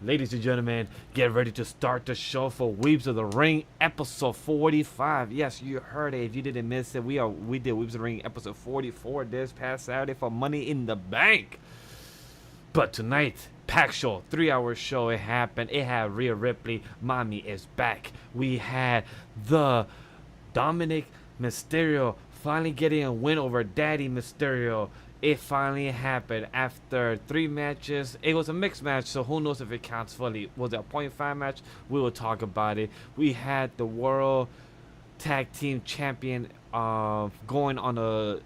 Ladies and gentlemen, get ready to start the show for Weebs of the Ring, episode 45. Yes, you heard it. If you didn't miss it, we did Weebs of the Ring episode 44 this past Saturday for Money in the Bank. But tonight, pack show, 3-hour show. It happened. It had Rhea Ripley. Mommy is back. We had the Dominic Mysterio finally getting a win over Daddy Mysterio. It finally happened after 3 matches. It was a mixed match, so who knows if it counts fully. Was it a .5 match? We will talk about it. We had the World Tag Team Champion going on a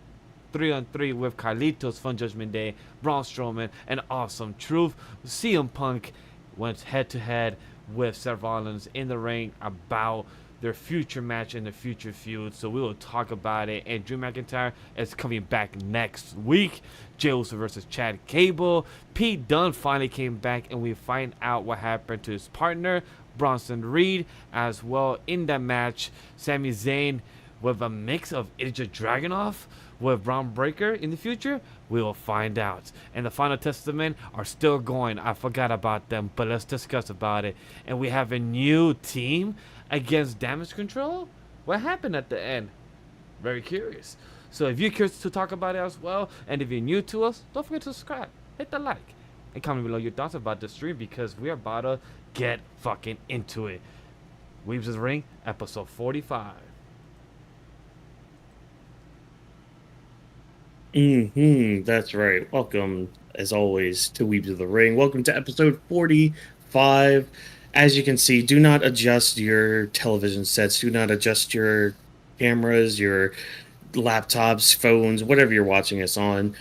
3-on-3 with Carlitos from Judgment Day, Braun Strowman, and Awesome Truth. CM Punk went head-to-head with Seth Rollins in the ring about their future match and the future feud, so we will talk about it. And Drew McIntyre is coming back next week. Jey Uso versus Chad Gable. Pete Dunne finally came back, and we find out what happened to his partner Bronson Reed as well in that match. Sami Zayn with a mix of IIja Dragonuv with Braun Breaker in the future. We will find out. And the Final Testament are still going. I forgot about them, but let's discuss about it. And we have a new team against Damage Control. What happened at the end? Very curious. So if you're curious to talk about it as well, and if you're new to us, don't forget to subscribe, hit the like, and comment below your thoughts about the stream, because we are about to get fucking into it. Weebs of the Ring, episode 45. That's right. Welcome, as always, to Weebs of the Ring. Welcome to episode 45. As you can see, do not adjust your television sets. Do not adjust your cameras, your laptops, phones, whatever you're watching us on.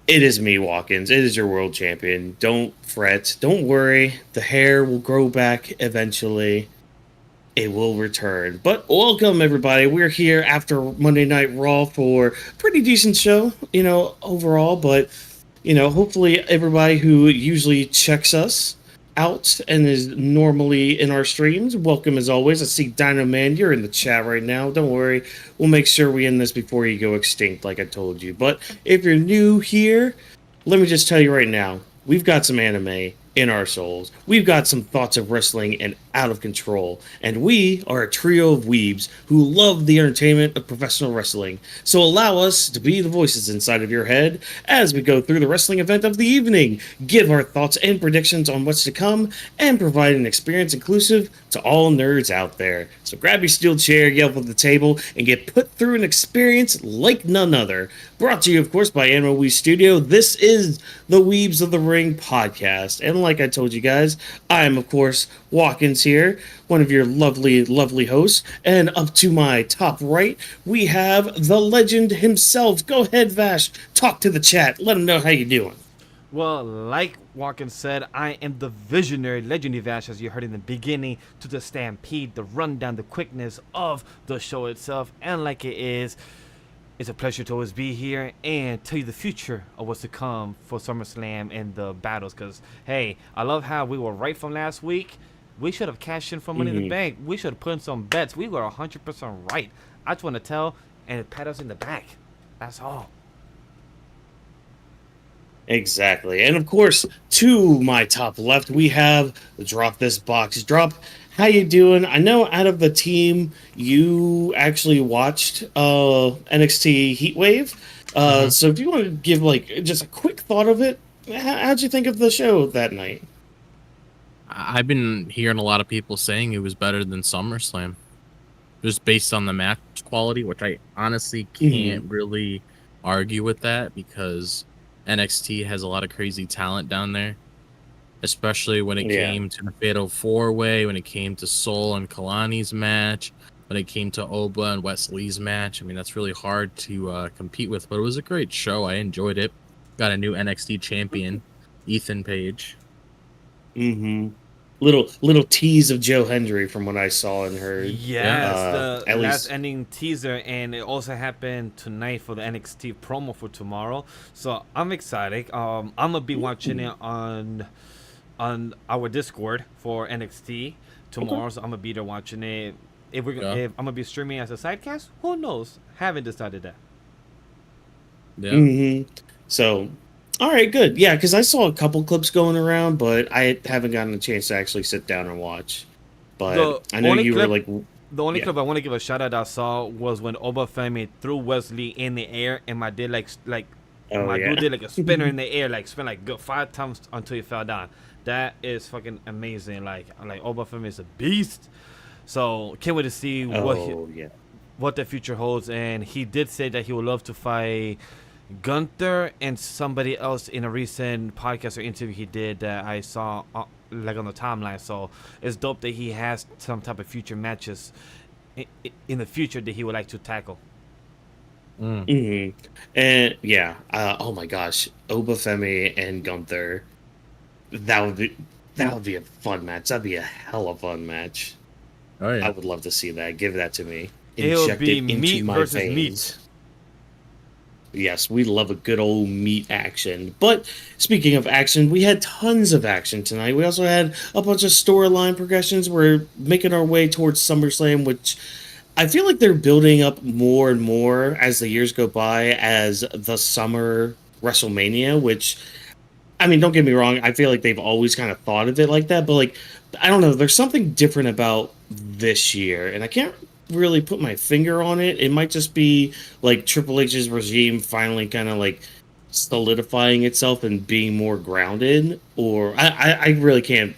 It is me, Whawkins. It is your world champion. Don't fret. Don't worry. The hair will grow back eventually. It will return. But welcome, everybody. We're here after Monday Night Raw for a pretty decent show, overall. But, hopefully everybody who usually checks us out and is normally in our streams, welcome as always. I see Dino Man, you're in the chat right now. Don't worry. We'll make sure we end this before you go extinct, like I told you. But if you're new here, let me just tell you right now, we've got some anime in our souls. We've got some thoughts of wrestling and out of control. And we are a trio of weebs who love the entertainment of professional wrestling. So allow us to be the voices inside of your head as we go through the wrestling event of the evening, give our thoughts and predictions on what's to come, and provide an experience inclusive to all nerds out there. So grab your steel chair, yell at the table, and get put through an experience like none other. Brought to you, of course, by Anime Wii Studio. This is the Weebs of the Ring podcast. And like I told you guys, I am, of course, Whawkins here, one of your lovely, lovely hosts. And up to my top right, we have the legend himself. Go ahead, Vash. Talk to the chat. Let them know how you doing. Well, like Whawkins said, I am the visionary legendary Vash, as you heard in the beginning, to the Stampede, the rundown, the quickness of the show itself. And like it is, it's a pleasure to always be here and tell you the future of what's to come for SummerSlam and the battles. Because, hey, I love how we were right from last week. We should have cashed in for Money in the Bank. We should have put in some bets. We were 100% right. I just want to tell and pat us in the back. That's all. Exactly. And of course, to my top left, we have the Drop This Box. Drop, how you doing? I know out of the team, you actually watched NXT Heatwave. So if you want to give just a quick thought of it, how'd you think of the show that night? I've been hearing a lot of people saying it was better than SummerSlam, just based on the match quality, which I honestly can't really argue with that, because NXT has a lot of crazy talent down there, especially when it came to the Fatal 4-Way, when it came to Sol and Kalani's match, when it came to Oba and Wesley's match. I mean, that's really hard to compete with, but it was a great show. I enjoyed it. Got a new NXT champion, Ethan Page. Little tease of Joe Hendry from what I saw and heard. Yes, the last ending teaser, and it also happened tonight for the NXT promo for tomorrow. So I'm excited. I'm gonna be watching it on our Discord for NXT tomorrow. So I'm gonna be there watching it. If I'm gonna be streaming as a sidecast, who knows? Haven't decided that. So All right, good. Yeah, because I saw a couple clips going around, but I haven't gotten a chance to actually sit down and watch. But The I know only you were clip like, The only yeah. clip I want to give a shout out I saw was when Obafemi threw Wesley in the air, and Oh my dude yeah. did like a spinner in the air, like spin like good 5 times until he fell down. That is fucking amazing. Like Obafemi is a beast. So can't wait to see Oh yeah. what the future holds. And he did say that he would love to fight Gunther and somebody else in a recent podcast or interview he did that I saw like on the timeline. So it's dope that he has some type of future matches in the future that he would like to tackle. Mm. And yeah, oh my gosh, Obafemi and Gunther, that would be a fun match. That'd be a hell of a fun match. Oh I yeah. would love to see that. Give that to me. It'll Inject be it into meat my versus veins. meat. Yes, we love a good old meat action. But speaking of action, we had tons of action tonight. We also had a bunch of storyline progressions. We're making our way towards SummerSlam, which I feel like they're building up more and more as the years go by as the summer WrestleMania, which, I mean, don't get me wrong, I feel like they've always kind of thought of it like that, but like, I don't know, there's something different about this year, and I can't really put my finger on it. It might just be like Triple H's regime finally kind of like solidifying itself and being more grounded, or I really can't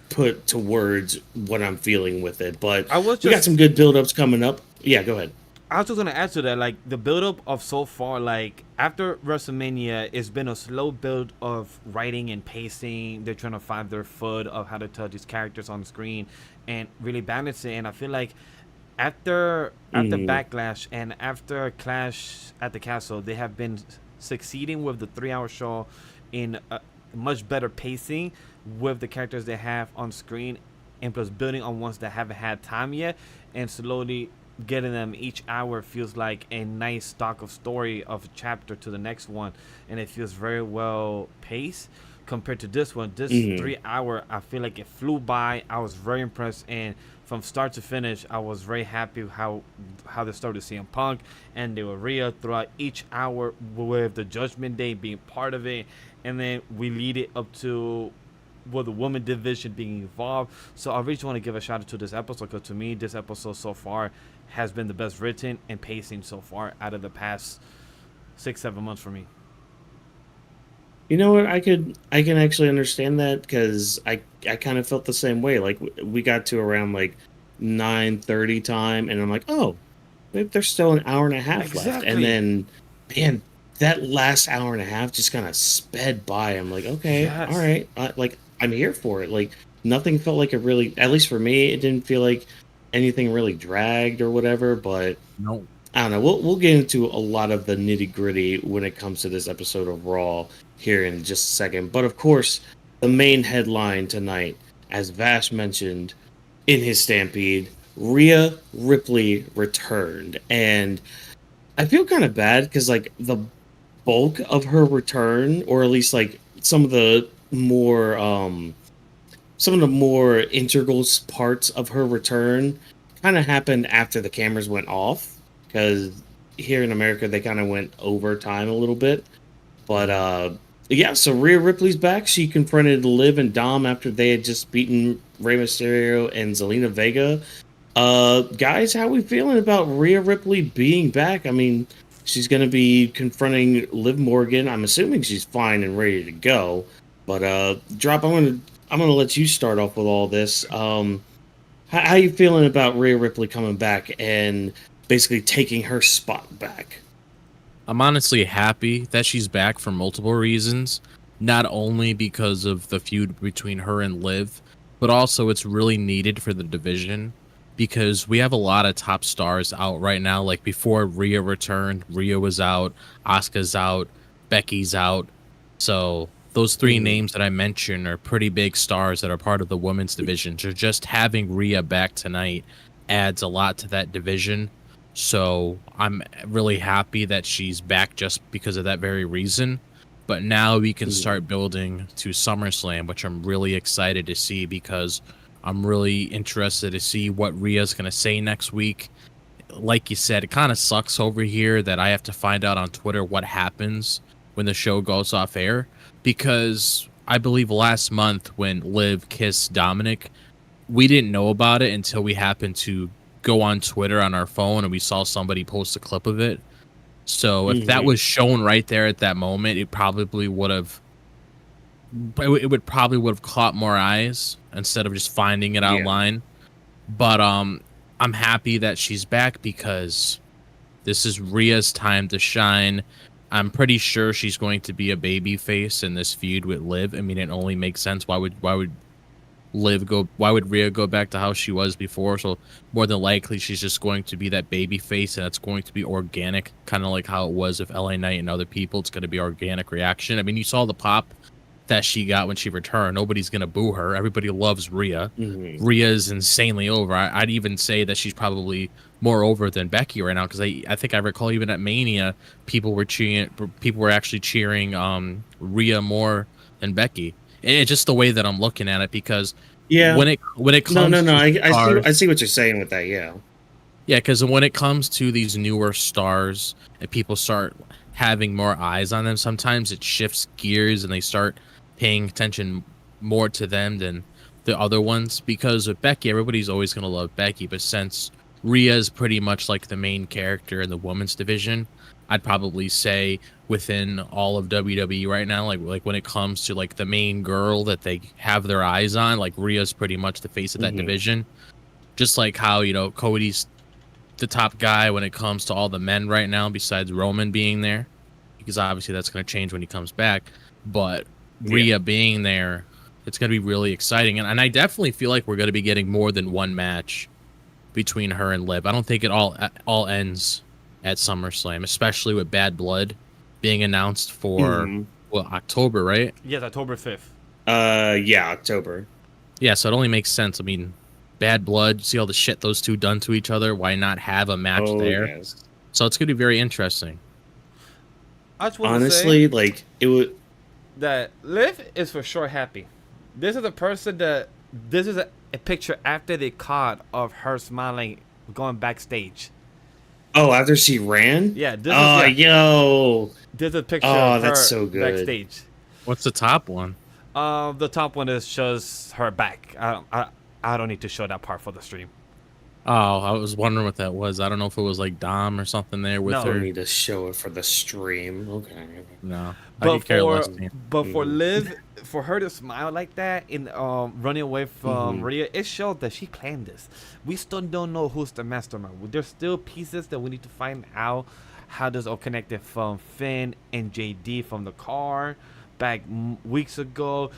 put to words what I'm feeling with it, but I was we got just some good build-ups coming up. Yeah, go ahead. I was just gonna add to that, like the build-up of so far, like after WrestleMania, it's been a slow build of writing and pacing. They're trying to find their foot of how to tell these characters on screen and really balance it. And I feel like after Backlash and after Clash at the Castle, they have been succeeding with the 3-hour show in a much better pacing with the characters they have on screen, and plus building on ones that haven't had time yet, and slowly getting them each hour feels like a nice stock of story of a chapter to the next one, and it feels very well paced compared to this one. This Mhm. 3 hour, I feel like it flew by. I was very impressed, and from start to finish, I was very happy how they started CM Punk and they were Rhea throughout each hour, with the Judgment Day being part of it, and then we lead it up to the women division being involved. So I really just want to give a shout out to this episode, because to me, this episode so far has been the best written and pacing so far out of the past 6-7 months for me. You know what? I can actually understand that because I kind of felt the same way. Like we got to around like 9:30 time, and I'm like, oh, there's still an hour and a half left, and Exactly. then man, that last hour and a half just kind of sped by. I'm like, okay, all Yes. right, like I'm here for it. Like nothing felt like it really, at least for me, it didn't feel like anything really dragged or whatever. But No. I don't know. We'll get into a lot of the nitty gritty when it comes to this episode of Raw here in just a second. But of course, the main headline tonight, as Vash mentioned in his Stampede, Rhea Ripley returned, and I feel kind of bad because like the bulk of her return, or at least like some of the more integral parts of her return kind of happened after the cameras went off, because here in America they kind of went over time a little bit. But yeah, so Rhea Ripley's back. She confronted Liv and Dom after they had just beaten Rey Mysterio and Zelina Vega. Guys, how we feeling about Rhea Ripley being back? I mean, she's going to be confronting Liv Morgan. I'm assuming she's fine and ready to go. But Drop, I'm gonna let you start off with all this. How you feeling about Rhea Ripley coming back and basically taking her spot back? I'm honestly happy that she's back for multiple reasons. Not only because of the feud between her and Liv, but also it's really needed for the division, because we have a lot of top stars out right now. Like before Rhea returned, Rhea was out, Asuka's out, Becky's out. So those three names that I mentioned are pretty big stars that are part of the women's division. So just having Rhea back tonight adds a lot to that division. So I'm really happy that she's back just because of that very reason. But now we can start building to SummerSlam, which I'm really excited to see, because I'm really interested to see what Rhea's going to say next week. Like you said, it kind of sucks over here that I have to find out on Twitter what happens when the show goes off air, because I believe last month when Liv kissed Dominic, we didn't know about it until we happened to go on Twitter on our phone and we saw somebody post a clip of it. So if that was shown right there at that moment, it probably would have caught more eyes instead of just finding it online. But I'm happy that she's back because this is Rhea's time to shine. I'm pretty sure she's going to be a baby face in this feud with Liv. I mean, it only makes sense. Why would Rhea go back to how she was before? So more than likely she's just going to be that baby face, and it's going to be organic, kind of like how it was with LA Knight and other people. It's going to be organic reaction. I mean, you saw the pop that she got when she returned. Nobody's going to boo her. Everybody loves Rhea. Rhea is insanely over. I'd even say that she's probably more over than Becky right now, because I think I recall even at Mania, people were actually cheering Rhea more than Becky. And it's just the way that I'm looking at it, because when it comes I see what you're saying with that. Yeah, because when it comes to these newer stars and people start having more eyes on them, sometimes it shifts gears and they start paying attention more to them than the other ones. Because with Becky, everybody's always going to love Becky, but since Rhea is pretty much like the main character in the women's division, I'd probably say within all of WWE right now, like when it comes to like the main girl that they have their eyes on, like Rhea's pretty much the face of that division. Just like how, Cody's the top guy when it comes to all the men right now, besides Roman being there, because obviously that's going to change when he comes back. But Rhea being there, it's going to be really exciting. And I definitely feel like we're going to be getting more than one match between her and Liv. I don't think it all ends at SummerSlam, especially with Bad Blood being announced for October, right? Yes, October 5th. October. Yeah, so it only makes sense. I mean, Bad Blood, see all the shit those two done to each other. Why not have a match there? Yes. So it's going to be very interesting. I just want honestly, to say like it would. That Liv is for sure happy. This is a person that this is a picture after they caught of her smiling going backstage. Oh, after she ran? Yeah. Yo. There's a picture of her that's so good. backstage. What's the top one? The top one is shows her back. I don't need to show that part for the stream. Oh, I was wondering what that was. I don't know if it was like Dom or something there with her. I need to show it for the stream. Okay. No. But for Liv, for her to smile like that in running away from Rhea, it showed that she planned this. We still don't know who's the mastermind. There's still pieces that we need to find out how this all connected from Finn and JD from the car back weeks ago.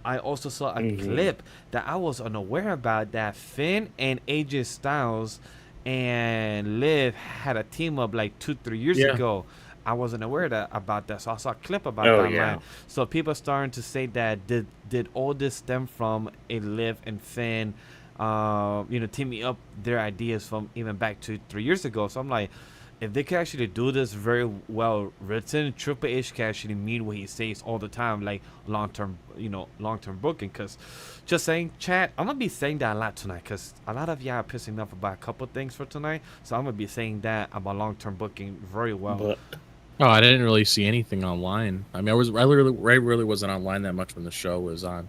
I also saw a clip that I was unaware about, that Finn and AJ Styles and Liv had a team up like 2-3 years ago. I wasn't aware about that, so I saw a clip about that online. So people are starting to say that did all this stem from a Liv and Finn, teaming up their ideas from even back 2-3 years ago. So I'm like, if they can actually do this very well written, Triple H can actually mean what he says all the time, like long-term booking. Because just saying, chat, I'm going to be saying that a lot tonight, because a lot of y'all are pissing me off about a couple things for tonight. So I'm going to be saying that about long-term booking very well. I didn't really see anything online. I mean, I really wasn't online that much when the show was on.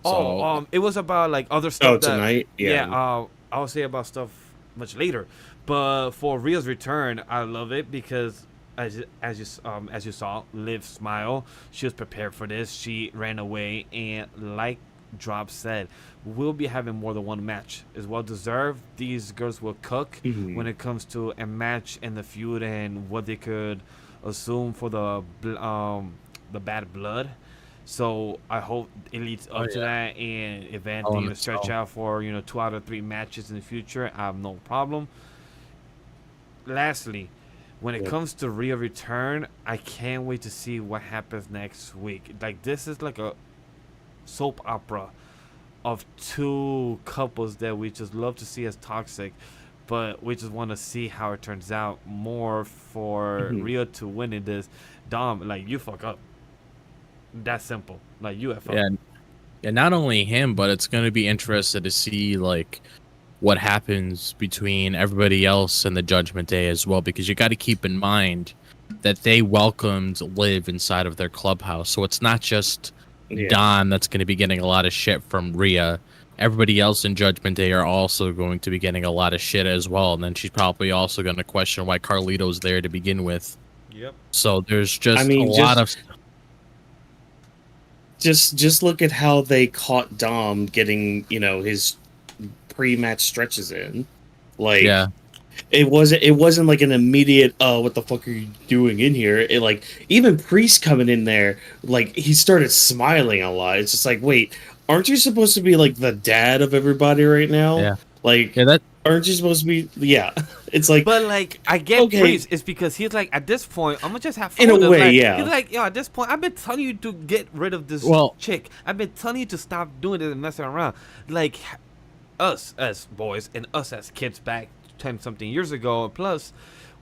So, it was about like other stuff. Tonight? I'll say about stuff much later. But for Rhea's return, I love it because as you saw, Liv smile. She was prepared for this. She ran away, and like Drop said, we'll be having more than one match. It's well deserved. These girls will cook when it comes to a match in the feud and what they could assume for the Bad Blood. So I hope it leads up to that, and if anything, stretch out for 2 out of 3 matches in the future, I have no problem. Lastly, when it comes to Rhea return, I can't wait to see what happens next week. Like, this is like a soap opera of 2 couples that we just love to see as toxic, but we just want to see how it turns out more for Rhea to win in this. Dom, like, you fuck up. That's simple. Like, you have fun. Yeah, not only him, but it's going to be interesting to see, like, what happens between everybody else and the Judgment Day as well, because you got to keep in mind that they welcomed Liv inside of their clubhouse. So it's not just Don that's going to be getting a lot of shit from Rhea. Everybody else in Judgment Day are also going to be getting a lot of shit as well. And then she's probably also going to question why Carlitos there to begin with. Yep. So there's just a lot of... Just look at how they caught Dom getting, his pre-match stretches in. Like, it wasn't like an immediate, what the fuck are you doing in here? It, like, even Priest coming in there, like, he started smiling a lot. It's just like, wait, aren't you supposed to be like the dad of everybody right now? Yeah. Like, aren't you supposed to be? Yeah. It's like, but like, I get Priest. It's because he's like, at this point, I'm gonna just have fun. In a way, like, yeah. He's like, yo, at this point, I've been telling you to get rid of this chick. I've been telling you to stop doing it and messing around. Like, us as boys and us as kids back 10-something years ago, plus,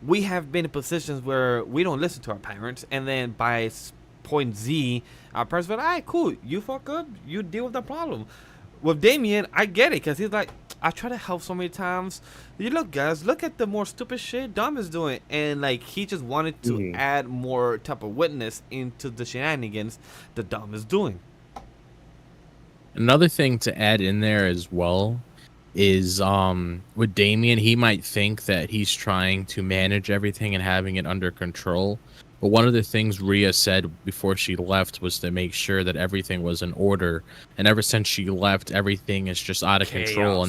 we have been in positions where we don't listen to our parents, and then by point Z, our parents were like, all right, cool, you fuck up, you deal with the problem. With Damien, I get it, because he's like, I try to help so many times. You look, guys, look at the more stupid shit Dom is doing. And, like, he just wanted to add more type of witness into the shenanigans that Dom is doing. Another thing to add in there as well is with Damien, he might think that he's trying to manage everything and having it under control. But one of the things Rhea said before she left was to make sure that everything was in order. And ever since she left, everything is just out of control.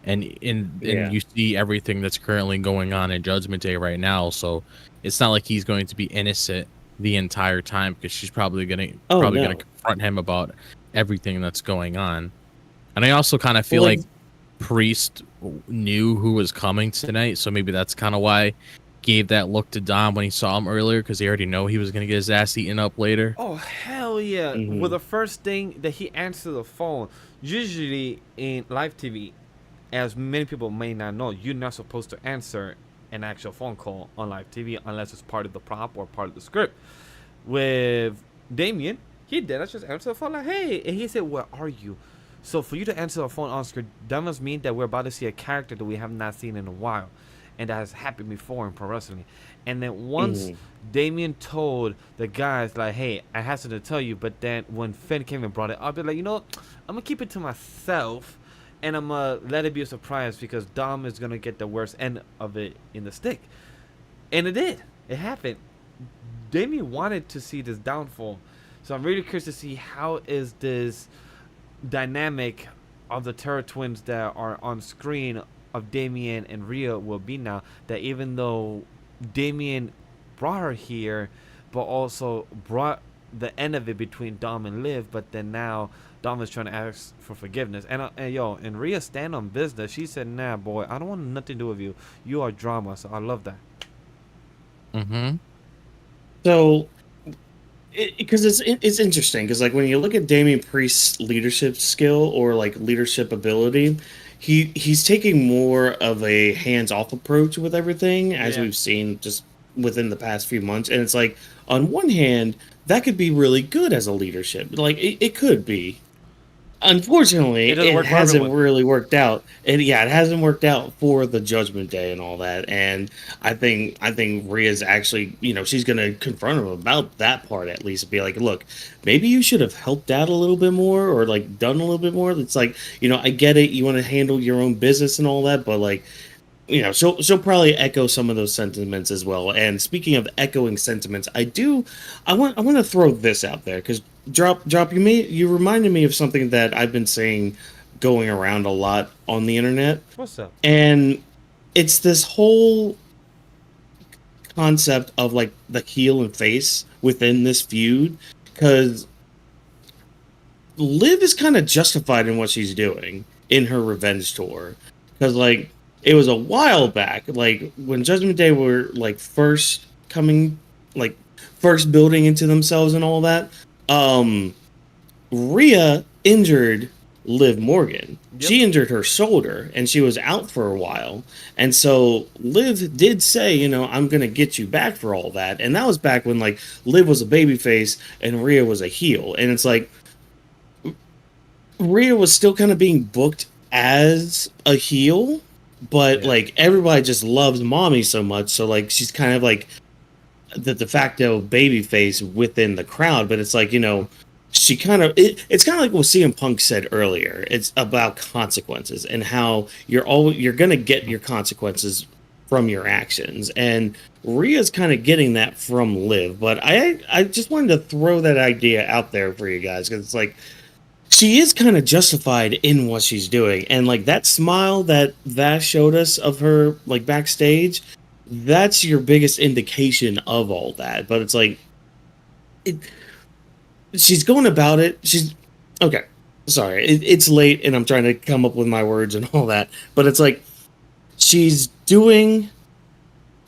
And you see everything that's currently going on in Judgment Day right now. So it's not like he's going to be innocent the entire time, because she's probably gonna confront him about everything that's going on. And I also kind of feel like Priest knew who was coming tonight, so maybe that's kind of why gave that look to Dom when he saw him earlier, because he already know he was gonna get his ass eaten up later. Oh hell yeah! Well, the first thing that he answered the phone, usually in live TV, as many people may not know, you're not supposed to answer an actual phone call on live TV unless it's part of the prop or part of the script. With Damien, he did. I just answered the phone like, hey, and he said, where are you? So for you to answer the phone on screen, that must mean that we're about to see a character that we have not seen in a while. And that has happened before in pro wrestling. And then once Damien told the guys, like, hey, I have something to tell you, but then when Finn came and brought it up, they're like, you know, I'm going to keep it to myself, and I'm going to let it be a surprise, because Dom is going to get the worst end of it in the stick. And it did. It happened. Damien wanted to see this downfall. So I'm really curious to see how is this dynamic of the Terror Twins that are on screen of Damien and Rhea will be now, that even though Damien brought her here, but also brought the end of it between Dom and Liv, but then now Dom is trying to ask for forgiveness. And Rhea stand on business. She said, nah, boy, I don't want nothing to do with you. You are drama, so I love that. So, because it's interesting, because like when you look at Damien Priest's leadership skill or like leadership ability, he's taking more of a hands-off approach with everything, as we've seen just within the past few months. And it's like, on one hand, that could be really good as a leadership. Like, it could be. Unfortunately, it hasn't really worked out. And it hasn't worked out for the Judgment Day and all that. And I think Rhea's actually, she's going to confront him about that part at least, and be like, look, maybe you should have helped out a little bit more, or like done a little bit more. It's like, I get it, you want to handle your own business and all that, but like, she'll probably echo some of those sentiments as well. And speaking of echoing sentiments, I want to throw this out there, because Drop, you reminded me of something that I've been saying going around a lot on the internet. What's up? And it's this whole concept of like the heel and face within this feud, because Liv is kind of justified in what she's doing in her revenge tour, because like it was a while back, like when Judgment Day were like first building into themselves and all that. Rhea injured Liv Morgan. Yep. She injured her shoulder, and she was out for a while. And so Liv did say, I'm going to get you back for all that. And that was back when like Liv was a babyface and Rhea was a heel. And it's like Rhea was still kind of being booked as a heel, but like everybody just loves Mommy so much. So like she's kind of like the de facto babyface within the crowd, but it's like, you know, she kind of it's kind of like what CM Punk said earlier. It's about consequences and how you're gonna get your consequences from your actions, and Rhea's kind of getting that from Liv. But I just wanted to throw that idea out there for you guys, because it's like she is kind of justified in what she's doing, and like that smile that Vash showed us of her like backstage, that's your biggest indication of all that. But it's like she's going about it. She's okay. Sorry, it's late, and I'm trying to come up with my words and all that. But it's like she's getting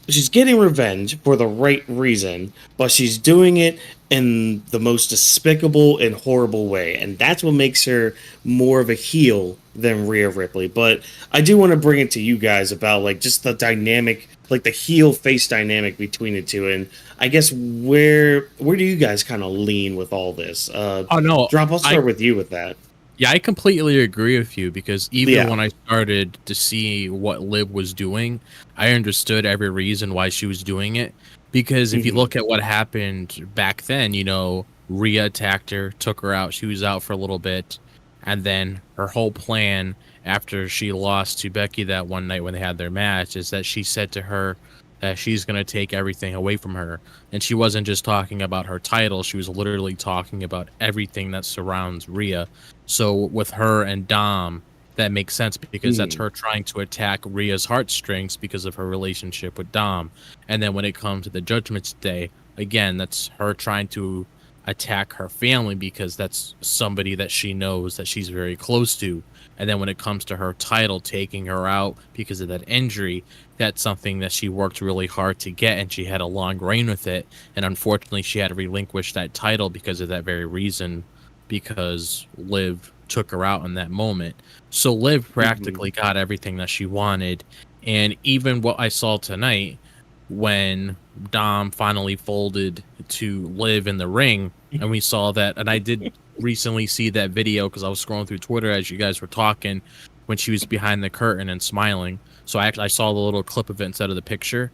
revenge for the right reason, but she's doing it in the most despicable and horrible way, and that's what makes her more of a heel than Rhea Ripley. But I do want to bring it to you guys about like just the dynamic, like the heel face dynamic between the two, and I guess where do you guys kind of lean with all this? Oh no, Drop. I'll start with you with that. Yeah, I completely agree with you, because even when I started to see what Liv was doing, I understood every reason why she was doing it. Because if you look at what happened back then, you know, Rhea attacked her, took her out, she was out for a little bit, and then her whole plan after she lost to Becky that one night when they had their match is that she said to her that she's going to take everything away from her. And she wasn't just talking about her title, she was literally talking about everything that surrounds Rhea. So with her and Dom, that makes sense, because that's her trying to attack Rhea's heartstrings because of her relationship with Dom. And then when it comes to the Judgment Day, again, that's her trying to attack her family, because that's somebody that she knows that she's very close to. And then when it comes to her title, taking her out because of that injury, that's something that she worked really hard to get, and she had a long reign with it. And unfortunately, she had to relinquish that title because of that very reason, because Liv took her out in that moment. So Liv practically got everything that she wanted. And even what I saw tonight, when Dom finally folded to Liv in the ring, and we saw that, and I did recently see that video because I was scrolling through Twitter as you guys were talking, when she was behind the curtain and smiling. So I saw the little clip of it instead of the picture,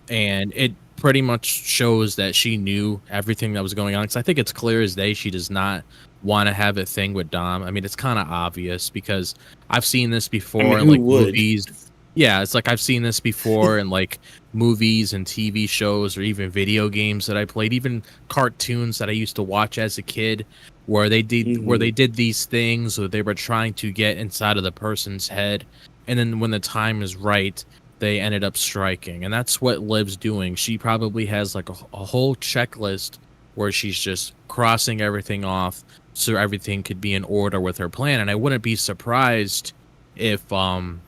and it pretty much shows that she knew everything that was going on. Because I think it's clear as day she does not want to have a thing with Dom. I mean, it's kind of obvious, because I've seen this before in like movies. Yeah, it's like I've seen this before in like movies and TV shows, or even video games that I played, even cartoons that I used to watch as a kid, where they did these things, or they were trying to get inside of the person's head, and then when the time is right, they ended up striking. And that's what Liv's doing. She probably has like a whole checklist where she's just crossing everything off so everything could be in order with her plan. And I wouldn't be surprised if Finn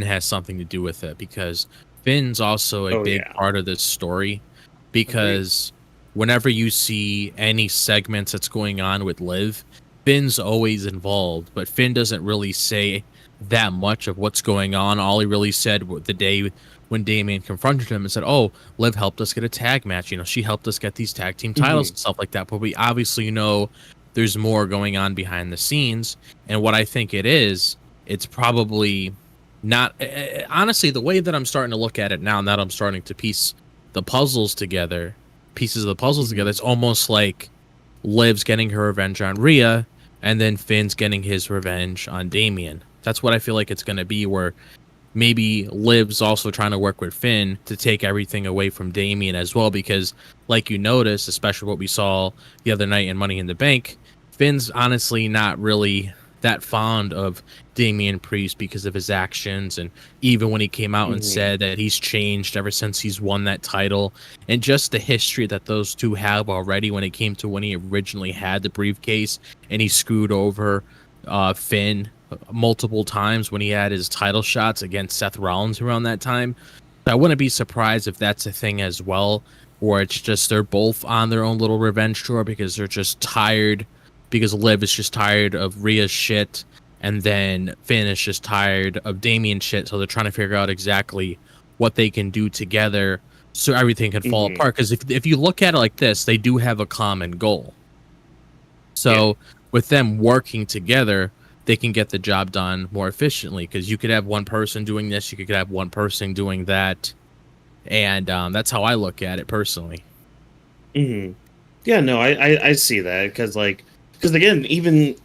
has something to do with it, because Finn's also a big part of this story. Because whenever you see any segments that's going on with Liv, Finn's always involved, but Finn doesn't really say that much of what's going on. All he really said the day when Damian confronted him and said, "Oh, Liv helped us get a tag match. You know, she helped us get these tag team titles and stuff like that." But we obviously know there's more going on behind the scenes. And what I think it is, it's probably not. Honestly, the way that I'm starting to look at it now that I'm starting to piece the puzzles together, pieces of the puzzles together, it's almost like Liv's getting her revenge on Rhea, and then Finn's getting his revenge on Damian. That's what I feel like it's going to be, where maybe Liv's also trying to work with Finn to take everything away from Damian as well, because like you noticed, especially what we saw the other night in Money in the Bank, Finn's honestly not really that fond of Damian Priest because of his actions, and even when he came out and said that he's changed ever since he's won that title, and just the history that those two have already when it came to when he originally had the briefcase and he screwed over Finn multiple times when he had his title shots against Seth Rollins around that time. I wouldn't be surprised if that's a thing as well, or it's just they're both on their own little revenge tour because they're just tired, because Liv is just tired of Rhea's shit, and then Finn is just tired of Damian's shit, so they're trying to figure out exactly what they can do together so everything can fall apart. Because if you look at it like this, they do have a common goal. So with them working together, they can get the job done more efficiently, because you could have one person doing this, you could have one person doing that, And that's how I look at it personally. Hmm. Yeah, no, I see that because again, even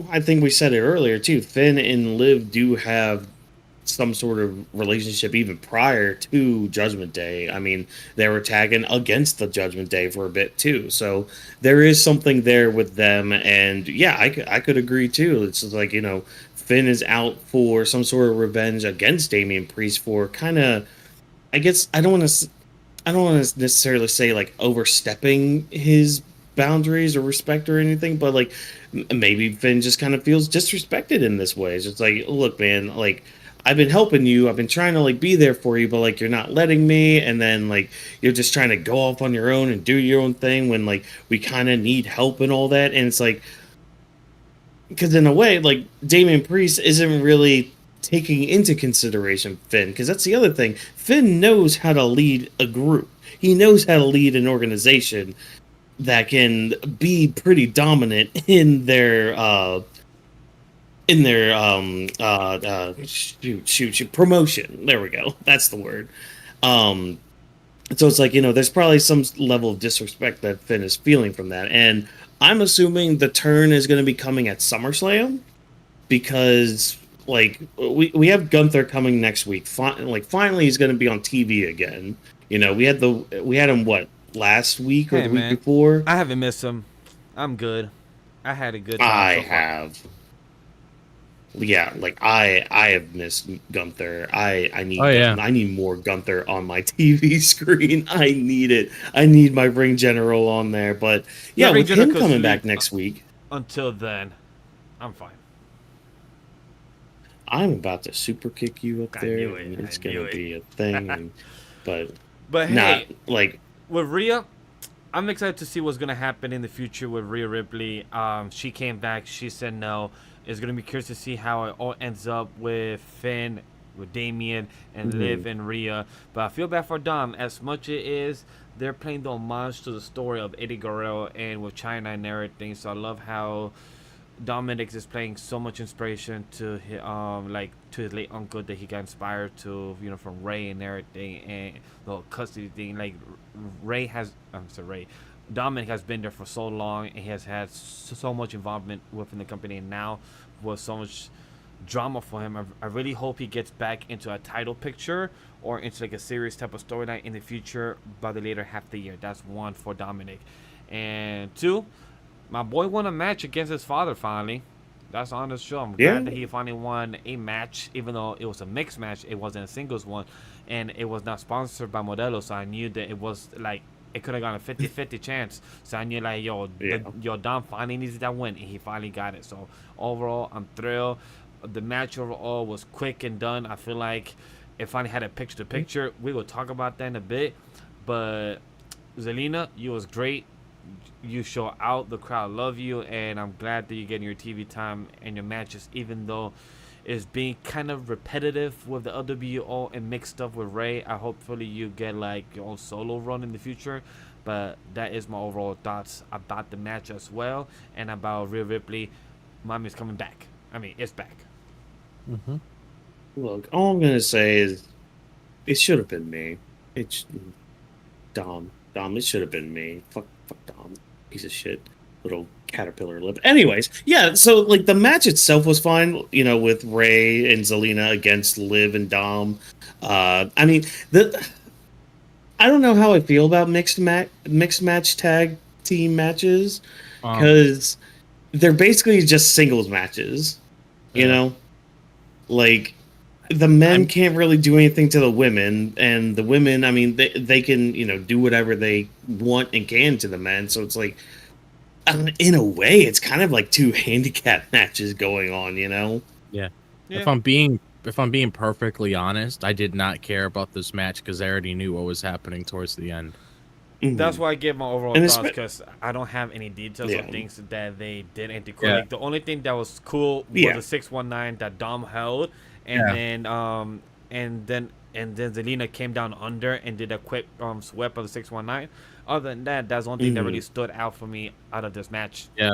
I think we said it earlier too. Finn and Liv do have some sort of relationship even prior to Judgment Day. I mean, they were tagging against the Judgment Day for a bit too, so there is something there with them. And yeah, I could agree too. It's just like Finn is out for some sort of revenge against Damian Priest for kind of. I guess I don't want to necessarily say like overstepping his boundaries or respect or anything, but like maybe Finn just kind of feels disrespected in this way. It's just like, look, man, like I've been helping you, I've been trying to like be there for you, but like you're not letting me, and then like you're just trying to go off on your own and do your own thing when like we kind of need help and all that, and it's like because in a way, like Damian Priest isn't really taking into consideration Finn, because that's the other thing. Finn knows how to lead a group. He knows how to lead an organization that can be pretty dominant in their promotion. There we go. That's the word. So it's like, there's probably some level of disrespect that Finn is feeling from that. And I'm assuming the turn is going to be coming at SummerSlam because, like, we have Gunther coming next week. Finally, he's going to be on TV again. We had him, what, last week or the week before? I haven't missed him. I'm good. I had a good time. I have. Yeah, like I have missed Gunther. I need more Gunther on my TV screen. I need it. I need my Ring General on there. But yeah, with him coming back next week. Until then, I'm fine. I'm about to super kick you up there, and it's gonna be a thing. But hey, like with Rhea, I'm excited to see what's gonna happen in the future with Rhea Ripley. She came back. She said no. It's going to be curious to see how it all ends up with Finn, with Damian, and Liv and Rhea. But I feel bad for Dom. As much it is, they're playing the homage to the story of Eddie Guerrero and with China and everything. So I love how Dominic is playing so much inspiration to his, to his late uncle that he got inspired to, from Ray and everything. And the whole custody thing. Like, Dominic has been there for so long, and he has had so much involvement within the company, and now with so much drama for him, I really hope he gets back into a title picture or into like a serious type of storyline in the future by the later half of the year. That's one for Dominic. And two, my boy won a match against his father finally. That's on the show. I'm glad that he finally won a match, even though it was a mixed match. It wasn't a singles one, and it was not sponsored by Modelo, so I knew that it was like it could have gone a 50-50 chance. So I knew like, Dom finally needs that win, and he finally got it. So overall, I'm thrilled. The match overall was quick and done. I feel like it finally had a picture-to-picture. We will talk about that in a bit. But Zelina, you was great. You show out. The crowd love you, and I'm glad that you're getting your TV time and your matches, even though it's being kind of repetitive with the LWO and mixed up with Ray. Hopefully you get like your own solo run in the future. But that is my overall thoughts about the match as well, and about Rhea Ripley. Mommy's coming back. I mean, it's back. Look, all I'm gonna say is it should have been me. It's Dom. It should have been me. Fuck Dom. Piece of shit. Little caterpillar lip. Anyways, yeah, so like the match itself was fine, with Ray and Zelina against Liv and Dom. I mean, I don't know how I feel about mixed match tag team matches because they're basically just singles matches. Like the men can't really do anything to the women, and the women, I mean, they can do whatever they want and can to the men. So it's like, in a way, it's kind of like two handicap matches going on, Yeah. If I'm being perfectly honest, I did not care about this match because I already knew what was happening towards the end. That's why I give my overall thoughts, because I don't have any details of things that they did anti-cool. Like the only thing that was cool was the 619 that Dom held, and then Zelina came down under and did a quick sweep of the 619. Other than that, that's the only thing that really stood out for me out of this match. Yeah.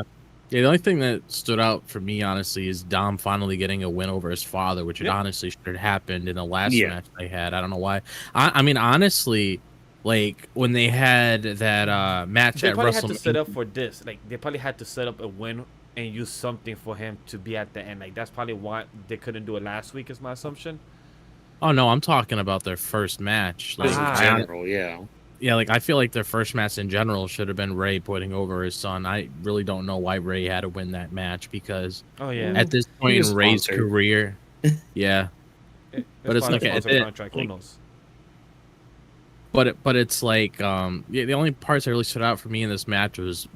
Yeah, the only thing that stood out for me, honestly, is Dom finally getting a win over his father, which it honestly should have happened in the last Yeah. match they had. I don't know why. I mean, honestly, like when they had that match They at probably had to set up WrestleMania. for this. Like they probably had to set up a win and use something for him to be at the end. Like that's probably why they couldn't do it last week. Is my assumption. Oh no, I'm talking about their first match. Like, Just in Ah. general, yeah. yeah, like I feel like their first match in general should have been Ray putting over his son. I really don't know why Ray had to win that match because Oh yeah. at this point He was in Ray's sponsored. career, yeah. But it's like a it- contract. Who knows? But it's like yeah, the only parts that really stood out for me in this match was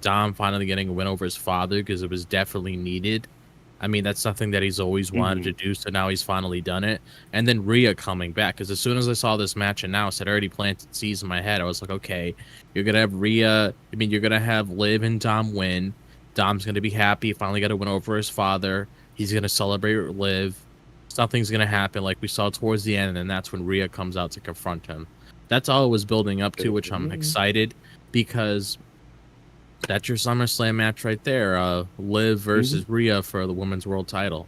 Dom finally getting a win over his father because it was definitely needed. I mean, that's something that he's always wanted to do, so now he's finally done it. And then Rhea coming back, because as soon as I saw this match announced, it already planted seeds in my head. I was like, okay, you're gonna have Rhea. I mean, you're gonna have Liv and Dom win. Dom's gonna be happy. He finally got a win over his father. He's gonna celebrate with Liv. Something's gonna happen, like we saw towards the end, and that's when Rhea comes out to confront him. That's all it was building up to, which I'm excited because that's your SummerSlam match right there. Liv versus Rhea for the women's world title.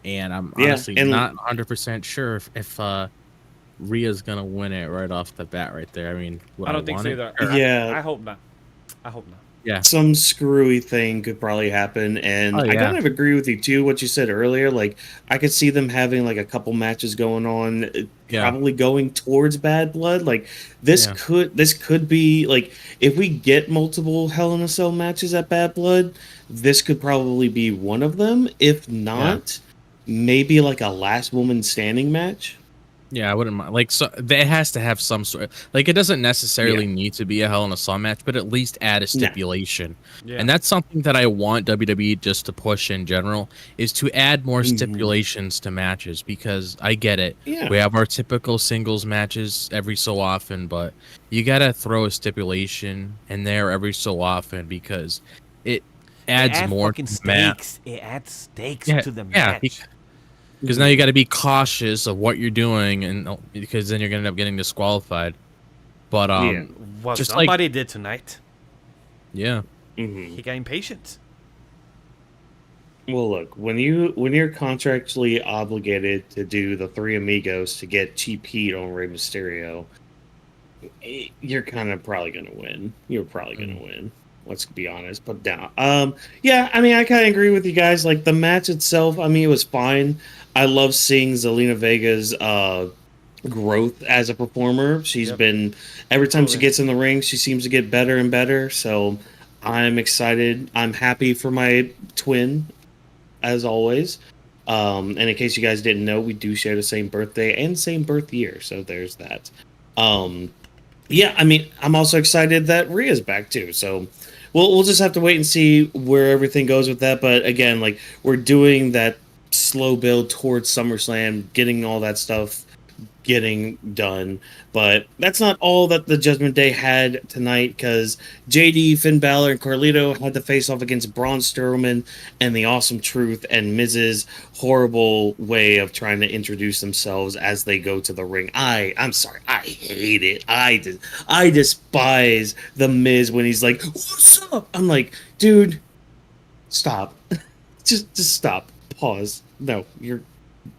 And I'm honestly not 100% sure if Rhea's going to win it right off the bat right there. I mean, I don't think so either. Yeah. I hope not. I hope not. Yeah. Some screwy thing could probably happen, and I kind of agree with you too. What you said earlier, like I could see them having like a couple matches going on, probably going towards Bad Blood. Like this could be like if we get multiple Hell in a Cell matches at Bad Blood, this could probably be one of them. If not, maybe like a last woman standing match. Yeah, I wouldn't mind. Like, so it has to have some sort. Like, it doesn't necessarily need to be a Hell in a Cell match, but at least add a stipulation. Yeah. And that's something that I want WWE just to push in general is to add more stipulations to matches because I get it. Yeah. We have our typical singles matches every so often, but you gotta throw a stipulation in there every so often because it adds more stakes. It adds stakes to the match. Because now you got to be cautious of what you're doing, and because then you're gonna end up getting disqualified. But well, just somebody did tonight. Yeah, he got impatient. Well, look, when you're contractually obligated to do the Three Amigos to get cheap heat on Rey Mysterio, you're kind of probably gonna win. You're probably gonna win. Let's be honest. But down. Yeah, I mean, I kind of agree with you guys. Like the match itself, I mean, it was fine. I love seeing Zelina Vega's growth as a performer. She's been every time she gets in the ring, she seems to get better and better. So I'm excited. I'm happy for my twin, as always. And in case you guys didn't know, we do share the same birthday and same birth year. So there's that. Yeah, I mean, I'm also excited that Rhea's back too. So we'll just have to wait and see where everything goes with that. But again, like we're doing that slow build towards SummerSlam, getting all that stuff getting done. But that's not all that the Judgment Day had tonight because JD, Finn Balor, and Carlito had to face off against Braun Strowman and the Awesome Truth and Miz's horrible way of trying to introduce themselves as they go to the ring. I'm sorry, I hate it. I despise the Miz when he's like, "What's up?" I'm like, dude, stop. just stop. Pause. No, you're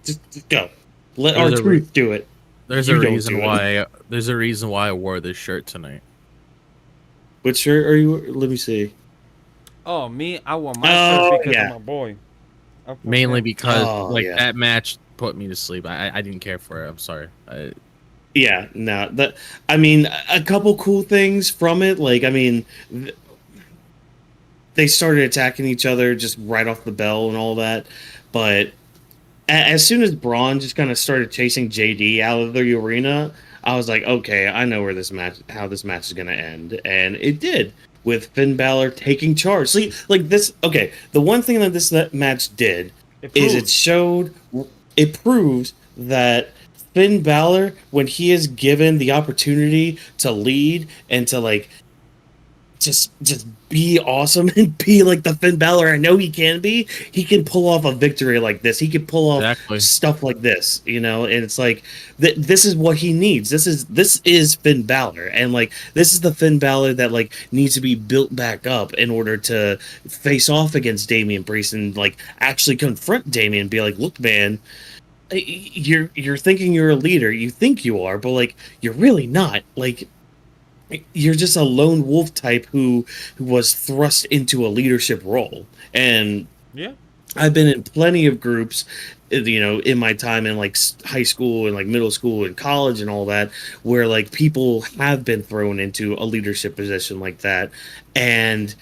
just go. Let our truth do it. There's a reason why. There's a reason why I wore this shirt tonight. What shirt are you? Let me see. Oh, me? I wore my shirt because of my boy. Mainly because that match put me to sleep. I didn't care for it. I'm sorry. Yeah, no. I mean, a couple cool things from it. Like, I mean, they started attacking each other just right off the bell and all that. But as soon as Braun just kind of started chasing JD out of the arena, I was like, okay, I know how this match is going to end. And it did, with Finn Balor taking charge. See, like this, okay, the one thing that this match did is it proves that Finn Balor, when he is given the opportunity to lead and to, like, just be awesome and be like the Finn Balor I know he can be. He can pull off a victory like this. He can pull off stuff like this, you know. And it's like this is what he needs. This is Finn Balor, and like this is the Finn Balor that like needs to be built back up in order to face off against Damian Priest and like actually confront Damian and be like, look, man. You're thinking you're a leader. You think you are, but like you're really not. Like you're just a lone wolf type who was thrust into a leadership role. And yeah, I've been in plenty of groups, you know, in my time in like high school and like middle school and college and all that, where like people have been thrown into a leadership position like that, and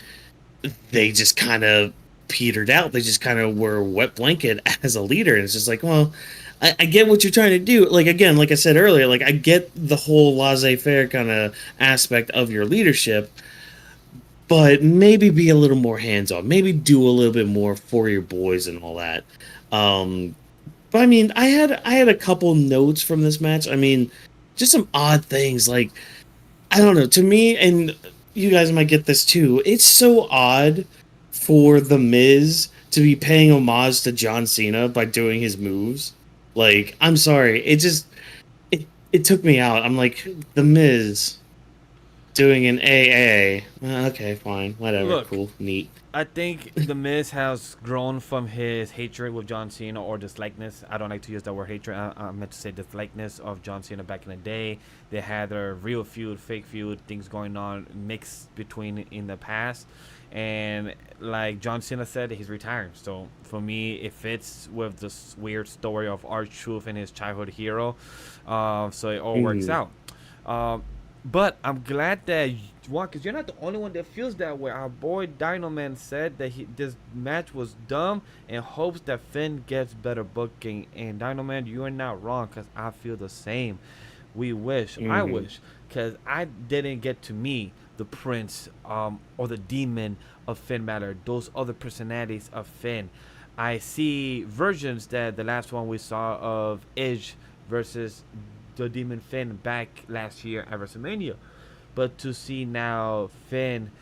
they just kind of petered out. They just kind of were a wet blanket as a leader. And it's just like, well, I get what you're trying to do. Like, again, like I said earlier, like I get the whole laissez-faire kind of aspect of your leadership, but maybe be a little more hands-on. Maybe do a little bit more for your boys and all that. But I mean, I had a couple notes from this match. I mean, just some odd things. Like, I don't know. To me, and you guys might get this too, it's so odd for The Miz to be paying homage to John Cena by doing his moves. Like, I'm sorry, it took me out. I'm like, The Miz doing an AA. Okay, fine, whatever. Look, cool, neat. I think The Miz has grown from his hatred with John Cena, or dislikeness. I don't like to use that word hatred. I meant to say dislikeness of John Cena back in the day. They had a real feud, fake feud, things going on mixed between in the past. And like John Cena said, he's retiring. So for me, it fits with this weird story of R-Truth and his childhood hero. So it all works out. But I'm glad that because you're not the only one that feels that way. Our boy Dinoman said that this match was dumb and hopes that Finn gets better booking. And Dinoman, you are not wrong, because I feel the same. We wish, I wish, because I didn't get to meet the prince or the demon of Finn Balor, those other personalities of Finn. I see versions that the last one we saw of IIja versus the demon Finn back last year at WrestleMania. But to see now Finn,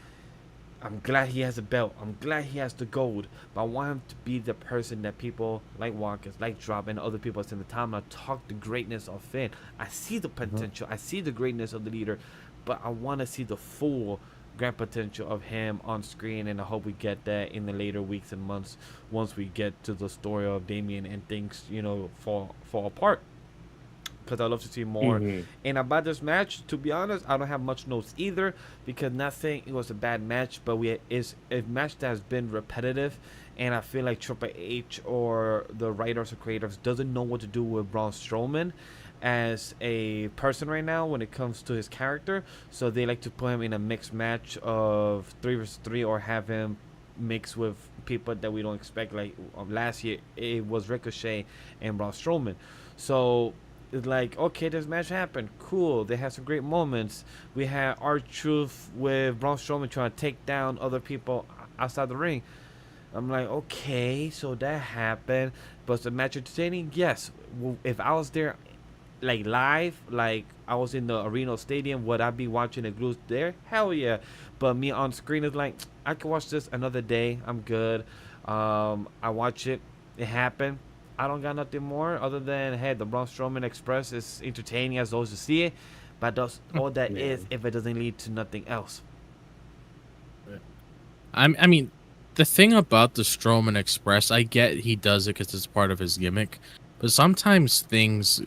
I'm glad he has a belt. I'm glad he has the gold. But I want him to be the person that people like Whawkins, like Drop, and other people in the timeline talk the greatness of Finn. I see the potential. I see the greatness of the leader. But I want to see the full grand potential of him on screen. And I hope we get that in the later weeks and months once we get to the story of Damian and things, you know, fall apart. Because I love to see more. And about this match, to be honest, I don't have much notes either, because nothing, it was a bad match, but it's a match that has been repetitive, and I feel like Triple H or the writers or creators doesn't know what to do with Braun Strowman as a person right now when it comes to his character. So they like to put him in a mixed match of 3 versus 3, or have him mixed with people that we don't expect. Like last year, it was Ricochet and Braun Strowman. So it's like, okay, this match happened. Cool. They had some great moments. We had R-Truth with Braun Strowman trying to take down other people outside the ring. I'm like, okay, so that happened. But the match entertaining? Yes. If I was there, like live, like I was in the arena stadium, would I be watching the glues there? Hell yeah. But me on screen is like, I can watch this another day. I'm good. I watch it. It happened. I don't got nothing more other than, hey, the Braun Strowman Express is entertaining as those to see it, but that's all that is if it doesn't lead to nothing else. I mean, the thing about the Strowman Express, I get he does it because it's part of his gimmick, but sometimes things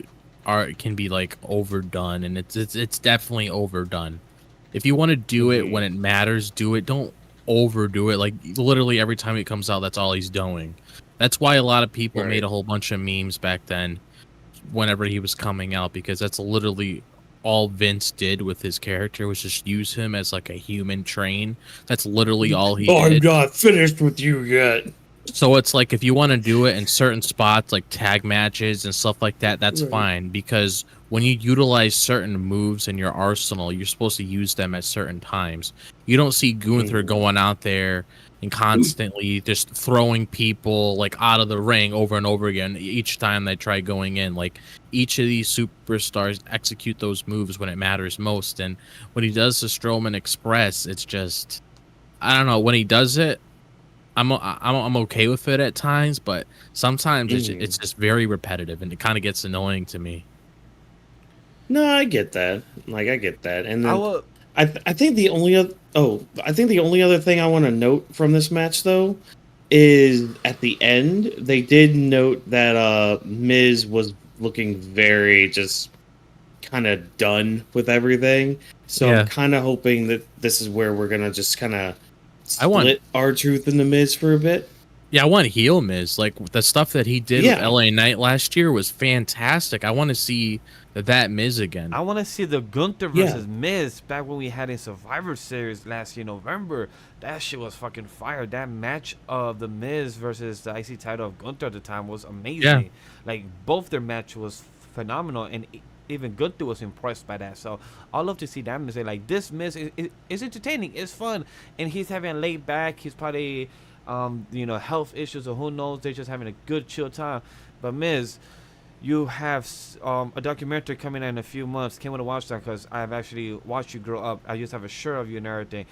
can be like overdone, and it's definitely overdone. If you want to do it when it matters, do it. Don't overdo it. Like literally every time it comes out, that's all he's doing. That's why a lot of people made a whole bunch of memes back then whenever he was coming out, because that's literally all Vince did with his character, was just use him as like a human train. That's literally all he did. I'm not finished with you yet. So it's like, if you want to do it in certain spots like tag matches and stuff like that, that's fine, because when you utilize certain moves in your arsenal, you're supposed to use them at certain times. You don't see Gunther going out there and constantly just throwing people like out of the ring over and over again each time they try going in. Like each of these superstars execute those moves when it matters most, and when he does the Strowman Express, it's just, I don't know, when he does it, I'm okay with it at times, but sometimes it's just very repetitive and it kind of gets annoying to me. No, I get that. Like, I get that. And then will. I think the only other thing I want to note from this match though is at the end they did note that Miz was looking very just kind of done with everything. So Yeah. I'm kind of hoping that this is where we're gonna just kind of I want- split R-Truth and the Miz for a bit. Yeah, I want heel Miz. Like the stuff that he did with LA Knight last year was fantastic. I want to see that Miz again. I want to see the Gunther versus Miz back when we had in Survivor Series last year, November. That shit was fucking fire. That match of the Miz versus the IC title of Gunther at the time was amazing. Yeah. Like, both their match was phenomenal, and even Gunther was impressed by that. So I love to see that Miz. Like, this Miz is entertaining. It's fun, and he's having a laid back. He's probably, health issues, or who knows. They're just having a good chill time. But Miz, you have a documentary coming in a few months. Can't wait to watch that because I've actually watched you grow up. I used to have a shirt of you and everything.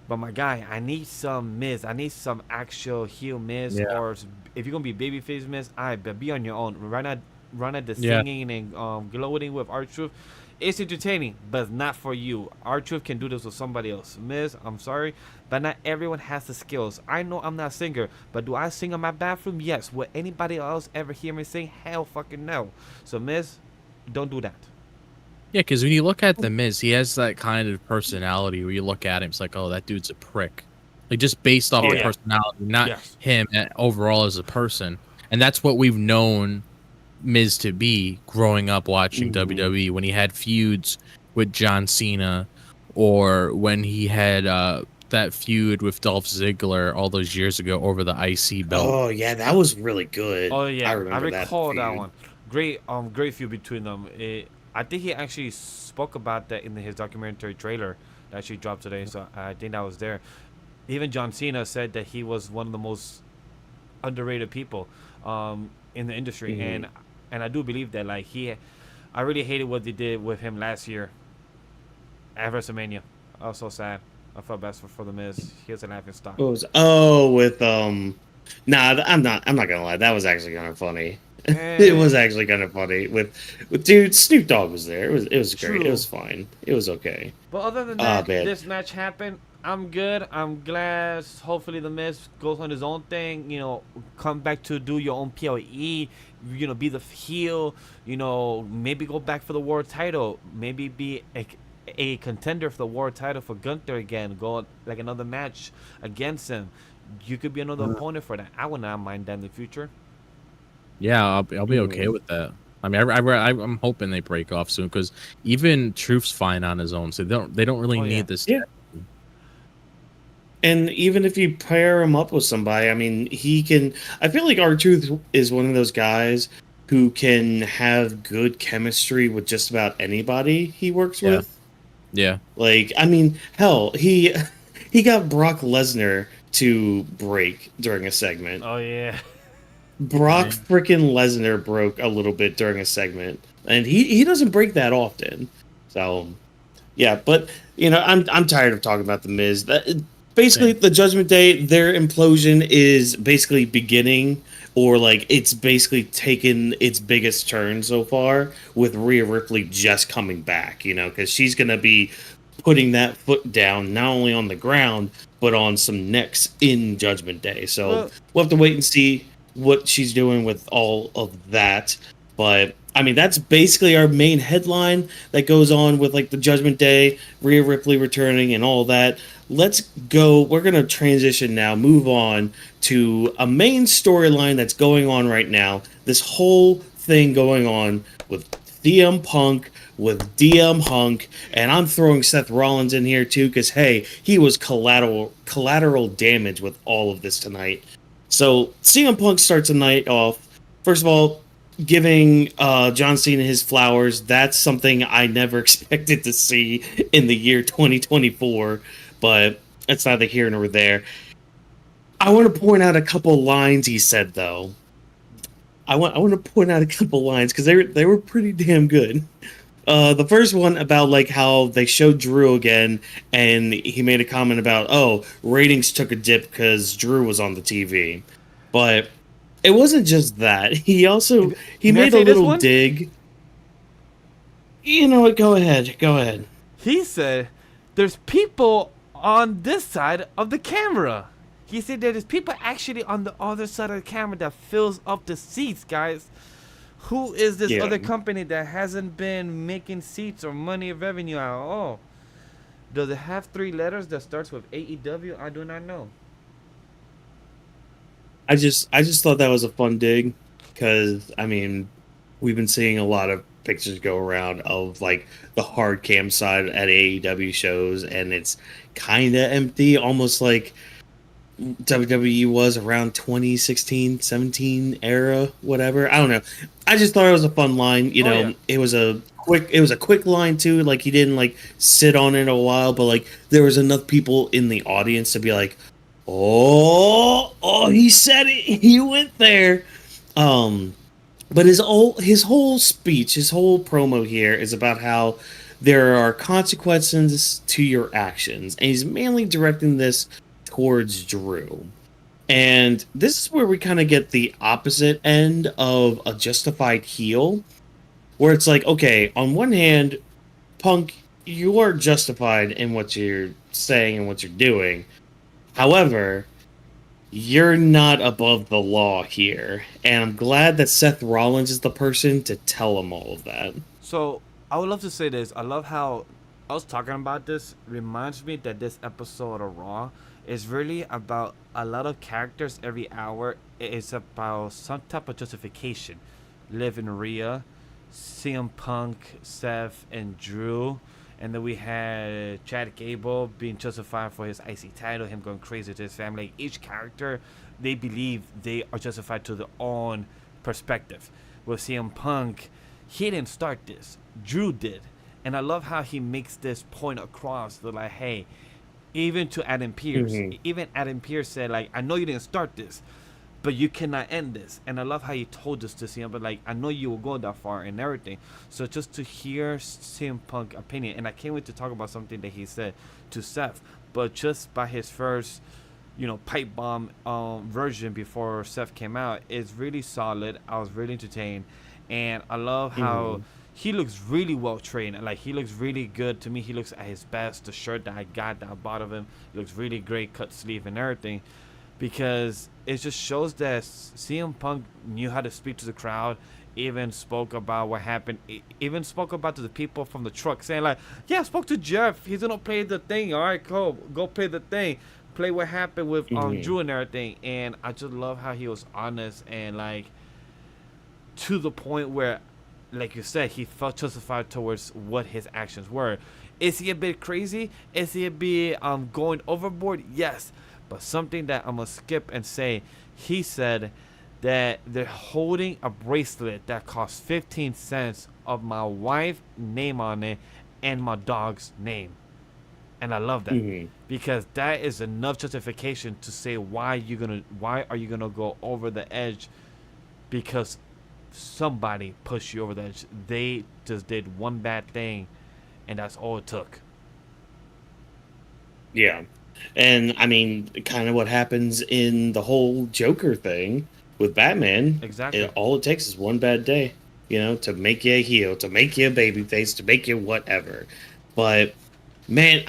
But my guy, I need some Miz. I need some actual heel Miz. Yeah. Or if you're going to be babyface Miz, but be on your own. Run at the singing and gloating with R-Truth. It's entertaining, but not for you. R-Truth can do this with somebody else. Miz, I'm sorry, but not everyone has the skills. I know I'm not a singer, but do I sing in my bathroom? Yes. Would anybody else ever hear me sing? Hell fucking no. So Miz, don't do that. Yeah, because when you look at the Miz, he has that kind of personality where you look at him, it's like, oh, that dude's a prick. Like, just based off the personality, not him overall as a person. And that's what we've known Miz to be growing up watching WWE, when he had feuds with John Cena, or when he had that feud with Dolph Ziggler all those years ago over the IC belt. Oh yeah, that was really good. Oh yeah, I recall that feud. one. Great feud between them. I think he actually spoke about that in his documentary trailer that actually dropped today. So I think that was there. Even John Cena said that he was one of the most underrated people in the industry, and I do believe that. Like, I really hated what they did with him last year at WrestleMania. I was so sad. I felt bad for the Miz. He was an laughing stock. With nah, I'm not gonna lie. That was actually kind of funny. It was actually kind of funny with dude. Snoop Dogg was there. It was great. True. It was fine. It was okay. But other than that, this match happened. I'm good. I'm glad. Hopefully the Miz goes on his own thing. Come back to do your own PLE. Be the heel. Maybe go back for the world title. Maybe be a contender for the world title for Gunther again. Go like another match against him. You could be another opponent for that. I would not mind that in the future. Yeah, I'll be okay with that. I mean, I'm hoping they break off soon, because even Truth's fine on his own, so they don't really need this. Yeah. And even if you pair him up with somebody, I mean, he can. I feel like R-Truth is one of those guys who can have good chemistry with just about anybody he works with. Yeah. Like, I mean, hell, he got Brock Lesnar to break during a segment. Oh yeah. Brock freaking Lesnar broke a little bit during a segment, and he doesn't break that often. So, yeah, but I'm tired of talking about the Miz. Basically, the Judgment Day, their implosion is basically beginning, or like it's basically taken its biggest turn so far, with Rhea Ripley just coming back. Because she's gonna be putting that foot down not only on the ground but on some necks in Judgment Day. So we'll have to wait and see what she's doing with all of that. But I mean, that's basically our main headline that goes on with like the Judgment Day, Rhea Ripley returning and all that. Let's go. We're going to transition now, move on to a main storyline that's going on right now. This whole thing going on with CM Punk, with DM Hunk, and I'm throwing Seth Rollins in here too, because hey, he was collateral damage with all of this tonight. So CM Punk starts the night off, first of all, giving John Cena his flowers. That's something I never expected to see in the year 2024, but it's neither here nor there. I want to point out a couple lines he said though. I want to point out a couple lines because they were pretty damn good. The first one about like how they showed Drew again, and he made a comment about, oh, ratings took a dip because Drew was on the TV, but it wasn't just that. He made a little dig. You know what? Go ahead. He said, "There's people on this side of the camera." He said that there's people actually on the other side of the camera that fills up the seats, guys. Who is this other company that hasn't been making seats or money or revenue at all? Does it have 3 letters that starts with AEW? I do not know. I just thought that was a fun dig because I mean we've been seeing a lot of pictures go around of like the hard cam side at AEW shows, and it's kind of empty, almost like WWE was around 2016, 17 era, whatever. I don't know. I just thought it was a fun line. You know, yeah. It was a quick line too. Like he didn't like sit on it a while, but like there was enough people in the audience to be like, oh, he said it. He went there. But his whole speech, his whole promo here is about how there are consequences to your actions, and he's mainly directing this towards Drew. And this is where we kind of get the opposite end of a justified heel, where it's like, okay, on one hand, Punk, you are justified in what you're saying and what you're doing. However, you're not above the law here. And I'm glad that Seth Rollins is the person to tell him all of that. So, I would love to say this. I love how I was talking about this. Reminds me that this episode of Raw is really about a lot of characters every hour. It's about some type of justification. Liv and RHEA, CM Punk, Seth, and Drew. And then we had Chad Gable being justified for his IC title, him going crazy to his family. Each character, they believe they are justified to their own perspective. With CM Punk, he didn't start this. Drew did. And I love how he makes this point across. They're like, hey, even to Adam Pearce. Mm-hmm. Even Adam Pearce said, like, I know you didn't start this, but you cannot end this. And I love how he told us to CM, but like, I know you will go that far and everything. So just to hear CM Punk opinion, and I can't wait to talk about something that he said to Seth, but just by his first, pipe bomb version before Seth came out, it's really solid. I was really entertained, and I love how he looks really well trained. Like, he looks really good to me. He looks at his best. The shirt that I got that I bought of him looks really great, cut sleeve and everything. Because it just shows that CM Punk knew how to speak to the crowd, even spoke about what happened, even spoke about to the people from the truck, saying like, yeah, I spoke to Jeff. He's going to play the thing. All right, cool. Go play the thing. Play what happened with Drew and everything. And I just love how he was honest and, like, to the point where, like you said, he felt justified towards what his actions were. Is he a bit crazy? Is he a bit going overboard? Yes. But something that I'm going to skip and say, he said that they're holding a bracelet that costs 15 cents of my wife's name on it and my dog's name. And I love that because that is enough justification to say why are you gonna go over the edge, because somebody pushed you over the edge. They just did one bad thing, and that's all it took. Yeah. And, I mean, kind of what happens in the whole Joker thing with Batman. Exactly. All it takes is one bad day, to make you a heel, to make you a babyface, to make you whatever. But, man,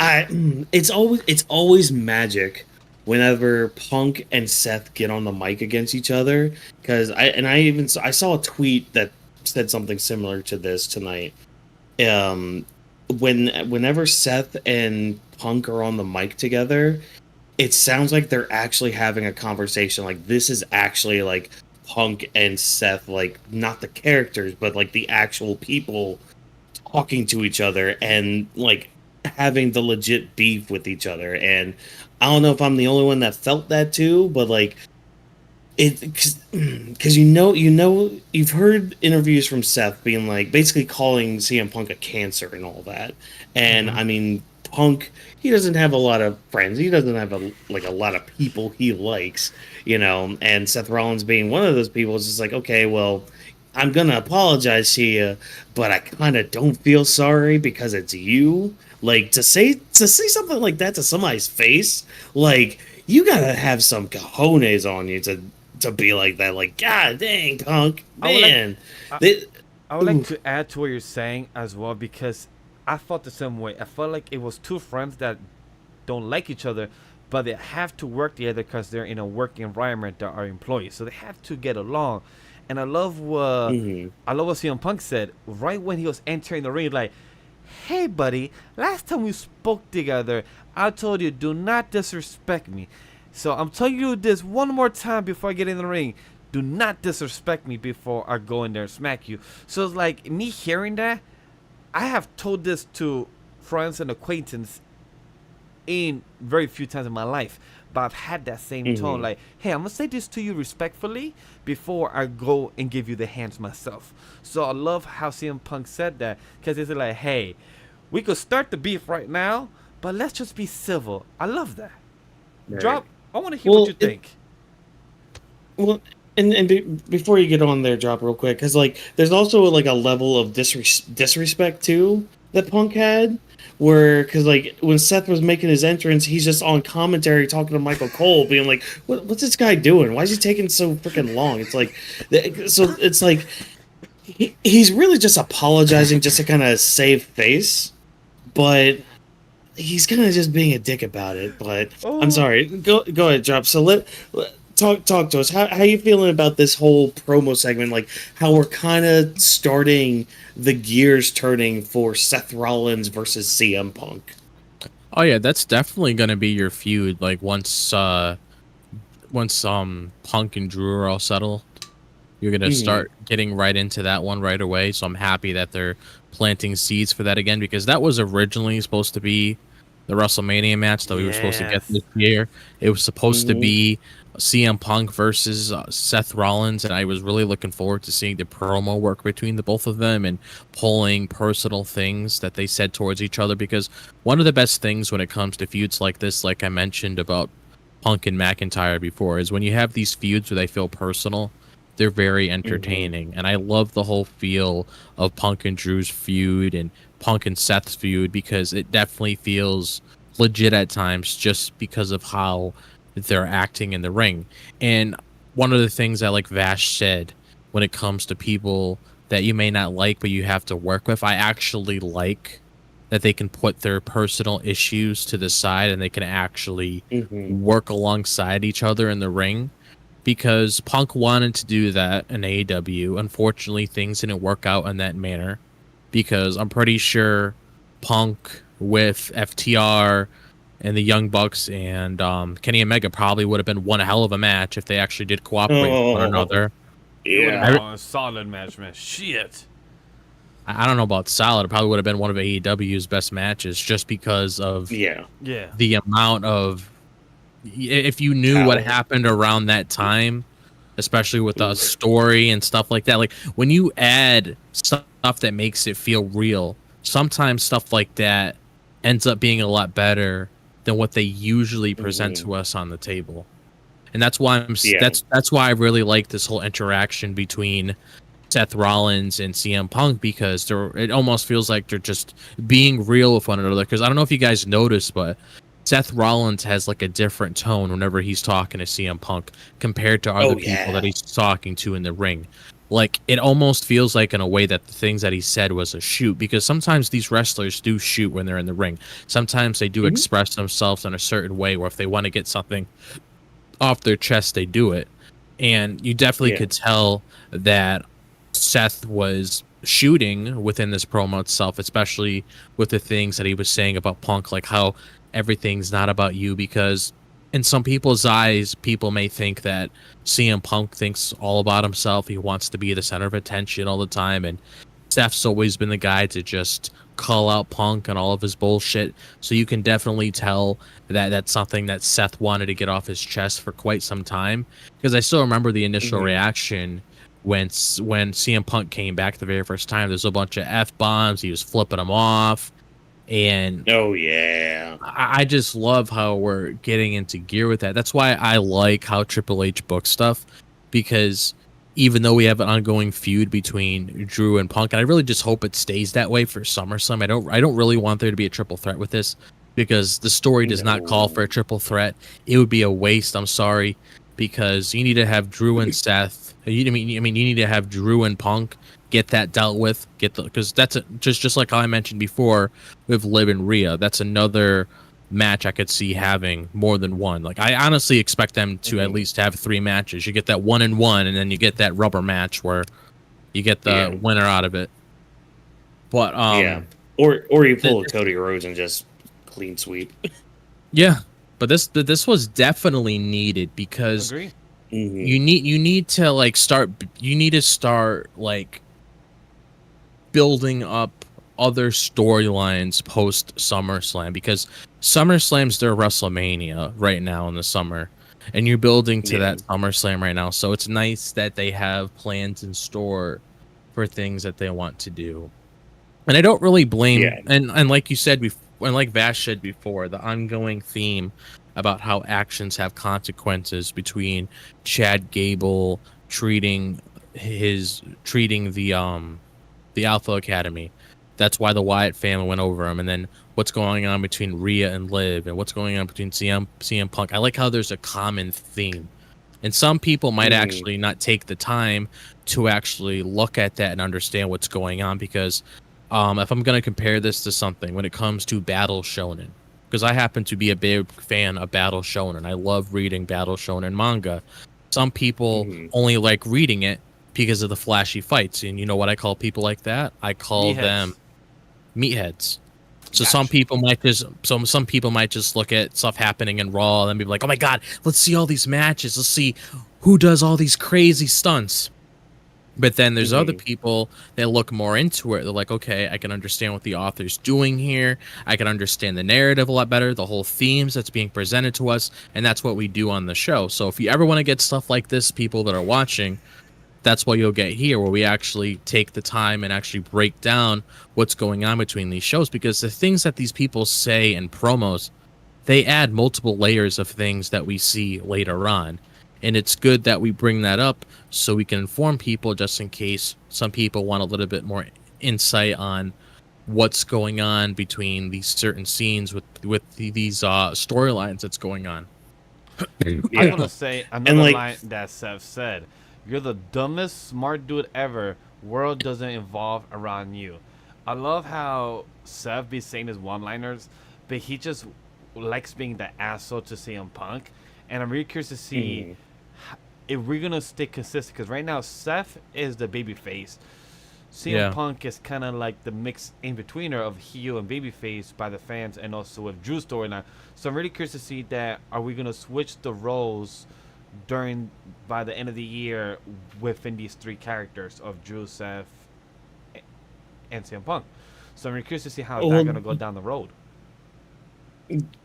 it's always magic whenever Punk and Seth get on the mic against each other. Because I saw a tweet that said something similar to this tonight. Whenever Seth and Punk are on the mic together, it sounds like they're actually having a conversation. Like, this is actually like Punk and Seth, like, not the characters, but like the actual people talking to each other and like having the legit beef with each other. And I don't know if I'm the only one that felt that too, but like, because you've heard interviews from Seth being like basically calling CM Punk a cancer and all that, and I mean, Punk, he doesn't have a lot of friends. He doesn't have a lot of people he likes, and Seth Rollins being one of those people is just like, okay, well, I'm gonna apologize to you, but I kind of don't feel sorry because it's you. Like to say something like that to somebody's face, like you gotta have some cojones on you to be like that. Like, God dang, Punk, man. I would like to add to what you're saying as well, because I felt the same way. I felt like it was two friends that don't like each other, but they have to work together because they're in a work environment that are employees, so they have to get along. And I love what CM Punk said right when he was entering the ring, like, "Hey, buddy, last time we spoke together, I told you do not disrespect me. So I'm telling you this one more time before I get in the ring. Do not disrespect me before I go in there and smack you." So it's like me hearing that. I have told this to friends and acquaintances in very few times in my life, but I've had that same tone, like, hey, I'm gonna say this to you respectfully before I go and give you the hands myself. So I love how CM Punk said that, because it's like, hey, we could start the beef right now, but let's just be civil. I love that. Right. Drop, I want to hear what you think. Before you get on there, Drop, real quick, because like there's also like a level of disrespect too that Punk had, where because like when Seth was making his entrance, he's just on commentary talking to Michael Cole, being like, "What's this guy doing? Why is he taking so freaking long?" It's like, so it's like he's really just apologizing just to kind of save face, but he's kind of just being a dick about it. But I'm sorry, go ahead, Drop. So let Talk to us. How you feeling about this whole promo segment? Like how we're kind of starting the gears turning for Seth Rollins versus CM Punk. Oh yeah, that's definitely gonna be your feud. Like once Punk and Drew are all settled, you're gonna start getting right into that one right away. So I'm happy that they're planting seeds for that again, because that was originally supposed to be the WrestleMania match that we were supposed to get this year. It was supposed to be CM Punk versus Seth Rollins, and I was really looking forward to seeing the promo work between the both of them and pulling personal things that they said towards each other, because one of the best things when it comes to feuds like this, like I mentioned about Punk and McIntyre before, is when you have these feuds where they feel personal, they're very entertaining. And I love the whole feel of Punk and Drew's feud and Punk and Seth's feud, because it definitely feels legit at times just because of how they're acting in the ring. And one of the things that like Vash said, when it comes to people that you may not like but you have to work with, I actually like that they can put their personal issues to the side and they can actually work alongside each other in the ring, because Punk wanted to do that in AEW. Unfortunately, things didn't work out in that manner, because I'm pretty sure Punk with FTR and the Young Bucks and Kenny Omega probably would have been one hell of a match if they actually did cooperate with one another. Yeah, a solid match, man. Shit. I don't know about solid. It probably would have been one of AEW's best matches, just because of the amount of, if you knew what happened around that time, especially with the story and stuff like that. Like when you add stuff that makes it feel real, sometimes stuff like that ends up being a lot better than what they usually present to us on the table. And that's why that's why I really like this whole interaction between Seth Rollins and CM Punk, because it almost feels like they're just being real with one another. Because I don't know if you guys noticed, but Seth Rollins has like a different tone whenever he's talking to CM Punk compared to other people that he's talking to in the ring. Like it almost feels like in a way that the things that he said was a shoot, because sometimes these wrestlers do shoot when they're in the ring. Sometimes they do express themselves in a certain way, where if they want to get something off their chest, they do it. And you definitely could tell that Seth was shooting within this promo itself, especially with the things that he was saying about Punk, like how everything's not about you, because in some people's eyes, people may think that CM Punk thinks all about himself. He wants to be the center of attention all the time, and Seth's always been the guy to just call out Punk and all of his bullshit. So you can definitely tell that that's something that Seth wanted to get off his chest for quite some time, because I still remember the initial reaction when CM Punk came back the very first time. There's a bunch of F-bombs. He was flipping them off. And oh yeah, I just love how we're getting into gear with that. That's why I like how Triple H books stuff, because even though we have an ongoing feud between Drew and Punk, and I really just hope it stays that way for SummerSlam. I don't really want there to be a triple threat with this, because the story does not call for a triple threat. It would be a waste. I'm sorry, because you need to have Drew and Seth. You need to have Drew and Punk get that dealt with. Because that's just like how I mentioned before with Liv and Rhea. That's another match I could see having more than one. Like, I honestly expect them to at least have 3 matches. You get that 1-1, and then you get that rubber match where you get the winner out of it. But or you pull a Cody Rhodes and just clean sweep. Yeah, but this was definitely needed, because you need to like start like building up other storylines post SummerSlam, because SummerSlam's their WrestleMania right now in the summer, and you're building to that SummerSlam right now. So it's nice that they have plans in store for things that they want to do. And I don't really blame and like you said before, and like Vash said before, the ongoing theme about how actions have consequences between Chad Gable treating the Alpha Academy. That's why the Wyatt family went over him. And then what's going on between Rhea and Liv, and what's going on between CM Punk. I like how there's a common theme. And some people might actually not take the time to actually look at that and understand what's going on, because if I'm going to compare this to something, when it comes to Battle Shonen, because I happen to be a big fan of Battle Shonen. I love reading Battle Shonen manga. Some people only like reading it because of the flashy fights. And you know what I call people like that? I call them meatheads. So some people might just look at stuff happening in Raw and be like, "Oh my god, let's see all these matches. Let's see who does all these crazy stunts." But then there's other people that look more into it. They're like, "Okay, I can understand what the author's doing here. I can understand the narrative a lot better, the whole themes that's being presented to us." And that's what we do on the show. So if you ever want to get stuff like this, people that are watching, that's what you'll get here, where we actually take the time and actually break down what's going on between these shows. Because the things that these people say in promos, they add multiple layers of things that we see later on. And it's good that we bring that up so we can inform people, just in case some people want a little bit more insight on what's going on between these certain scenes with these storylines that's going on. I want to say another line that Seth said. "You're the dumbest smart dude ever. World doesn't evolve around you." I love how Seth be saying his one-liners, but he just likes being the asshole to CM Punk. And I'm really curious to see if we're going to stay consistent. Because right now, Seth is the babyface. CM Punk is kind of like the mix in-betweener of heel and babyface by the fans, and also with Drew's storyline. So I'm really curious to see that. Are we going to switch the roles by the end of the year within these 3 characters of Drew, Seth, and CM Punk? So I'm really curious to see how that's going to go down the road.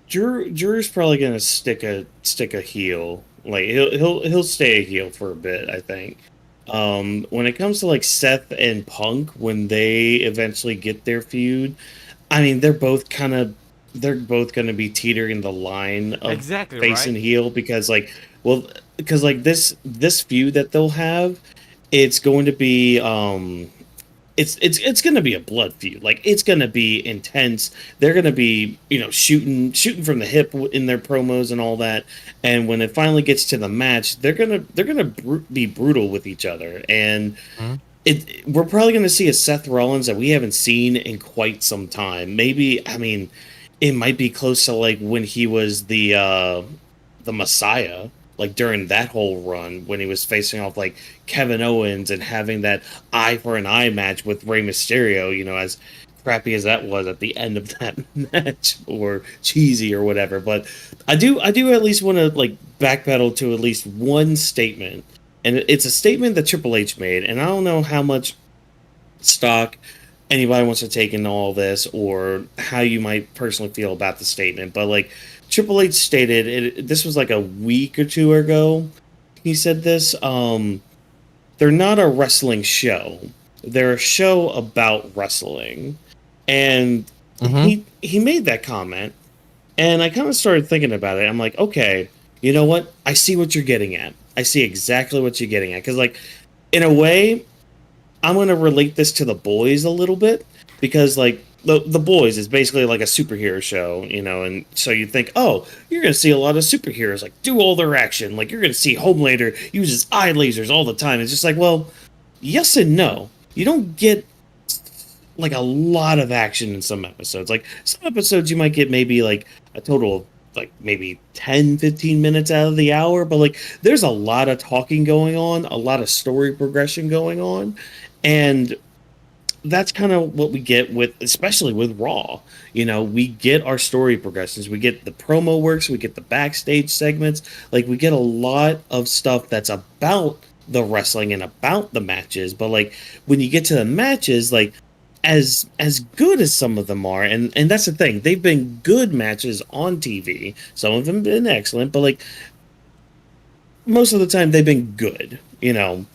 Drew's probably going to stick a heel. Like he'll stay a heel for a bit, I think. When it comes to like Seth and Punk, when they eventually get their feud, I mean they're both going to be teetering the line of face and heel, because this feud that they'll have, it's going to be it's going to be a blood feud. Like, it's going to be intense. They're going to be, shooting from the hip in their promos and all that. And when it finally gets to the match, they're going to be brutal with each other. And we're probably going to see a Seth Rollins that we haven't seen in quite some time. Maybe, it might be close to like when he was the Messiah, like during that whole run when he was facing off like Kevin Owens and having that eye for an eye match with Rey Mysterio, as crappy as that was at the end of that match, or cheesy or whatever. But I do at least want to like backpedal to at least one statement, and it's a statement that Triple H made, and I don't know how much stock anybody wants to take in all this or how you might personally feel about the statement, but like Triple H stated, this was like a week or two ago, he said this, they're not a wrestling show. They're a show about wrestling. And Mhm. he made that comment, and I kind of started thinking about it. I'm like, okay, you know what? I see what you're getting at. I see exactly what you're getting at. Because, like, in a way, I'm going to relate this to The Boys a little bit. Because, like, the Boys is basically like a superhero show, you know? And so you think, oh, you're going to see a lot of superheroes, like, do all their action. Like, you're going to see Homelander use his eye lasers all the time. It's just like, well, yes and no. You don't get like a lot of action in some episodes. Like some episodes you might get maybe like a total of like maybe 10, 15 minutes out of the hour, but like there's a lot of talking going on, a lot of story progression going on, and that's kind of what we get with, especially with Raw. You know, we get our story progressions, we get the promo works, we get the backstage segments, like we get a lot of stuff that's about the wrestling and about the matches. But like when you get to the matches, like as good as some of them are, and that's the thing, they've been good matches on TV. Some of them have been excellent, but like most of the time they've been good, you know,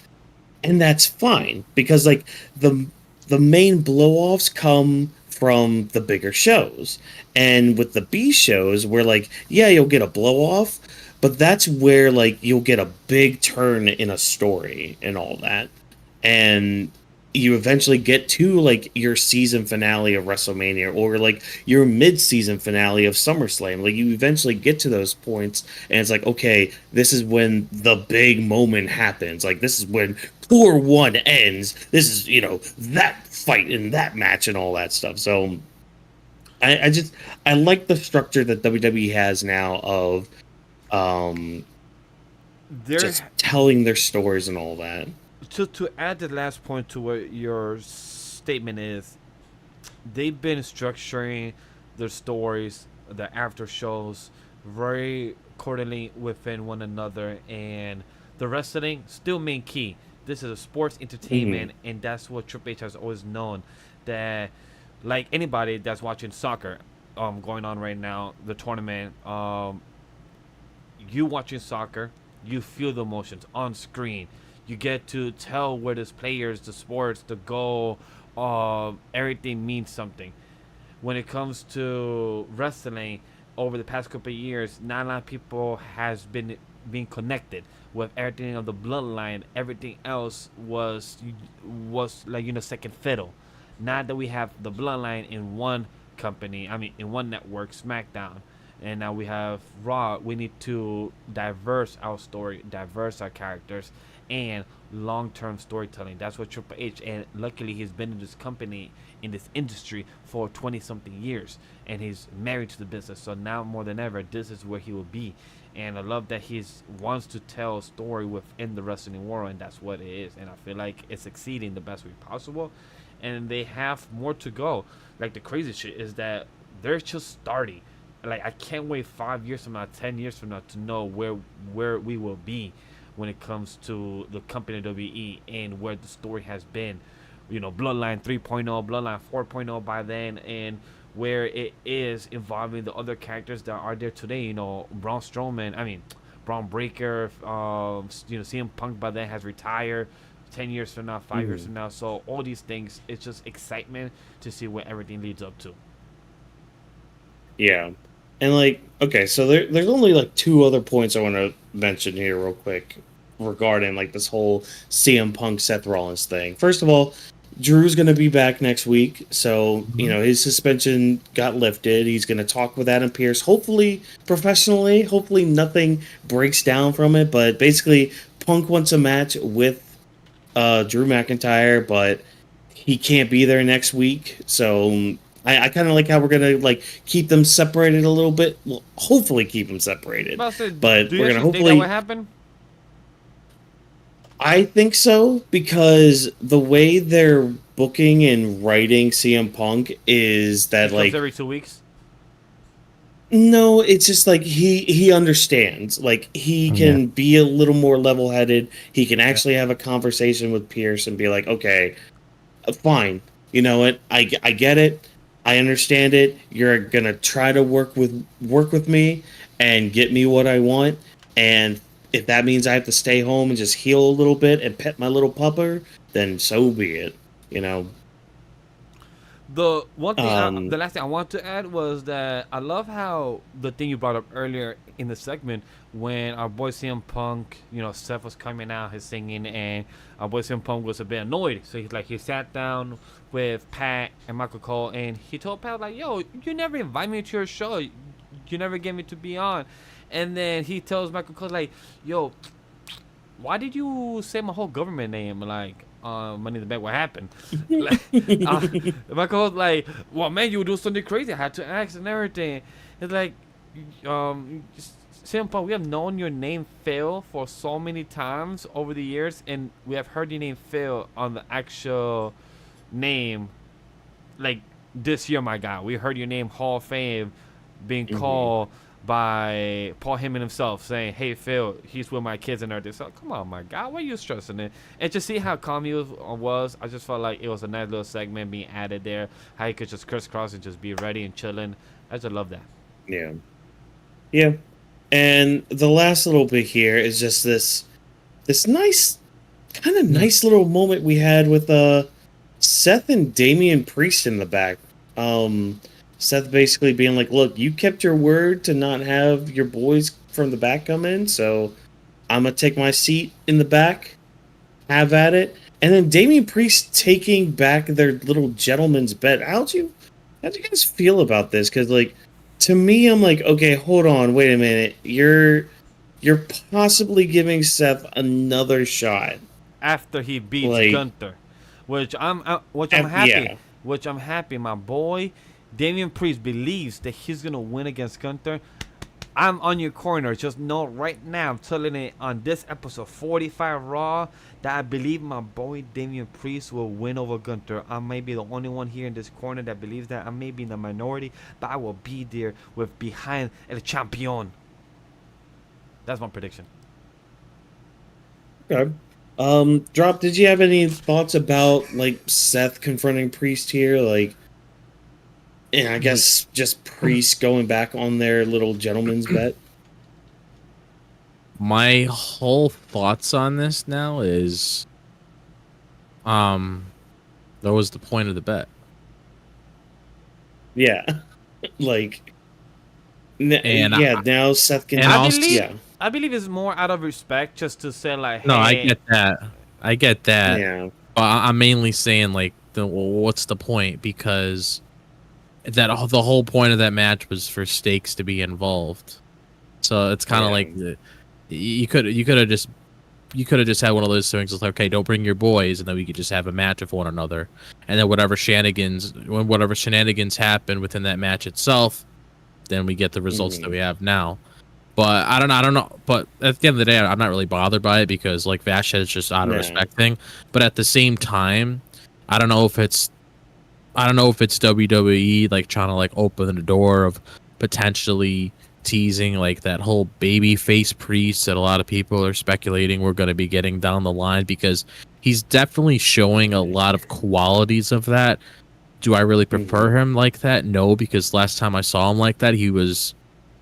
and that's fine because like the main blow-offs come from the bigger shows. And with the B shows where like yeah, you'll get a blow-off, but that's where like you'll get a big turn in a story and all that. And you eventually get to like your season finale of WrestleMania or like your mid-season finale of SummerSlam. Like you eventually get to those points and it's like, okay, this is when the big moment happens. Like this is when Tour 1 ends. This is, you know, that fight in that match and all that stuff. So I like the structure that WWE has now of just telling their stories and all that. To add the last point to what your statement is, they've been structuring their stories, the after shows, very accordingly within one another, and the wrestling still main key. This is a sports entertainment, and that's what Triple H has always known. That, like anybody that's watching soccer, going on right now, the tournament, you watching soccer, you feel the emotions on screen. You get to tell where the players, the sports, the goal, everything means something. When it comes to wrestling, over the past couple of years, not a lot of people has been being connected with everything of the bloodline. Everything else was like second fiddle. Now that we have the bloodline in one company, I mean in one network, SmackDown, and now we have Raw. We need to diverse our story, diverse our characters, and long-term storytelling. That's what Triple H, and luckily he's been in this company, in this industry for 20-something years, and he's married to the business. So now more than ever, this is where he will be. And I love that he wants to tell a story within the wrestling world, and that's what it is. And I feel like it's succeeding the best way possible. And they have more to go. Like the crazy shit is that they're just starting. Like I can't wait 5 years from now, 10 years from now to know where we will be when it comes to the company WWE and where the story has been. You know, Bloodline 3.0, Bloodline 4.0 by then, and where it is involving the other characters that are there today. You know, Braun Breaker, CM Punk by then has retired. 10 years from now, 5 years from now. So all these things, it's just excitement to see where everything leads up to. Yeah. And like, okay, so there's only like two other points I want to mention here real quick regarding like this whole CM Punk Seth Rollins thing. First of all, Drew's going to be back next week, so you know his suspension got lifted. He's going to talk with Adam Pearce, hopefully professionally. Hopefully nothing breaks down from it. But basically, Punk wants a match with Drew McIntyre, but he can't be there next week. So I kind of like how we're gonna like keep them separated a little bit. Well, hopefully keep them separated. But we're gonna hopefully. Think that would happen? I think so, because the way they're booking and writing CM Punk is that like every 2 weeks. No, it's just like he understands. Like he can be a little more level-headed. He can actually have a conversation with Pierce and be like, "Okay, fine. You know what? I get it. I understand it. You're gonna try to work with me and get me what I want. And if that means I have to stay home and just heal a little bit and pet my little pupper, then so be it." You know. The one thing, the Um, last thing I want to add was that I love how the thing you brought up earlier in the segment when our boy CM Punk, Seth was coming out, his singing, and our boy CM Punk was a bit annoyed. So he sat down with Pat and Michael Cole, and he told Pat like, "Yo, you never invite me to your show. You never get me to be on." And then he tells Michael Cole like, "Yo, why did you say my whole government name like Money in the Bank? What happened?" Like, Michael was like, "Well, man, you do something crazy. I had to ask and everything." It's like, Simple. We have known your name fail for so many times over the years, and we have heard your name fail on the actual name. Like this year, my guy, we heard your name Hall of Fame being called by Paul Heyman himself, saying, "Hey Phil, he's with my kids and everything." So come on, my guy, why are you stressing it? And to see how calm he was, I just felt like it was a nice little segment being added there. How he could just crisscross and just be ready and chilling. I just love that. yeah. Yeah. And the last little bit here is just this nice, kind of nice little moment we had with Seth and Damian Priest in the back. Seth basically being like, "Look, you kept your word to not have your boys from the back come in, so I'm gonna take my seat in the back. Have at it." And then Damian Priest taking back their little gentleman's bet. How'd you guys feel about this? Because like, to me, I'm like, okay, hold on, wait a minute. You're possibly giving Seth another shot After he beats like, Gunther, which I'm happy. yeah. Which I'm happy. My boy, Damian Priest believes that he's gonna win against Gunther. I'm on your corner. Just know right now, I'm telling it on this episode 45 Raw that I believe my boy Damian Priest will win over Gunther. I may be the only one here in this corner that believes that. I may be in the minority, but I will be there with behind El Champion. That's my prediction. Okay. Drop, did you have any thoughts about like Seth confronting Priest here? Like, and I guess just Priest going back on their little gentleman's bet. My whole thoughts on this now is, that was the point of the bet. Yeah. Like, And now Seth can. I believe it's more out of respect just to say like, no, hey, I get that. Yeah. But I'm mainly saying like, what's the point? Because the whole point of that match was for stakes to be involved. So it's kind of like you could have just had one of those things. Like, okay, don't bring your boys, and then we could just have a match with one another, and then whatever shenanigans happen within that match itself, then we get the results that we have now. But I don't know. But at the end of the day, I'm not really bothered by it because, like Vash said, it's just out of respect thing. But at the same time, I don't know if it's WWE like trying to like open the door of potentially teasing like that whole baby face Priest that a lot of people are speculating we're going to be getting down the line, because he's definitely showing a lot of qualities of that. Do I really prefer him like that? No, because last time I saw him like that, he was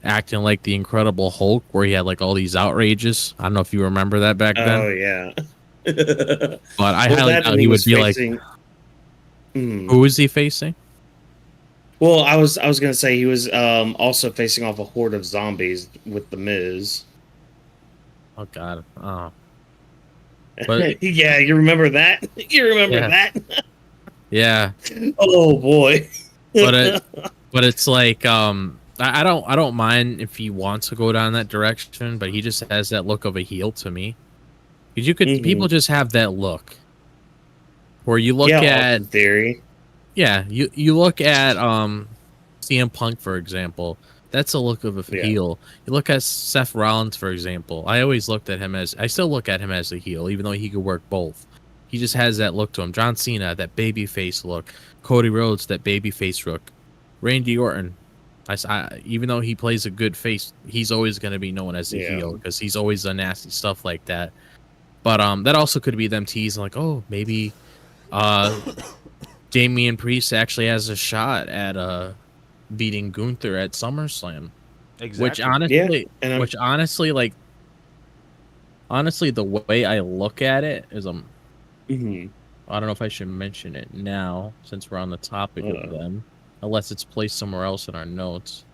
acting like the Incredible Hulk, where he had like all these outrages. I don't know if you remember that back then. Oh yeah. But I highly doubt he would be facing, like. Who is he facing? Well, I was gonna say he was also facing off a horde of zombies with the Miz. Oh God. Oh. But yeah, you remember that? You remember that? Yeah. Oh boy. But it's like I don't mind if he wants to go down that direction, but he just has that look of a heel to me. Because people just have that look. Where you look at theory. Yeah, you look at CM Punk, for example. That's a look of a heel. You look at Seth Rollins, for example. I still look at him as a heel, even though he could work both. He just has that look to him. John Cena, that babyface look. Cody Rhodes, that babyface look. Randy Orton, even though he plays a good face, he's always going to be known as a heel because he's always done nasty stuff like that. But that also could be them teasing like, oh, maybe Damian Priest actually has a shot at beating Gunther at SummerSlam. Exactly. Which honestly, honestly, the way I look at it is I don't know if I should mention it now since we're on the topic of Uh, them, unless it's placed somewhere else in our notes.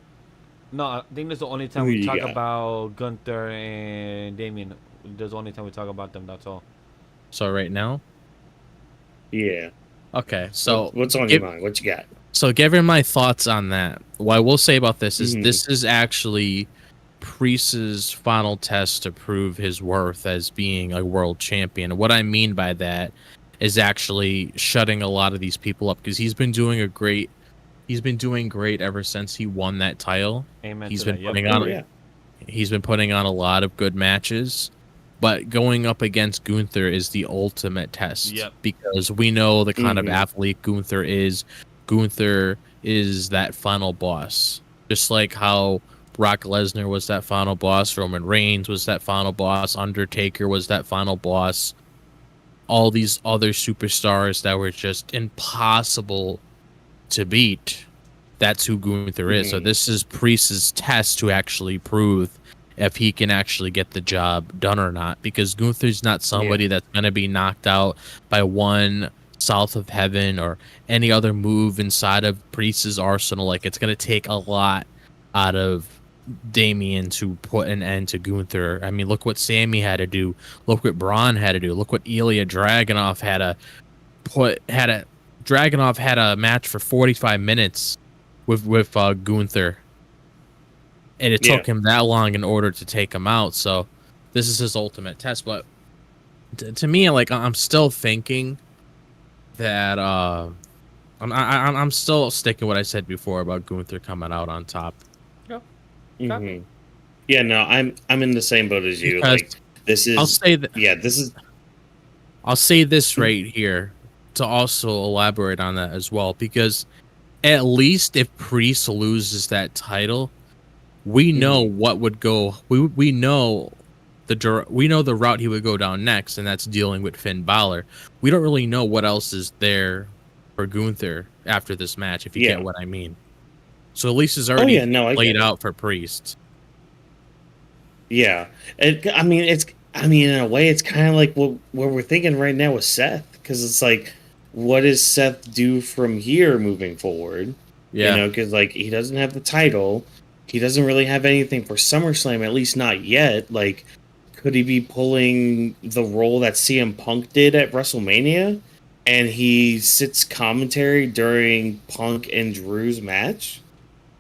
No, I think this is the only time Who we you talk got? about Gunther and Damien. There's the only time we talk about them. That's all. So right now, Yeah. okay. So What's on your mind? What you got? So, given my thoughts on that, what I will say about this is Mhm. this is actually Priest's final test to prove his worth as being a world champion. What I mean by that is actually shutting a lot of these people up because he's been doing great ever since he won that title. Amen He's to been that. Yep. putting Oh, on yeah. he's been putting on a lot of good matches. But going up against Gunther is the ultimate test. Yep. Because we know the kind of Mhm. athlete Gunther is. Gunther is that final boss. Just like how Brock Lesnar was that final boss, Roman Reigns was that final boss, Undertaker was that final boss. All these other superstars that were just impossible to beat. That's who Gunther is. So Mhm. this is Priest's test to actually prove if he can actually get the job done or not. Because Gunther's not somebody that's going to be knocked out by one South of Heaven or any other move inside of Priest's arsenal. Like, it's going to take a lot out of Damien to put an end to Gunther. I mean, look what Sami had to do. Look what Braun had to do. Look what IIja Dragonuv Dragonuv had a match for 45 minutes with Gunther, and it took him that long in order to take him out. So this is his ultimate test. But to me, like, I'm still thinking that I'm still sticking what I said before about Gunther coming out on top. Mhm. Yeah, no, I'm in the same boat as you. Because Like, this is. I'll say that. Yeah, this is. I'll say this right here to also elaborate on that as well, because at least if Priest loses that title, we know what would go. We know the route he would go down next, and that's dealing with Finn Balor. We don't really know what else is there for Gunther after this match, if you get what I mean. So at least it's already laid out for Priest. Yeah, I mean, in a way, it's kind of like what we're thinking right now with Seth, because it's like, what does Seth do from here moving forward? Yeah, You know, because like he doesn't have the title, he doesn't really have anything for SummerSlam, at least not yet. Like, could he be pulling the role that CM Punk did at WrestleMania, and he sits commentary during Punk and Drew's match?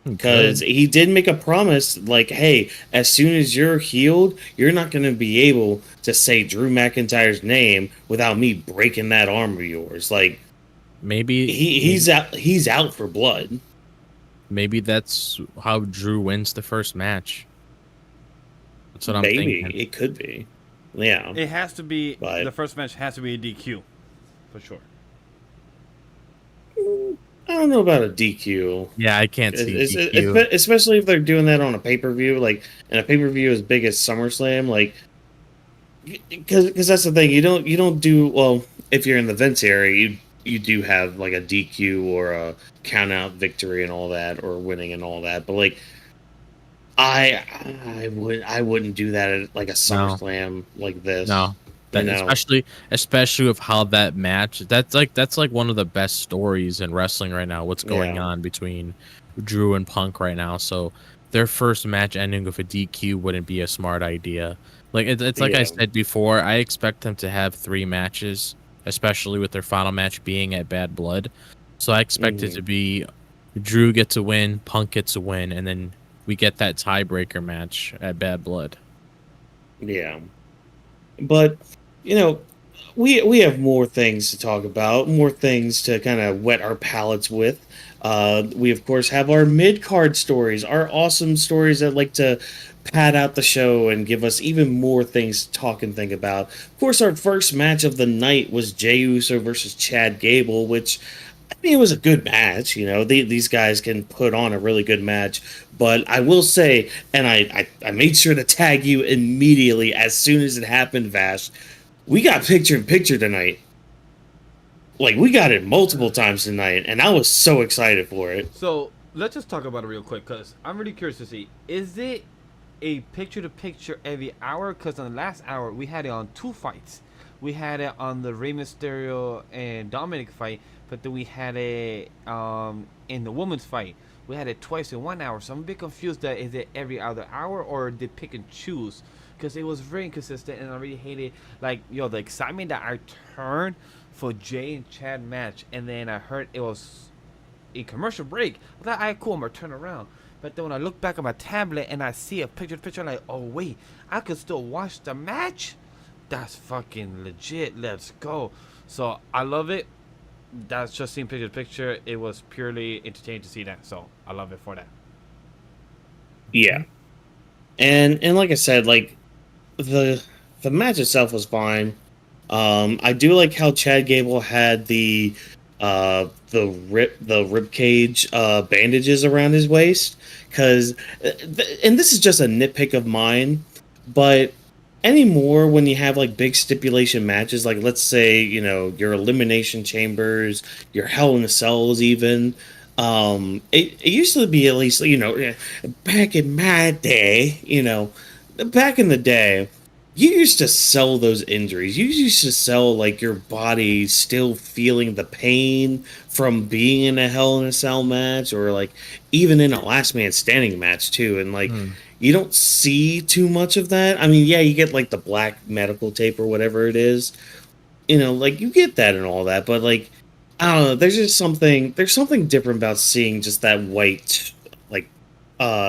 Because he did make a promise, like, hey, as soon as you're healed, you're not going to be able to say Drew McIntyre's name without me breaking that arm of yours. Like, maybe he's out for blood. Maybe that's how Drew wins the first match. That's what I'm thinking. Maybe it could be. Yeah, It has to be. But- The first match has to be a DQ, for sure. I don't know about a DQ. Yeah, I can't see DQ. Especially if they're doing that on a pay-per-view, like, and a pay-per-view as big as SummerSlam, like, because that's the thing, you don't do well if you're in the Vince area, you do have like a DQ or a count out victory and all that, or winning and all that, but like I wouldn't do that at like a SummerSlam like this. No. Especially with how that match, that's like one of the best stories in wrestling right now, what's going on between Drew and Punk right now. So their first match ending with a DQ wouldn't be a smart idea. Like, it's like I said before, I expect them to have 3 matches, especially with their final match being at Bad Blood. So I expect it to be Drew gets a win, Punk gets a win, and then we get that tiebreaker match at Bad Blood. Yeah. But, you know, we have more things to talk about, more things to kind of wet our palates with. We, of course, have our mid-card stories, our awesome stories that like to pad out the show and give us even more things to talk and think about. Of course, our first match of the night was Jey Uso versus Chad Gable, which, I mean, it was a good match. You know, these guys can put on a really good match. But I will say, and I made sure to tag you immediately as soon as it happened, Vash, we got picture-in-picture tonight. Like, we got it multiple times tonight, and I was so excited for it. So let's just talk about it real quick, because I'm really curious to see, is it a picture-to-picture every hour? Because on the last hour, we had it on 2 fights. We had it on the Rey Mysterio and Dominic fight, but then we had it in the women's fight. We had it twice in 1 hour, so I'm a bit confused that is it every other hour or did pick and choose? Because it was very inconsistent, and I really hated like the excitement that I turned for Jey and Chad match, and then I heard it was a commercial break. I thought, alright, cool, I'm gonna turn around. But then when I look back at my tablet and I see a picture, like, oh wait, I could still watch the match. That's fucking legit. Let's go. So I love it. That's just seeing picture. It was purely entertaining to see that. So I love it for that. Yeah, and like I said, like the match itself was fine. I do like how Chad Gable had the rib cage bandages around his waist, because and this is just a nitpick of mine, but anymore when you have like big stipulation matches, like let's say your elimination chambers, your Hell in a Cells, even it used to be, at least back in my day, back in the day, you used to sell those injuries. You used to sell like your body still feeling the pain from being in a Hell in a Cell match, or like even in a Last Man Standing match too. And like you don't see too much of that. I mean, yeah, you get like the black medical tape or whatever it is. Like you get that and all that, but like I don't know. There's something different about seeing just that white like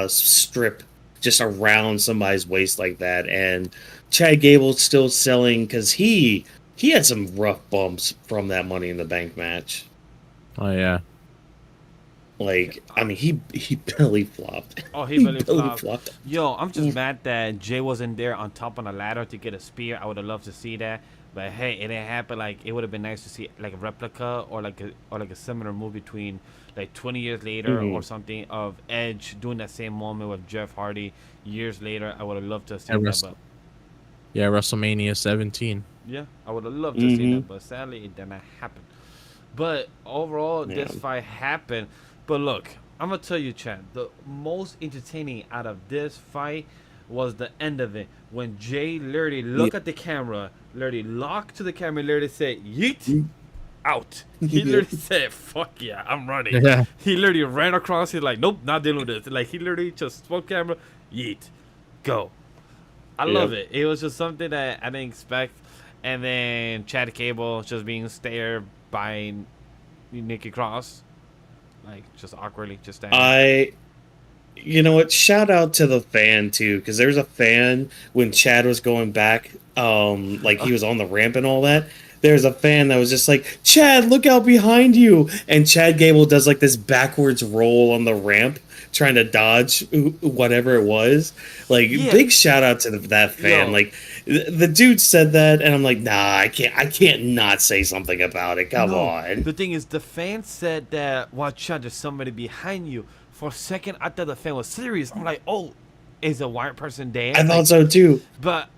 strip just around somebody's waist like that. And Chad Gable's still selling, because he had some rough bumps from that Money in the Bank match. Oh yeah. Like, I mean, he belly flopped. Oh, he belly flopped. Yo, I'm just mad that Jey wasn't there on top on a ladder to get a spear. I would have loved to see that, but hey, it didn't happen. Like, it would have been nice to see like a replica or like a similar move between like 20 years later or something of Edge doing that same moment with Jeff Hardy years later. I would have loved to see that. But yeah, WrestleMania 17. Yeah, I would have loved to see that, but sadly it did not happen. But overall, this fight happened. But look, I'm going to tell you, Chad, the most entertaining out of this fight was the end of it. When Jey literally looked at the camera, literally locked to the camera, literally said, yeet, out. He literally said, fuck yeah, I'm running. Yeah. He literally ran across. He's like, nope, not dealing with this. Like, he literally just spoke camera, yeet, go. I love it. It was just something that I didn't expect. And then Chad Gable just being stared by Nikki Cross. Like, just awkwardly, just standing. You know what? Shout out to the fan too, because there's a fan when Chad was going back, like he was on the ramp and all that. There's a fan that was just like, Chad, look out behind you, and Chad Gable does like this backwards roll on the ramp, trying to dodge whatever it was. Like, big shout out to that fan. Yo. Like, the dude said that, and I'm like, nah, I can't not say something about it. Come on. The thing is, the fan said that, watch out, there's somebody behind you. For a second, I thought the fan was serious. I'm like, oh, is a white person there? I thought so too. But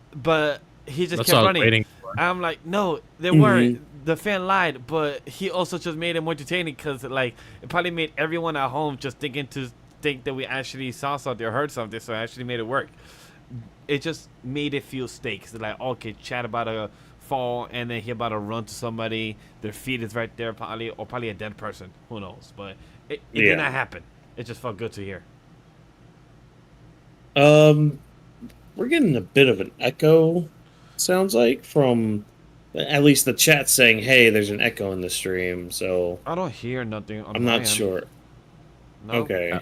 he just kept running. I'm like, no, they weren't. The fan lied, but he also just made it more entertaining, because like it probably made everyone at home just think that we actually saw something or heard something, so it actually made it work. It just made it feel stakes. Like, okay, Chad about to fall, and then he about to run to somebody. Their feet is right there, probably a dead person. Who knows? But it did not happen. It just felt good to hear. We're getting a bit of an echo, sounds like, from at least the chat saying, hey, there's an echo in the stream, so I don't hear nothing. I'm not sure. No? Okay.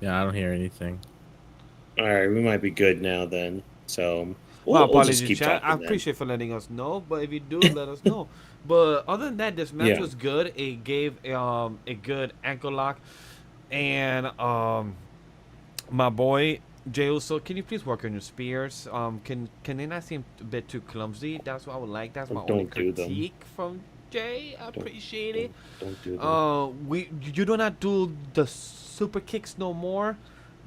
Yeah, I don't hear anything. Alright, we might be good now then. So apologies, just keep chat. I appreciate for letting us know, but if you do, let us know. But other than that, this match was good. It gave a good ankle lock. And my boy Jey Uso, can you please work on your spears? Can they not seem a bit too clumsy? That's what I would like. That's my only critique from Jey. I appreciate it. Don't do them. You do not do the super kicks no more.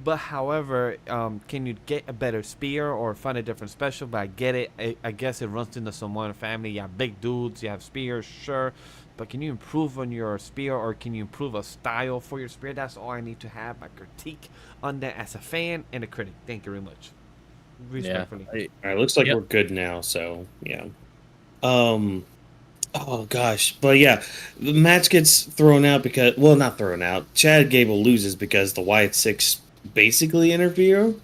But however, can you get a better spear or find a different special? But I get it. I guess it runs into Samoan family. You have big dudes. You have spears, sure. But can you improve on your spear, or can you improve a style for your spear? That's all I need to have my critique on that as a fan and a critic. Thank you very much. Respectfully. All right, looks like we're good now, so yeah. Oh gosh, but yeah, the match gets thrown out because, well, not thrown out. Chad Gable loses because the Wyatt Six basically interfere,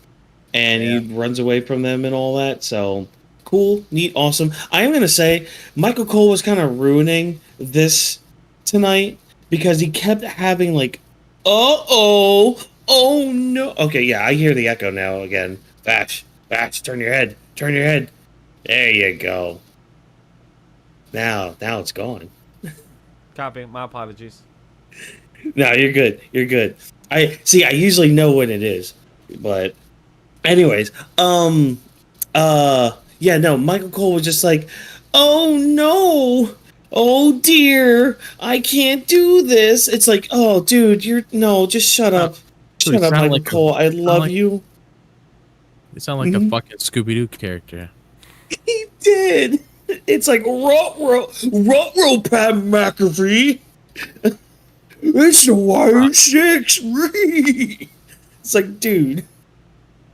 and he runs away from them and all that. So cool, neat, awesome. I am gonna say Michael Cole was kind of ruining this tonight because he kept having like, oh no. Okay, yeah, I hear the echo now again. Vash, turn your head, turn your head. There you go. Now it's gone. Copy. My apologies. No, you're good. You're good. I see. I usually know when it is, but anyways, yeah, no. Michael Cole was just like, "Oh no, oh dear, I can't do this." It's like, "Oh, dude, just shut up, Dude, shut up, Michael Cole. I love you." You sound like a fucking Scooby Doo character. He did. It's like ruh-roh, Pat McAfee. It's the Wyatt Six. It's like, dude.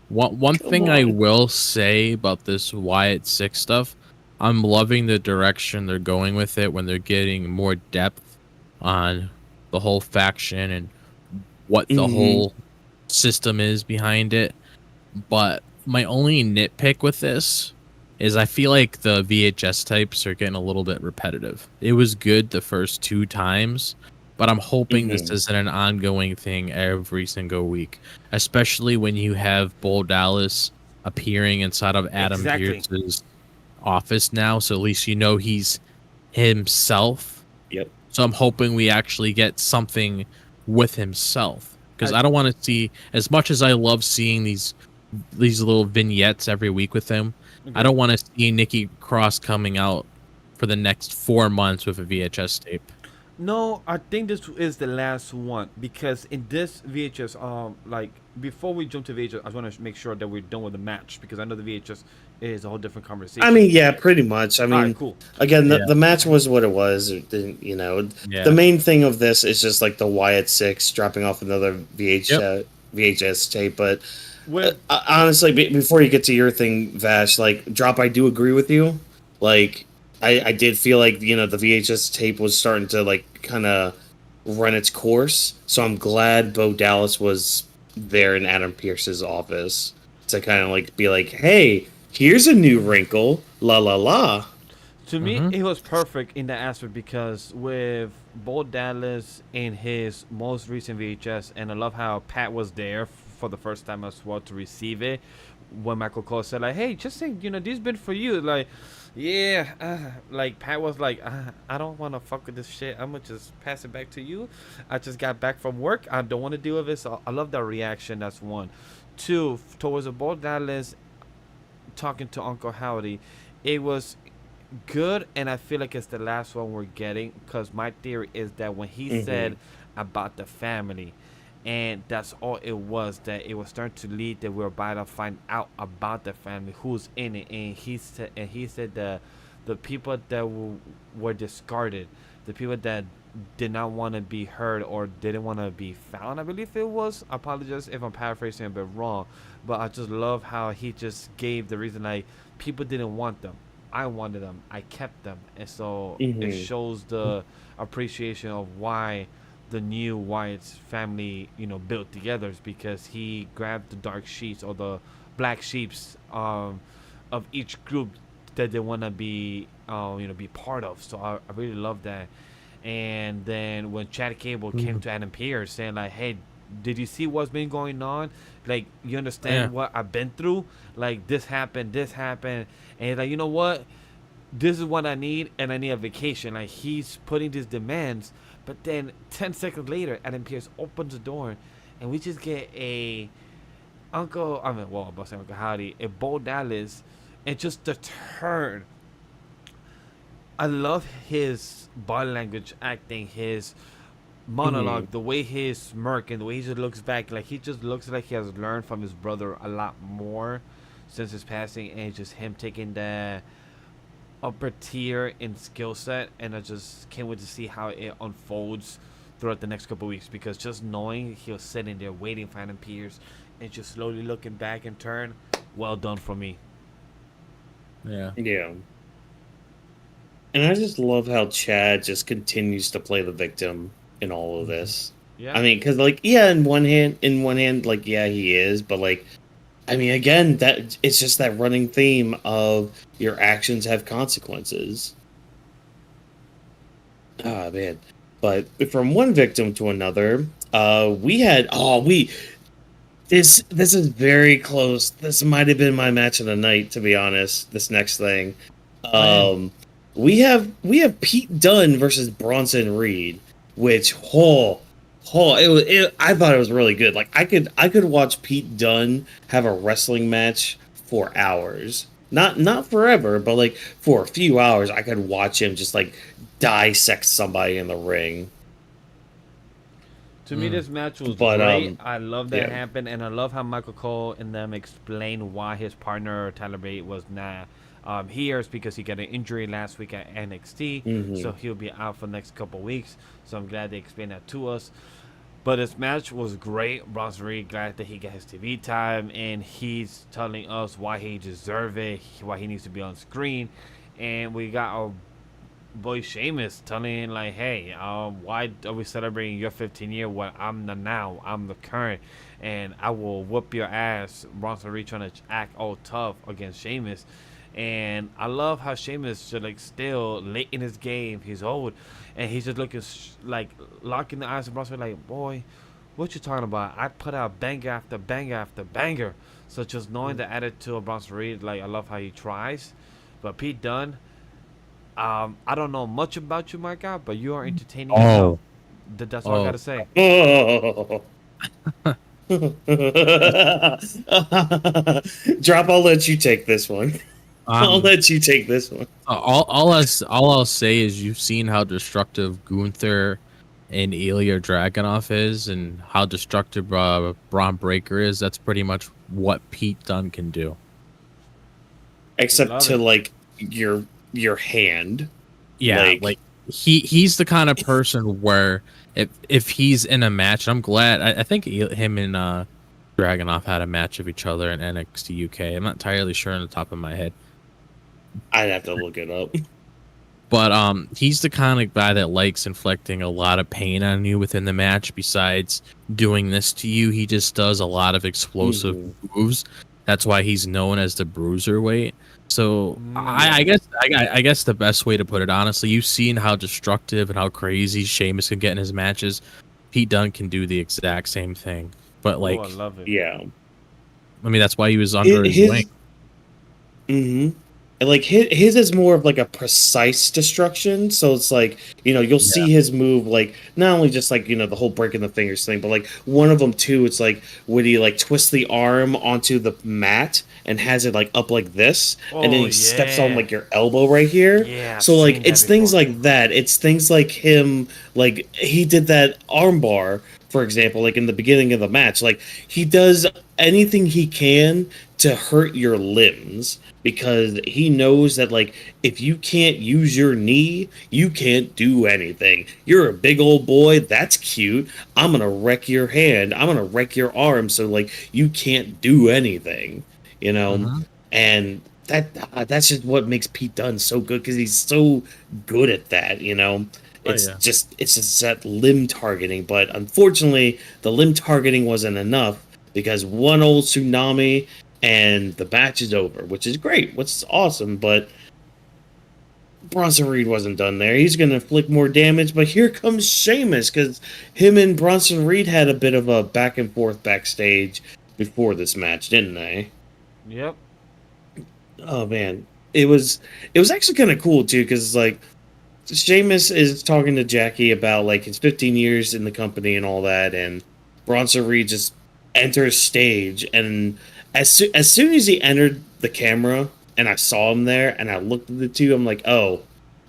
One thing I will say about this Wyatt Six stuff, I'm loving the direction they're going with it when they're getting more depth on the whole faction and what the whole system is behind it. But my only nitpick with this is I feel like the VHS types are getting a little bit repetitive. It was good the first 2 times, but I'm hoping this isn't an ongoing thing every single week, especially when you have Bo Dallas appearing inside of Adam Pearce's office now, so at least you know he's himself. Yep. So I'm hoping we actually get something with himself, because I don't want to see, as much as I love seeing these little vignettes every week with him, I don't want to see Nikki Cross coming out for the next 4 months with a VHS tape. No, I think this is the last one, because in this VHS, like before we jump to VHS, I just want to make sure that we're done with the match, because I know the VHS is a whole different conversation. I mean, yeah, pretty much. I mean, cool. Again, the match was what it was. You know, the main thing of this is just like the Wyatt Six dropping off another VHS tape, but. Honestly, before you get to your thing, Vash, like, Drop, I do agree with you. Like, I did feel like, the VHS tape was starting to, like, kind of run its course. So I'm glad Bo Dallas was there in Adam Pearce's office to kind of, like, be like, hey, here's a new wrinkle, la la la. To me, it was perfect in that aspect, because with Bo Dallas in his most recent VHS, and I love how Pat was there for the first time as well to receive it, when Michael Cole said, like, hey, just think, this has been for you. Like, yeah, like Pat was like, I don't want to fuck with this shit. I'm going to just pass it back to you. I just got back from work. I don't want to deal with this. So I love that reaction. That's one. 2, towards the Bo Dallas talking to Uncle Howdy, it was good, and I feel like it's the last one we're getting, because my theory is that when he said about the family, and that's all it was, that it was starting to lead that we're about to find out about the family, who's in it, and he said the people that were discarded, the people that did not want to be heard or didn't want to be found, I believe it was. I apologize if I'm paraphrasing a bit wrong, but I just love how he just gave the reason, like, people didn't want them, I wanted them, I kept them, and so it shows the appreciation of why the new Wyatt's family, built together, is because he grabbed the dark sheets, or the black sheeps, of each group that they want to be, be part of. So I really love that. And then when Chad Gable came to Adam Pearce saying, like, hey, did you see what's been going on? Like, you understand what I've been through? Like, this happened. And he's like, you know what? This is what I need, and I need a vacation. Like, he's putting these demands, but then 10 seconds later, Adam Pearce opens the door, and we just get a Uncle Howdy, a Bo Dallas, and just the turn. I love his body language, acting, his monologue, the way he smirk, and the way he just looks back, like he just looks like he has learned from his brother a lot more since his passing, and it's just him taking the upper tier in skill set, and I just can't wait to see how it unfolds throughout the next couple weeks, because just knowing he was sitting there waiting for Adam Pearce and just slowly looking back and turn, well done for me. Yeah. And I just love how Chad just continues to play the victim in all of this. Yeah. I mean, because like, yeah, in one hand, like, yeah, he is, but like, I mean, again, that it's just that running theme of your actions have consequences. Ah, man. But from one victim to another, we had this is very close. This might have been my match of the night, to be honest. This next thing, um, we have Pete Dunne versus Bronson Reed, which I thought it was really good. Like I could watch Pete Dunne have a wrestling match for hours. Not forever, but like for a few hours, I could watch him just like dissect somebody in the ring. To me, this match was But great. I love that yeah. happened, and I love how Michael Cole and them explained why his partner Tyler Bate was not here. It's because he got an injury last week at NXT, Mhm. so he'll be out for the next couple weeks. So I'm glad they explained that to us. But this match was great. Bronson Reed glad that he got his TV time, and he's telling us why he deserves it, why he needs to be on screen, and we got our boy Sheamus telling him like, hey, why are we celebrating your 15 year when I'm the now, I'm the current, and I will whoop your ass. Bronson Reed trying to act all tough against Sheamus, and I love how Sheamus just like still late in his game. He's old, and he's just looking like locking the eyes of Bronson like, boy, what you talking about? I put out banger after banger after banger. So just knowing the attitude of Bronson Reed, like I love how he tries. But Pete Dunne, I don't know much about you, my guy, but you are entertaining yourself. That's all I gotta say. Oh. Drop, I'll let you take this one. I'll let you take this one. All I'll say is you've seen how destructive Gunther and Ilya Dragunov is, and how destructive Braun Breaker is. That's pretty much what Pete Dunne can do. Except Love to it. like your hand. Yeah, like he's the kind of person where if he's in a match, I'm glad. I think him and Dragunov had a match of each other in NXT UK. I'm not entirely sure on the top of my head. I'd have to look it up. But he's the kind of guy that likes inflicting a lot of pain on you within the match. Besides doing this to you, he just does a lot of explosive moves. That's why he's known as the Bruiserweight. So I guess the best way to put it, honestly, you've seen how destructive and how crazy Sheamus can get in his matches. Pete Dunne can do the exact same thing. But like, I love it. Yeah. I mean, that's why he was under his wing. Mm-hmm. And like his is more of like a precise destruction. So it's like, you'll see his move, like not only just like, the whole breaking the fingers thing, but like one of them too, it's like when he like twists the arm onto the mat and has it like up like this, and then he steps on like your elbow right here. Yeah, I've So like seen that it's things before. like that. It's things like him, like he did that armbar, for example, like in the beginning of the match. Like he does anything he can to hurt your limbs, because he knows that like if you can't use your knee, you can't do anything. You're a big old boy, that's cute. I'm gonna wreck your hand, I'm gonna wreck your arm, so like you can't do anything, and that's just what makes Pete Dunne so good, because he's so good at that. It's just that limb targeting, but unfortunately the limb targeting wasn't enough, because one old tsunami and the match is over, which is great, which is awesome. But Bronson Reed wasn't done there. He's going to inflict more damage, but here comes Sheamus, because him and Bronson Reed had a bit of a back and forth backstage before this match, didn't they? Yep. Oh man, it was actually kind of cool too, because like Sheamus is talking to Jackie about like his 15 years in the company and all that, and Bronson Reed just enters stage, and as soon as he entered the camera and I saw him there and I looked at the two, I'm like, oh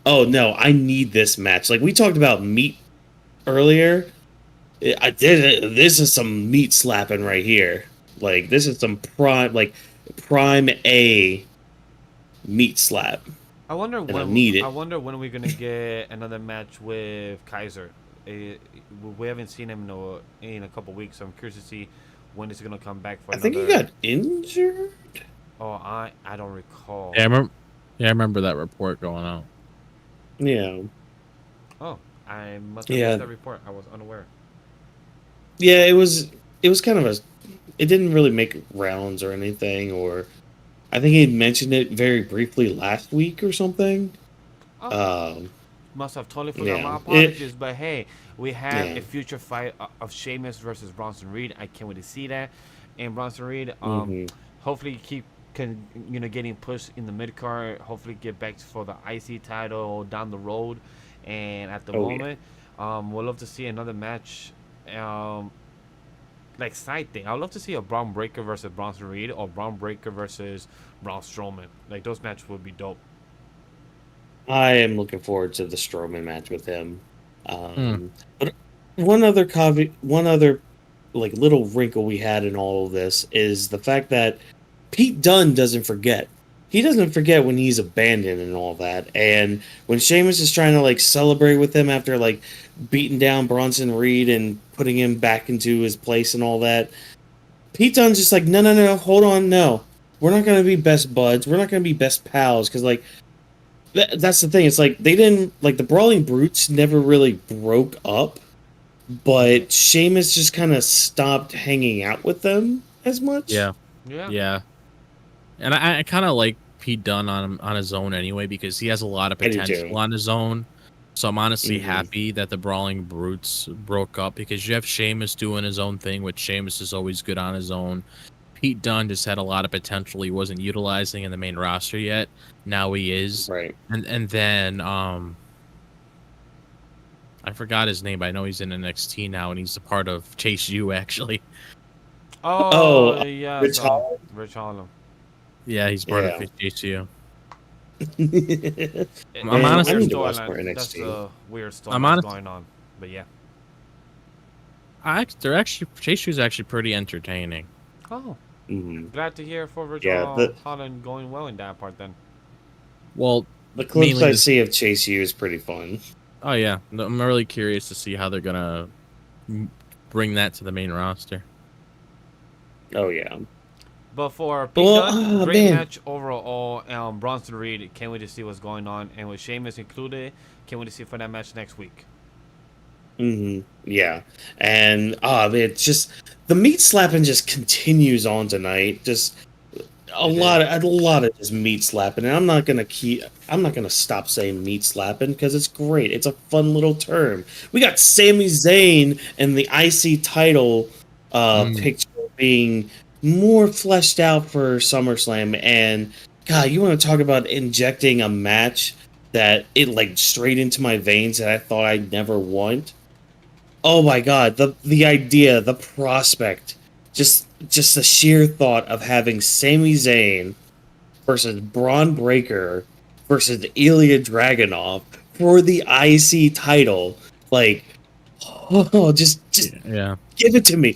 no, I need this match. Like we talked about meat earlier, I did it. This is some meat slapping right here. Like this is some prime A meat slap. I wonder And I need it. I wonder when we're gonna get another match with Kaiser. We haven't seen him in a couple weeks, so I'm curious to see when he's gonna come back for I another. think he got injured. Oh, I don't recall. Yeah, I remember that report going out. Yeah. Oh, I must have Yeah. missed that report. I was unaware. Yeah, it was kind of it didn't really make rounds or anything, or I think he mentioned it very briefly last week or something. Oh, Um, must have totally forgot. yeah. My apologies, but hey, we have Yeah. a future fight of Sheamus versus Bronson Reed. I can't wait to see that. And Bronson Reed, Hmm. hopefully getting pushed in the mid card. Hopefully get back for the IC title down the road. And at the Oh yeah. moment, we'll love to see another match. Like side thing, I'd love to see a Braun Breaker versus Bronson Reed or Braun Breaker versus Braun Strowman. Like those matches would be dope. I am looking forward to the Strowman match with him. Hmm. But one other like little wrinkle we had in all of this is the fact that Pete Dunne doesn't forget. He doesn't forget when he's abandoned and all that. And when Sheamus is trying to like celebrate with him after like beating down Bronson Reed and putting him back into his place and all that, Pete Dunne's just like, no, no, no, hold on, no. We're not gonna be best buds. We're not gonna be best pals because like that's the thing. It's like they didn't like the Brawling Brutes never really broke up, but Sheamus just kind of stopped hanging out with them as much. Yeah. Yeah. Yeah. And I kind of like Pete Dunne on his own anyway because he has a lot of I do potential too. on his own. So I'm honestly Mhm. happy that the Brawling Brutes broke up because you have Sheamus doing his own thing, which Sheamus is always good on his own. Pete Dunne just had a lot of potential he wasn't utilizing in the main roster yet. Now he is. Right. And then I forgot his name, but I know he's in NXT now and he's a part of Chase U actually. Oh, Oh, yeah. Rich So Holland? Rich Holland. Yeah, he's part Yeah. of Chase U. Man, I'm I honestly- need to watch more That's NXT. a weird story I'm that's honest- going on. But yeah. They're actually Chase U's actually pretty entertaining. Oh, Mhm. glad to hear for Rich Yeah, Holland going well in that part then. Well, The clips mainly I this- see of Chase U is pretty fun. Oh yeah, I'm really curious to see how they're gonna bring that to the main roster. Oh yeah. But for Pete Well, Dunne, oh, great man. match overall. Bronson Reed, can't wait to see what's going on. And with Sheamus included, can't wait to see for that match next week. Yeah. And it's just the meat slapping just continues on tonight. Just a lot of just meat slapping. And I'm not gonna stop saying meat slapping because it's great. It's a fun little term. We got Sami Zayn and the IC title picture being more fleshed out for SummerSlam. And God, you want to talk about injecting a match that it like straight into my veins that I thought I'd never want. Oh my God, the idea, the prospect, just the sheer thought of having Sami Zayn versus Braun Breaker versus IIja Dragunov for the IC title, like, oh, just Yeah. give it to me,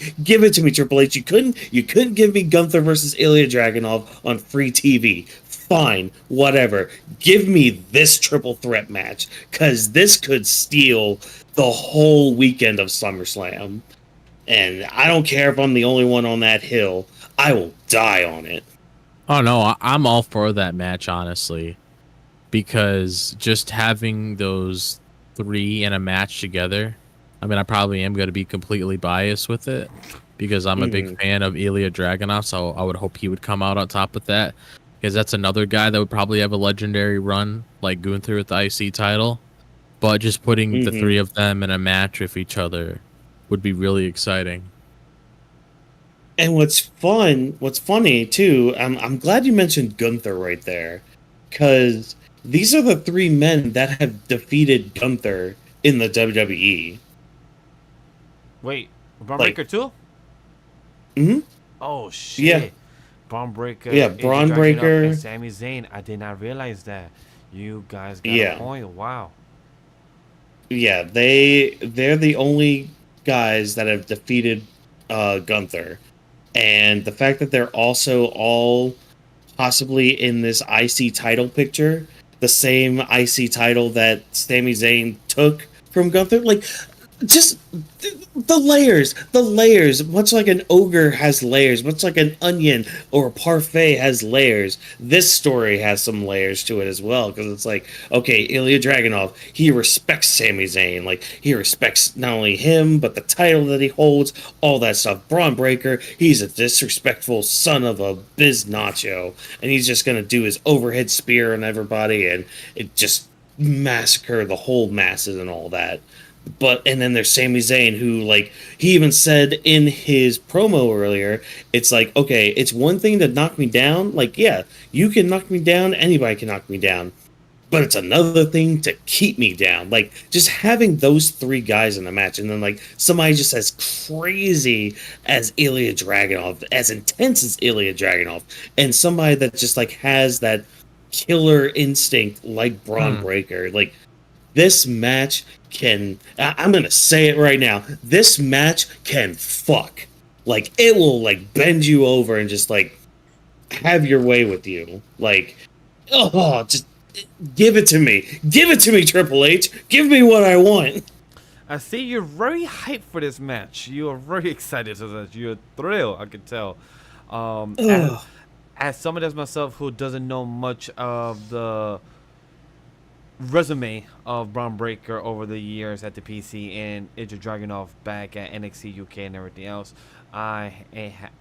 Triple H. You couldn't give me Gunther versus IIja Dragunov on free TV. Fine, whatever. Give me this triple threat match because this could steal the whole weekend of SummerSlam. And I don't care if I'm the only one on that hill. I will die on it. Oh no, I'm all for that match honestly, because just having those three in a match together. I mean, I probably am going to be completely biased with it because I'm a big fan of IIja Dragunov, so I would hope he would come out on top with that. Because that's another guy that would probably have a legendary run, like Gunther with the IC title. But just putting the three of them in a match with each other would be really exciting. And what's funny too, I'm glad you mentioned Gunther right there. Because these are the three men that have defeated Gunther in the WWE. Wait, Braun Like- Breaker too? Mhm. Oh shit. Yeah. Braun Breaker. Yeah, AJ Braun Dragunov, Breaker. and Sami Zayn. I did not realize that. You guys got Yeah. a point. Wow. Yeah, they're the only guys that have defeated Gunther. And the fact that they're also all possibly in this IC title picture, the same IC title that Sami Zayn took from Gunther, like, just the layers, much like an ogre has layers, much like an onion or a parfait has layers. This story has some layers to it as well, because it's like, okay, IIja Dragunov, he respects Sami Zayn, like he respects not only him but the title that he holds, all that stuff. Braun Breaker, he's a disrespectful son of a biz nacho, and he's just gonna do his overhead spear on everybody, and it just massacre the whole masses and all that. And then there's Sami Zayn, who, like, he even said in his promo earlier, it's like, okay, it's one thing to knock me down. Like, yeah, you can knock me down. Anybody can knock me down. But it's another thing to keep me down. Like, just having those three guys in the match, and then, like, somebody just as crazy as IIja Dragunov, as intense as IIja Dragunov, and somebody that just, like, has that killer instinct like Braun Breaker. Like, this match can, I'm gonna say it right now, this match can fuck. Like, it will, like, bend you over and just, like, have your way with you. Like, oh, just give it to me. Give it to me, Triple H. Give me what I want. I see you're very hyped for this match. You are very excited for this. You're thrilled, I can tell. As someone as myself who doesn't know much of the resume of Braun Breaker over the years at the PC and IIja Dragunov back at NXT UK and everything else, I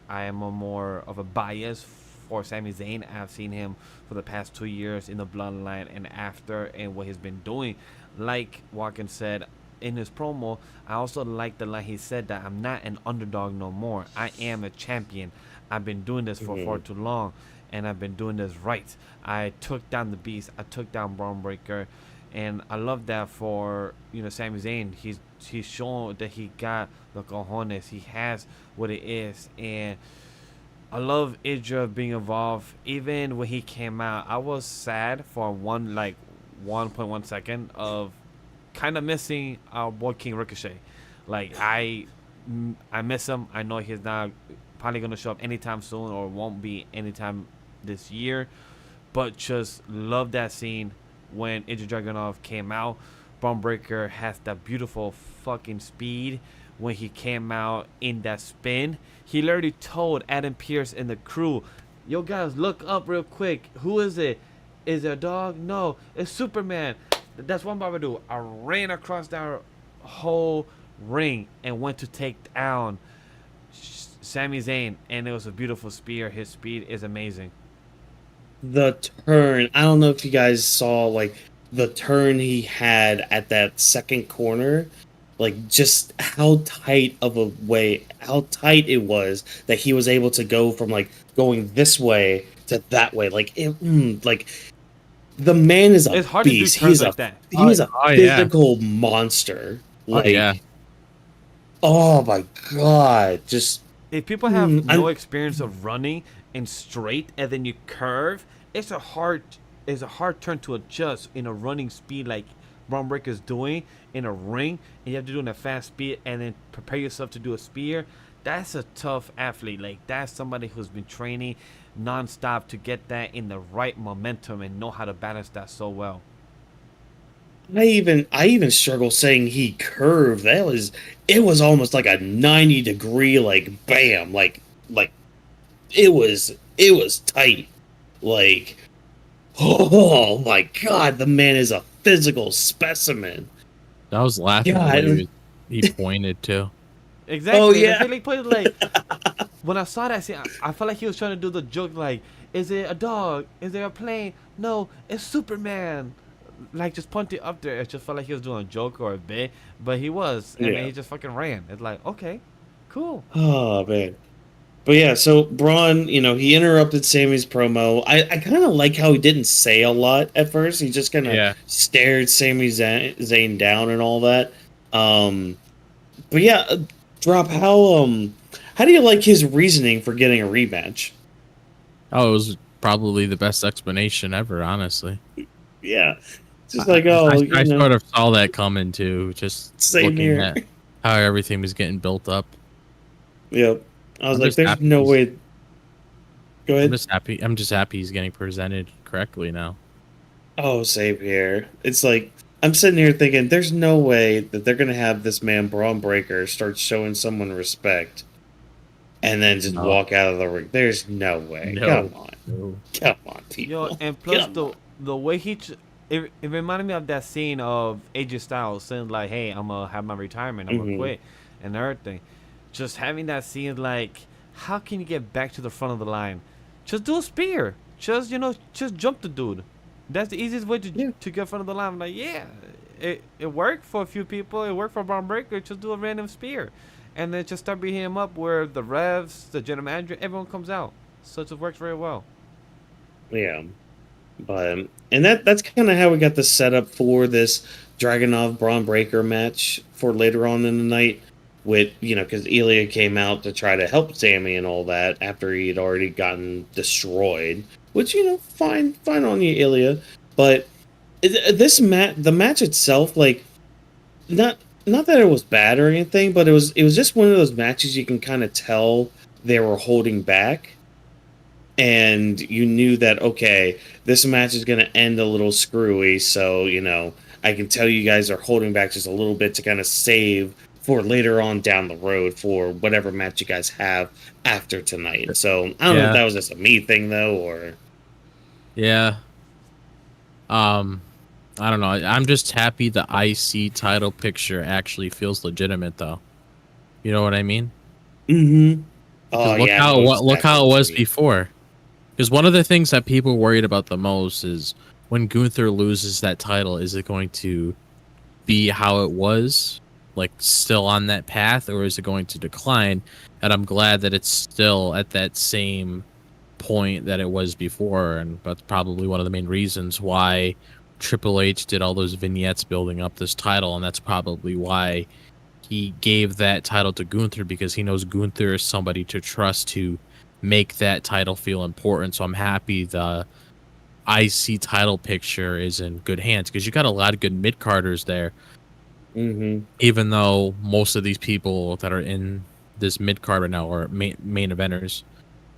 am a more of a bias for Sami Zayn. I've seen him for the past 2 years in the Bloodline and after, and what he's been doing. Like Whawkins said in his promo, I also like the line he said that I'm not an underdog no more. I am a champion. I've been doing this for far too long, and I've been doing this right. I took down the Beast. I took down Braun Breaker, and I love that for, you know, Sami Zayn. He's shown that he got the cojones. He has what it is, and I love IIja being involved. Even when he came out, I was sad for 1.1 second of kind of missing our boy King Ricochet. Like, I miss him. I know he's not probably gonna show up anytime soon, or won't be anytime this year, but just love that scene when IIja Dragunov came out. Braun Breaker has that beautiful fucking speed. When he came out in that spin, he literally told Adam Pearce and the crew, yo guys, look up real quick. Who is it? Is it a dog? No, it's Superman. That's what I'm about to do. I ran across that whole ring and went to take down Sami Zayn, and it was a beautiful spear. His speed is amazing. The turn, I don't know if you guys saw, like, the turn he had at that second corner, like, just how tight it was that he was able to go from, like, going this way to that way. Like, like, the man is a It's hard beast. to do turns like that. He's a physical monster. Like, oh my god, just. If people have no experience of running and straight and then you curve, it's a hard turn to adjust in a running speed like Braun Breaker's doing in a ring, and you have to do it in a fast speed and then prepare yourself to do a spear. That's a tough athlete. Like, that's somebody who's been training nonstop to get that in the right momentum and know how to balance that so well. I even struggle saying he curved. It was almost like a 90-degree, like, bam, like it was tight. Like, oh my god, the man is a physical specimen. I was laughing when he pointed to. Exactly. Oh yeah. I feel like when I saw that scene, I felt like he was trying to do the joke, like, is it a dog? Is there a plane? No, it's Superman. Like, just punt it up there. It just felt like he was doing a joke or a bit, but he was, and then he just fucking ran. It's like, okay, cool. Oh man. But yeah, so Braun, you know, he interrupted Sami's promo. I kind of like how he didn't say a lot at first. He just kind of stared Sami Zayn down and all that. But yeah, Drop, how do you like his reasoning for getting a rematch? Oh, it was probably the best explanation ever, honestly. Yeah. Just like, I sort of saw that coming too, just same looking here. at how everything was getting built up. Yep. I was like, there's no way. Go ahead. I'm just happy he's getting presented correctly now. Oh, same here. It's like, I'm sitting here thinking, there's no way that they're gonna have this man Braun Breaker start showing someone respect, and then just No. walk out of the ring. There's no way. No. Come on, people. Yo, and plus Come on. the way it reminded me of that scene of AJ Styles saying like, "Hey, I'm gonna have my retirement. I'm gonna quit," and everything. Just having that scene, like, how can you get back to the front of the line? Just do a spear. Just just jump the dude. That's the easiest way to get in front of the line. I'm like, yeah, it worked for a few people. It worked for Braun Breaker. Just do a random spear, and then just start beating him up where the refs, the general manager, everyone comes out. So it works very well. Yeah. But and that's kind of how we got the setup for this Dragonuv Braun Breaker match for later on in the night. With because IIja came out to try to help Sami and all that after he had already gotten destroyed, which fine on you, IIja. But the match itself, like, not that it was bad or anything, but it was just one of those matches you can kind of tell they were holding back. And you knew that, okay, this match is going to end a little screwy, so, I can tell you guys are holding back just a little bit to kind of save for later on down the road for whatever match you guys have after tonight. So, I don't know if that was just a me thing, though, or... Yeah. I don't know. I'm just happy the IC title picture actually feels legitimate, though. You know what I mean? Mm-hmm. Oh, look how it was before. Because one of the things that people worried about the most is when Gunther loses that title, is it going to be how it was, like still on that path, or is it going to decline? And I'm glad that it's still at that same point that it was before, and that's probably one of the main reasons why Triple H did all those vignettes building up this title, and that's probably why he gave that title to Gunther, because he knows Gunther is somebody to trust to make that title feel important. So I'm happy the IC title picture is in good hands, because you got a lot of good mid-carders there. Even though most of these people that are in this mid-card right now are main eventers,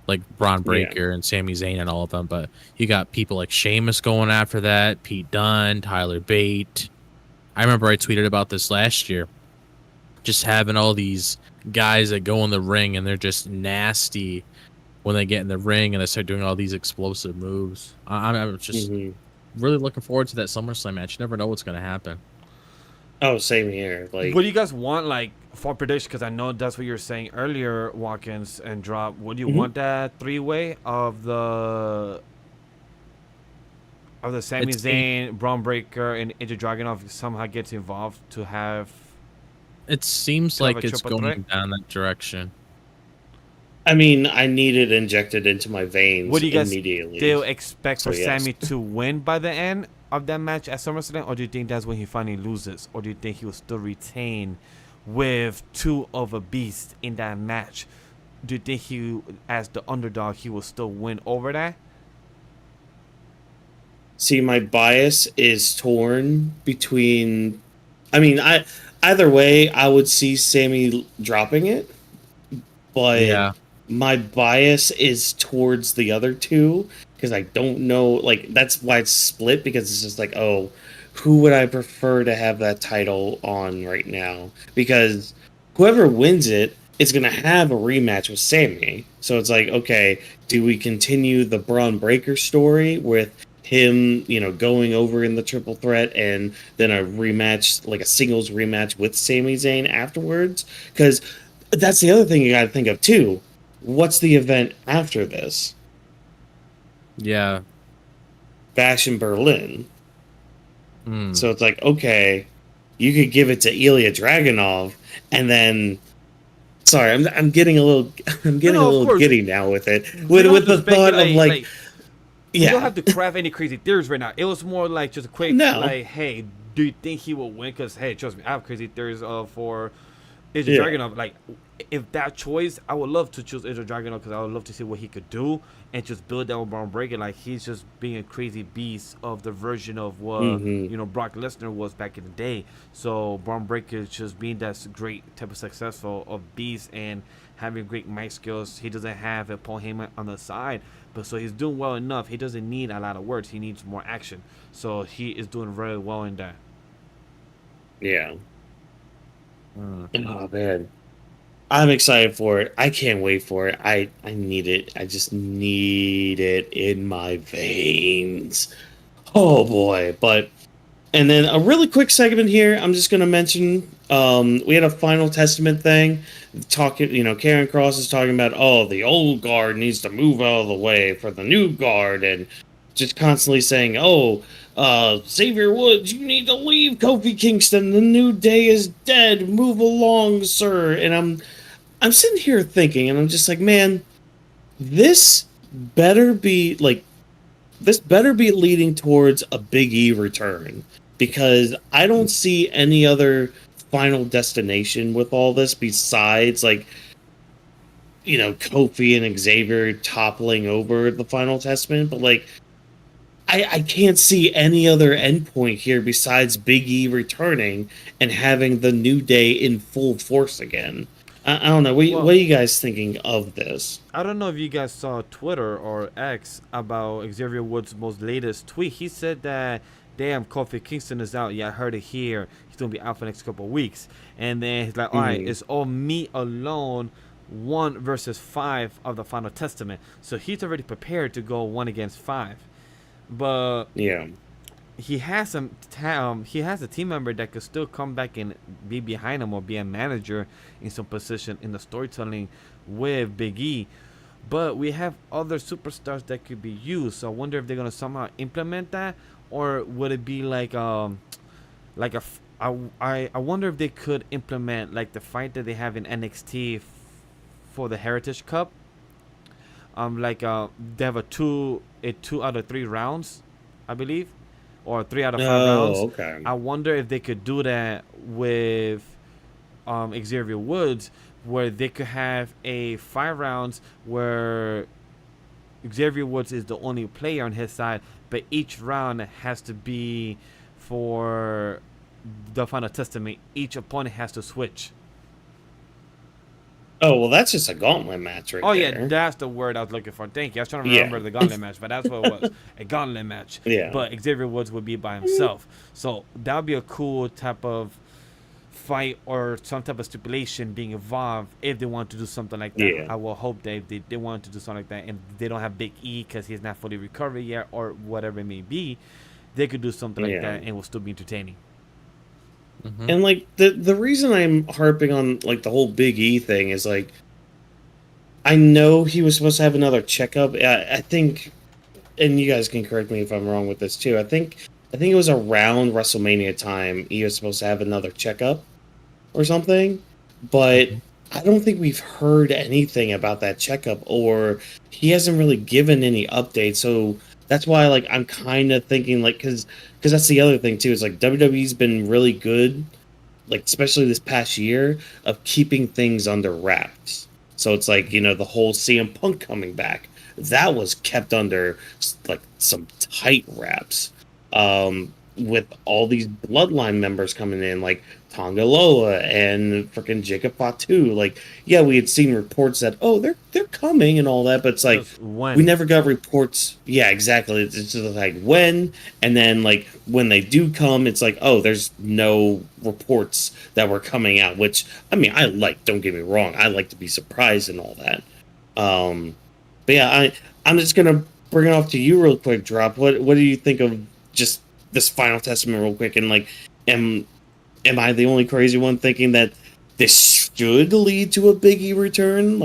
like Braun Breaker and Sami Zayn and all of them. But you got people like Sheamus going after that, Pete Dunne, Tyler Bate. I remember I tweeted about this last year. Just having all these guys that go in the ring and they're just nasty when they get in the ring and they start doing all these explosive moves. I'm just really looking forward to that SummerSlam match. You never know what's going to happen. Oh, same here. Like, what do you guys want, like, for prediction? Because I know that's what you were saying earlier, Whawkins and Drop. Would you want that three-way of the Sami Zayn, Braun Breaker, and IIja Dragunov somehow gets involved to have? It seems like it's going threat? down that direction. I mean, I need it injected into my veins. What do you guys immediately. still expect for yes. Sami to win by the end of that match at SummerSlam, or do you think that's when he finally loses, or do you think he will still retain with two of a beast in that match? Do you think he, as the underdog, he will still win over that? See, my bias is torn between. I mean, either way, I would see Sami dropping it, but my bias is towards the other two, because I don't know. Like, that's why it's split, because it's just like, oh, who would I prefer to have that title on right now? Because whoever wins it is going to have a rematch with Sami. So it's like, okay, do we continue the Braun Breaker story with him, going over in the triple threat, and then a rematch, like a singles rematch with Sami Zayn afterwards? Because that's the other thing you got to think of too. What's the event after this? Yeah. Bash in Berlin. So it's like, okay, you could give it to IIja Dragunov, and then, sorry, I'm getting a little giddy now with it. With the thought of like you don't have to craft any crazy theories right now. It was more like just a quick, like, hey, do you think he will win? Because, hey, trust me, I have crazy theories for IIja Dragunov. Like, if that choice, I would love to choose IIja Dragunov, because I would love to see what he could do and just build that with Braun Breaker. Like, he's just being a crazy beast of the version of what Brock Lesnar was back in the day. So Braun Breaker is just being that great type of successful of beast and having great mic skills. He doesn't have a Paul Heyman on the side, but so he's doing well enough. He doesn't need a lot of words. He needs more action. So he is doing very well in that. Yeah. Mm. Oh man, I'm excited for it. I can't wait for it. I need it. I just need it in my veins. Oh boy, but and then a really quick segment here. I'm just gonna mention. We had a Final Testament thing. Talking, Karen Cross is talking about, oh, the old guard needs to move out of the way for the new guard, and just constantly saying, oh, Xavier Woods, you need to leave Kofi Kingston. The New Day is dead. Move along, sir. And I'm sitting here thinking, and I'm just like, man, this better be like this better be leading towards a Big E return, because I don't see any other final destination with all this besides Kofi and Xavier toppling over the Final Testament. But I can't see any other endpoint here besides Big E returning and having the New Day in full force again. I don't know. What are you guys thinking of this? I don't know if you guys saw Twitter or X about Xavier Woods' most latest tweet. He said that, damn, Kofi Kingston is out. Yeah, I heard it here. He's going to be out for the next couple of weeks. And then he's like, all right, it's all me alone, 1 versus 5 of the Final Testament. So he's already prepared to go 1 against 5. But Yeah. he has he has a team member that could still come back and be behind him or be a manager in some position in the storytelling with Big E. But we have other superstars that could be used. So I wonder if they're gonna somehow implement that, or would it be I wonder if they could implement like the fight that they have in NXT for the Heritage Cup. They have a 2 out of 3 rounds, I believe, or 3 out of 5 rounds. Okay. I wonder if they could do that with Xavier Woods, where they could have a 5 rounds where Xavier Woods is the only player on his side, but each round has to be for the Final Testament. Each opponent has to switch. Oh, well, that's just a gauntlet match right there. Oh, yeah, that's the word I was looking for. Thank you. I was trying to remember the gauntlet match, but that's what it was. A gauntlet match. Yeah. But Xavier Woods would be by himself. So that would be a cool type of fight or some type of stipulation being involved if they want to do something like that. Yeah. I will hope that if they want to do something like that and they don't have Big E because he's not fully recovered yet or whatever it may be, they could do something like that and it will still be entertaining. Mm-hmm. And the reason I'm harping on the whole Big E thing is I know he was supposed to have another checkup. I think, and you guys can correct me if I'm wrong with this too. I think it was around WrestleMania time he was supposed to have another checkup or something, but I don't think we've heard anything about that checkup, or he hasn't really given any updates. So that's why I'm kind of thinking because that's the other thing too is WWE's been really good, especially this past year, of keeping things under wraps. So it's the whole CM Punk coming back, that was kept under some tight wraps. With all these bloodline members coming in, like Tonga Loa and freaking Jacob Fatu. We had seen reports that they're coming and all that, but it's we never got reports. Yeah, exactly. It's just when, and then when they do come, it's there's no reports that were coming out. Which I mean, don't get me wrong, I like to be surprised and all that. But yeah, I'm just gonna bring it off to you real quick, Drop. What do you think of just this Final Testament real quick? And am I the only crazy one thinking that this should lead to a Big E return?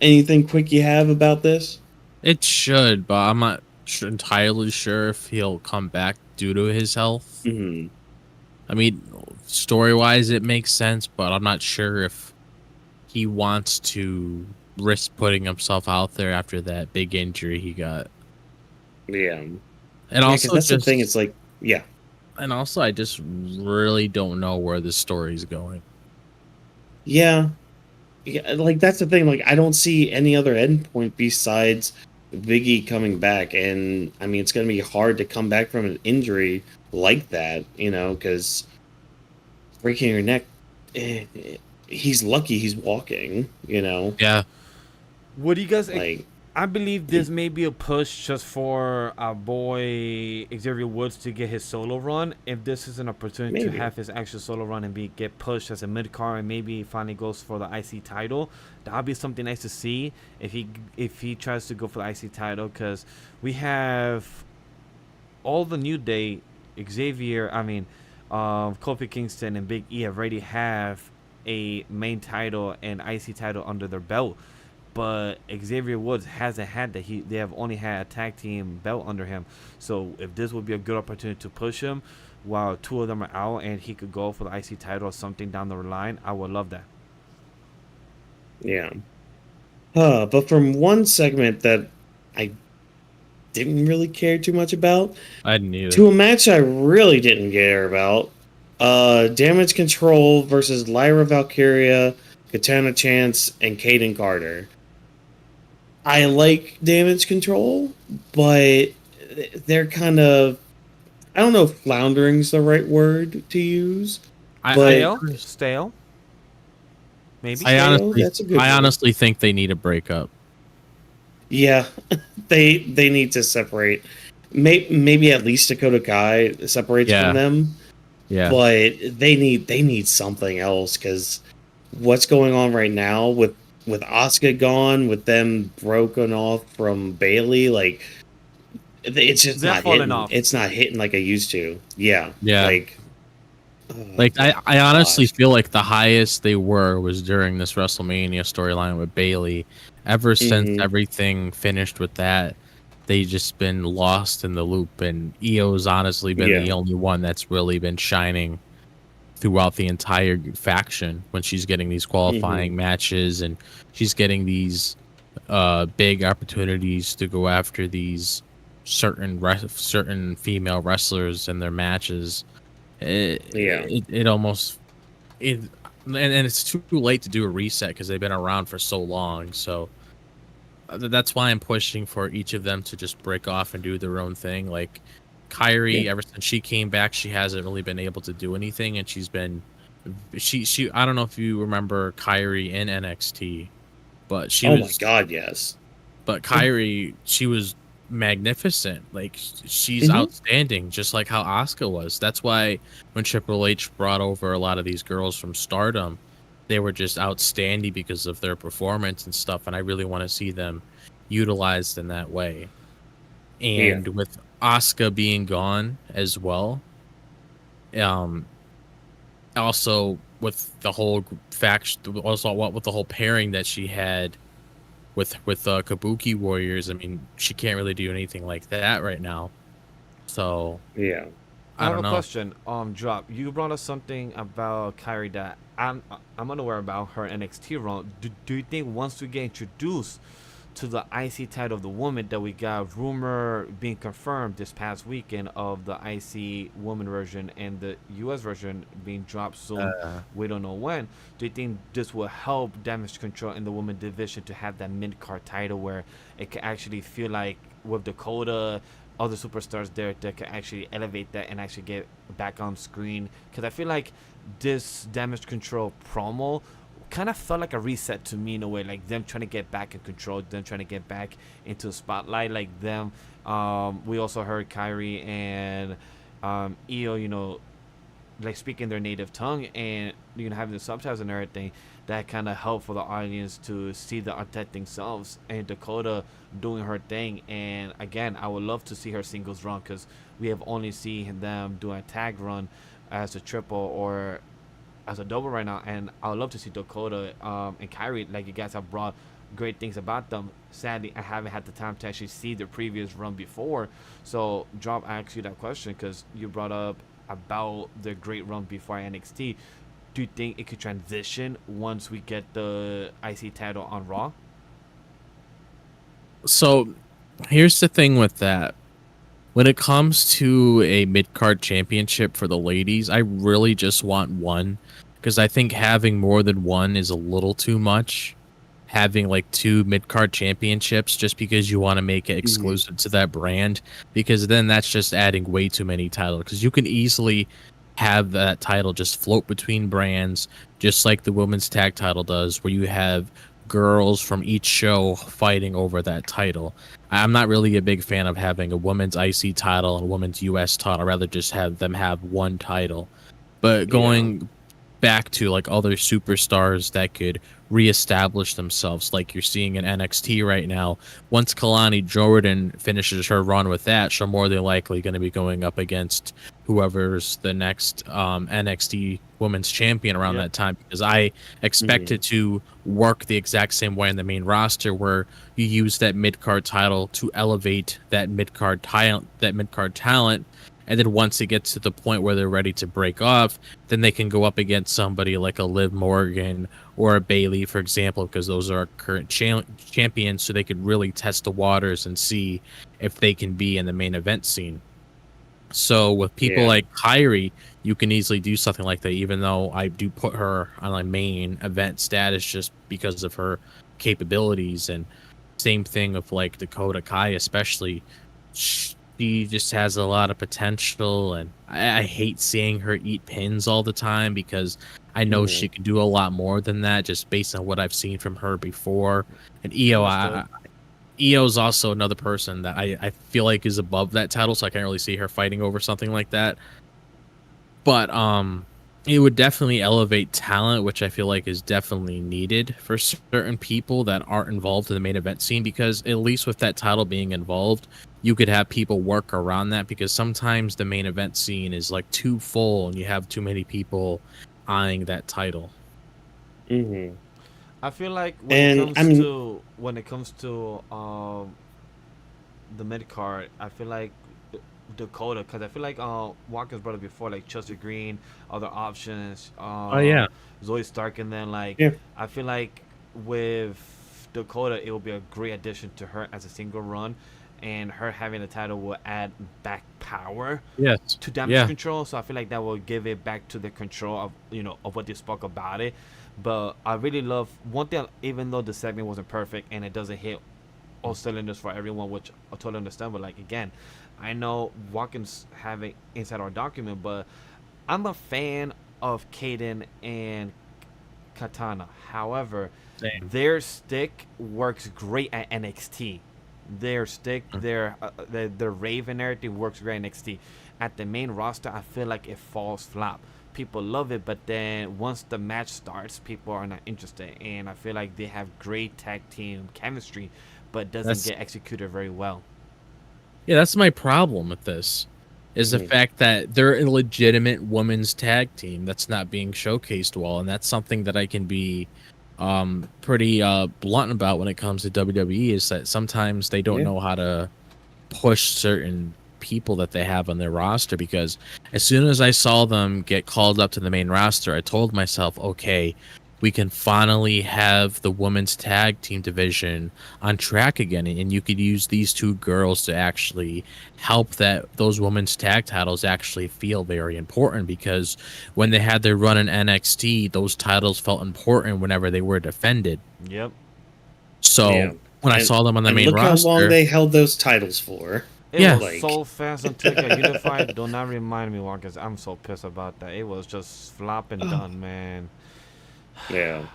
Anything quick you have about this? It should, but I'm not entirely sure if he'll come back due to his health. Mm-hmm. I mean, story-wise, it makes sense, but I'm not sure if he wants to risk putting himself out there after that big injury he got. Yeah. And also, that's the thing. It's yeah. And also, I just really don't know where the story's going. Yeah. That's the thing. I don't see any other endpoint besides Big E coming back, and I mean, it's going to be hard to come back from an injury like that, because breaking your neck. He's lucky he's walking. Yeah. What do you guys I believe this may be a push just for our boy Xavier Woods to get his solo run. If this is an opportunity to Maybe. have his actual solo run and get pushed as a mid card and maybe finally goes for the IC title, that would be something nice to see if he tries to go for the IC title, because we have all the New Day, Kofi Kingston and Big E already have a main title and IC title under their belt. But Xavier Woods hasn't had that. They have only had a tag team belt under him. So if this would be a good opportunity to push him while two of them are out and he could go for the IC title or something down the line, I would love that. Yeah. But from one segment that I didn't really care too much about, I didn't either. to a match I really didn't care about, Damage Control versus Lyra Valkyria, Katana Chance, and Kaden Carter. I like Damage Control, but they're kind of, I don't know if floundering's the right word to use. Stale. Maybe. I word. honestly think they need a breakup. Yeah, they need to separate. Maybe at least Dakota Kai separates from them. Yeah, but they need something else, because what's going on right now with Asuka gone, with them broken off from Bailey, like it's just not hitting. It's not hitting like I used to. Yeah. Like I honestly feel like the highest they were was during this WrestleMania storyline with Bailey. Ever since everything finished with that, they just been lost in the loop, and Io's honestly been the only one that's really been shining throughout the entire faction when she's getting these qualifying matches and she's getting these big opportunities to go after these certain female wrestlers in their matches. It almost and it's too late to do a reset because they've been around for so long. So that's why I'm pushing for each of them to just break off and do their own thing. Like Kyrie, ever since she came back, she hasn't really been able to do anything, and she I don't know if you remember Kyrie in NXT, but she was, oh my god, yes. But Kyrie, she was magnificent. Like she's outstanding, just like how Asuka was. That's why when Triple H brought over a lot of these girls from Stardom, they were just outstanding because of their performance and stuff, and I really want to see them utilized in that way. And with Asuka being gone as well, also with the whole faction, also with the whole pairing that she had with Kabuki Warriors, I mean, she can't really do anything like that right now. So I have a question. Drop. You brought us something about Kyrie that I'm unaware about her NXT run. Do you think once we get introduced to the IC title of the woman, that we got rumor being confirmed this past weekend of the IC woman version and the US version being dropped soon, we don't know when, do you think this will help Damage Control in the woman division to have that mid-card title where it can actually feel like with Dakota, other superstars there that can actually elevate that and actually get back on screen? Because I feel like this Damage Control promo kind of felt like a reset to me in a way, like them trying to get back in control, them trying to get back into the spotlight, like them. We also heard Kyrie and Io, like speaking their native tongue and having the subtitles and everything. That kind of helped for the audience to see the authentic selves, and Dakota doing her thing. And again, I would love to see her singles run, because we have only seen them do a tag run as a triple or as a double right now, and I would love to see Dakota and Kyrie, like you guys have brought great things about them. Sadly, I haven't had the time to actually see their previous run before. So, Drop, I asked you that question because you brought up about their great run before NXT. Do you think it could transition once we get the IC title on Raw? So, here's the thing with that. When it comes to a mid-card championship for the ladies, I really just want one, because I think having more than one is a little too much. Having like 2 mid-card championships just because you want to make it exclusive to that brand, because then that's just adding way too many titles, because you can easily have that title just float between brands, just like the women's tag title does, where you have girls from each show fighting over that title. I'm not really a big fan of having a women's IC title and a women's US title. I'd rather just have them have one title. But going back to like other superstars that could reestablish themselves, like you're seeing in NXT right now. Once Kalani Jordan finishes her run with that, she'll more than likely going to be going up against whoever's the next NXT Women's Champion around that time, because I expect it to work the exact same way in the main roster, where you use that mid card title to elevate that mid card talent. And then once it gets to the point where they're ready to break off, then they can go up against somebody like a Liv Morgan or a Bayley, for example, because those are our current champions, so they could really test the waters and see if they can be in the main event scene. So with people like Kyrie, you can easily do something like that, even though I do put her on a main event status just because of her capabilities. And same thing with like Dakota Kai, especially. She just has a lot of potential, and I hate seeing her eat pins all the time, because I know she can do a lot more than that just based on what I've seen from her before. And Io's also another person that I feel like is above that title, so I can't really see her fighting over something like that. But it would definitely elevate talent, which I feel like is definitely needed for certain people that aren't involved in the main event scene, because at least with that title being involved, you could have people work around that, because sometimes the main event scene is like too full and you have too many people eyeing that title. I feel like when it comes to the mid card, I feel like Dakota, because I feel like Whawkins brought it before, like Chelsea Green, other options. Zoe Stark, and then I feel like with Dakota, it will be a great addition to her as a single run, and her having the title will add back power to damage control. So I feel like that will give it back to the control of of what they spoke about it. But I really love one thing, even though the segment wasn't perfect and it doesn't hit all cylinders for everyone, which I totally understand. But like again, I know Whawkins have an inside our document, but I'm a fan of Kaden and Katana. However, their stick works great at NXT. Their stick, their Raven, everything works great at NXT. At the main roster, I feel like it falls flat. People love it, but then once the match starts, people are not interested. And I feel like they have great tag team chemistry, but doesn't get executed very well. Yeah, that's my problem with this, is the fact that they're a legitimate women's tag team that's not being showcased well, and that's something that I can be pretty blunt about when it comes to WWE, is that sometimes they don't know how to push certain people that they have on their roster, because as soon as I saw them get called up to the main roster, I told myself, okay, we can finally have the women's tag team division on track again, and you could use these two girls to actually help those women's tag titles actually feel very important, because when they had their run in NXT, those titles felt important whenever they were defended. So when I saw them on the main roster, look how long they held those titles for. It was so fast until it got unified. Do not remind me, Whawkins. I'm so pissed about that. It was just flop and done, man. Yeah.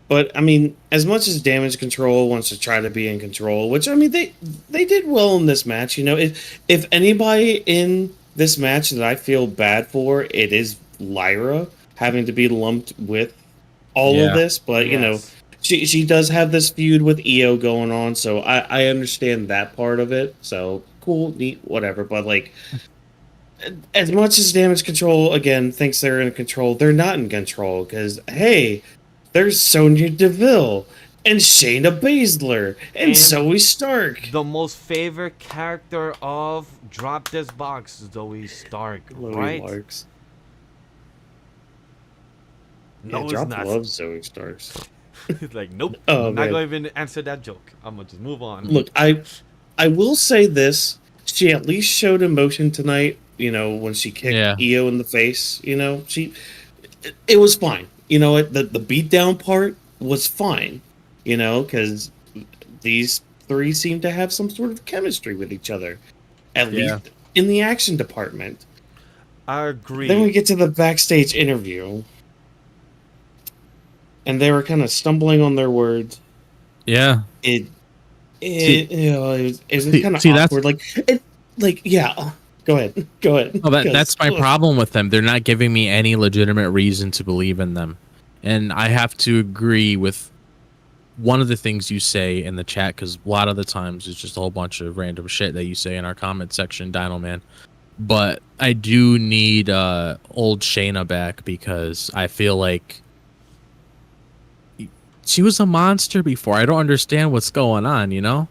But I mean, as much as Damage Control wants to try to be in control, which I mean they did well in this match, if anybody in this match that I feel bad for, it is Lyra having to be lumped with all of this, but she does have this feud with Io going on, so I understand that part of it. So cool, neat, whatever. But like, as much as Damage Control again thinks they're in control, they're not in control, because hey, there's Sonya Deville and Shayna Baszler and Zoe Stark. The most favorite character of DropThisBox, Zoe Stark, right? No, Drop loves Zoe Starks. He's like, nope, I'm not going to even answer that joke. I'm going to just move on. Look, I will say this. She at least showed emotion tonight, when she kicked Io in the face. It was fine. The beatdown part was fine, because these three seem to have some sort of chemistry with each other, at least in the action department. I agree. Then we get to the backstage interview. and they were kind of stumbling on their words. Yeah. It was kind of See, awkward. Yeah. Go ahead. Oh, that's my problem with them. They're not giving me any legitimate reason to believe in them. And I have to agree with one of the things you say in the chat, because a lot of the times it's just a whole bunch of random shit that you say in our comment section, Dino Man. But I do need old Shayna back, because I feel like she was a monster before. I don't understand what's going on, you know?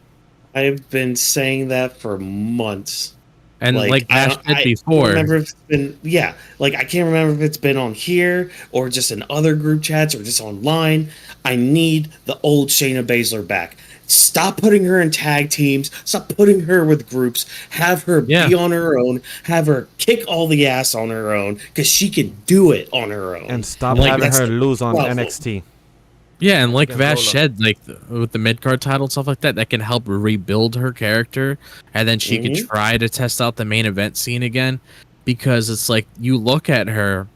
I've been saying that for months. And like Vash said before, remember if it's been, I can't remember if it's been on here or just in other group chats or just online. I need the old Shayna Baszler back. Stop putting her in tag teams. Stop putting her with groups. Have her be on her own. Have her kick all the ass on her own, because she can do it on her own. And stop having her lose on problem. NXT. Yeah, and like Vash said, like with the mid-card title and stuff like that can help rebuild her character, and then she could try to test out the main event scene again, because it's like you look at her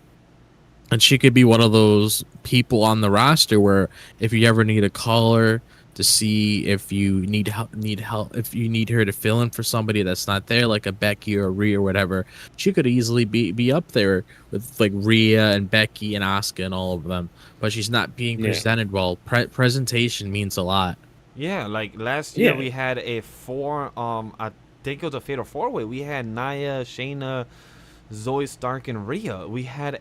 and she could be one of those people on the roster where if you ever need a caller to see if you need help, if you need her to fill in for somebody that's not there, like a Becky or a RHEA or whatever, she could easily be up there with like RHEA and Becky and Asuka and all of them. But she's not being presented well. Presentation means a lot. Yeah, like last year we had a I think it was a fatal 4-way. We had Nia, Shayna, Zoe Stark, and Rhea. We had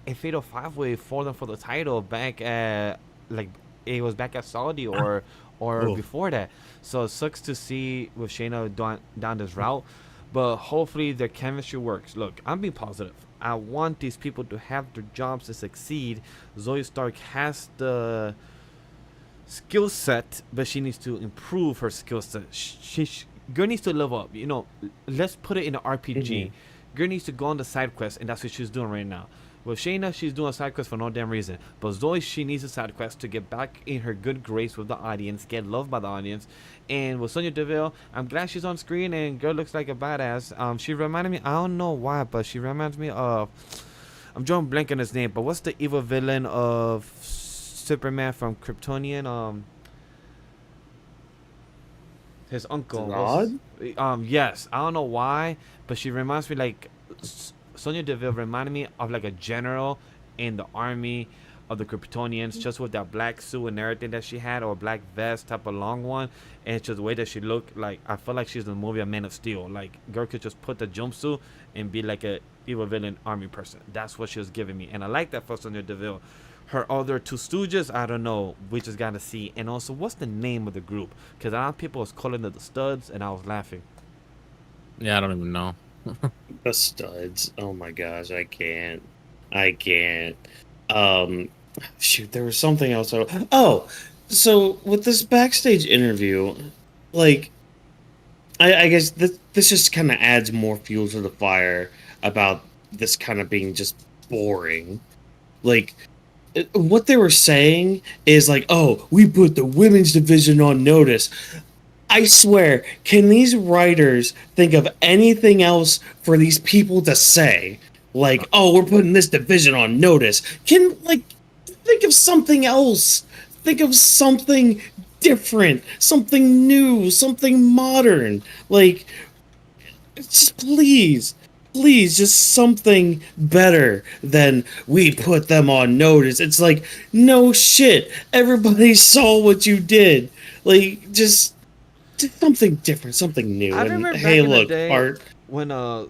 a fatal 5-way for them for the title back at it was back at Saudi or before that. So it sucks to see with Shayna down this route, but hopefully their chemistry works. Look, I'm being positive. I want these people to have their jobs to succeed. Zoe Stark has the skill set, but she needs to improve her skill set. Girl needs to level up. You know, let's put it in an RPG. Girl needs to go on the side quest, and that's what she's doing right now. With Shayna, she's doing a side quest for no damn reason. But Zoe, she needs a side quest to get back in her good grace with the audience, get loved by the audience. And with Sonya Deville, I'm glad she's on screen, and girl looks like a badass. She reminded me, I don't know why, but she reminds me of, I'm drawing blank on his name, but what's the evil villain of Superman from Kryptonian? His uncle. Yes, I don't know why, but she reminds me like Sonya Deville reminded me of like a general in the army of the Kryptonians, just with that black suit and everything that she had, or black vest type of long one, and it's just the way that she looked. Like I feel like she's in the movie of Man of Steel. Like girl could just put the jumpsuit and be like a evil villain army person. That's what she was giving me, and I like that for Sonya Deville. Her other two stooges, I don't know. We just gotta see. And also, what's the name of the group? Because a lot of people was calling it the Studs, and I was laughing. Yeah, I don't even know. The Studs. Oh my gosh, I can't. Shoot, there was something else. So with this backstage interview, like, I guess this just kind of adds more fuel to the fire about this kind of being just boring. Like, what they were saying is like, oh, we put the women's division on notice. I swear, can these writers think of anything else for these people to say? Like, oh, we're putting this division on notice. Think of something else. Think of something different, something new, something modern. Like, just please, just something better than we put them on notice. It's like, no shit. Everybody saw what you did. Like, just something different, something new. I remember hey, back look, in the day Art. When a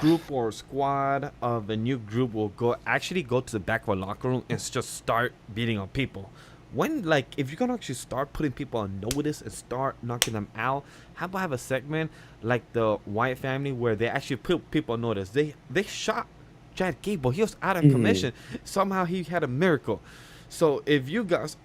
group or squad of a new group will actually go to the back of a locker room and just start beating on people. When, like, if you're gonna actually start putting people on notice and start knocking them out, how about have a segment like the Wyatt family where they actually put people on notice? They shot Chad Gable. He was out of commission. Somehow he had a miracle. So if you guys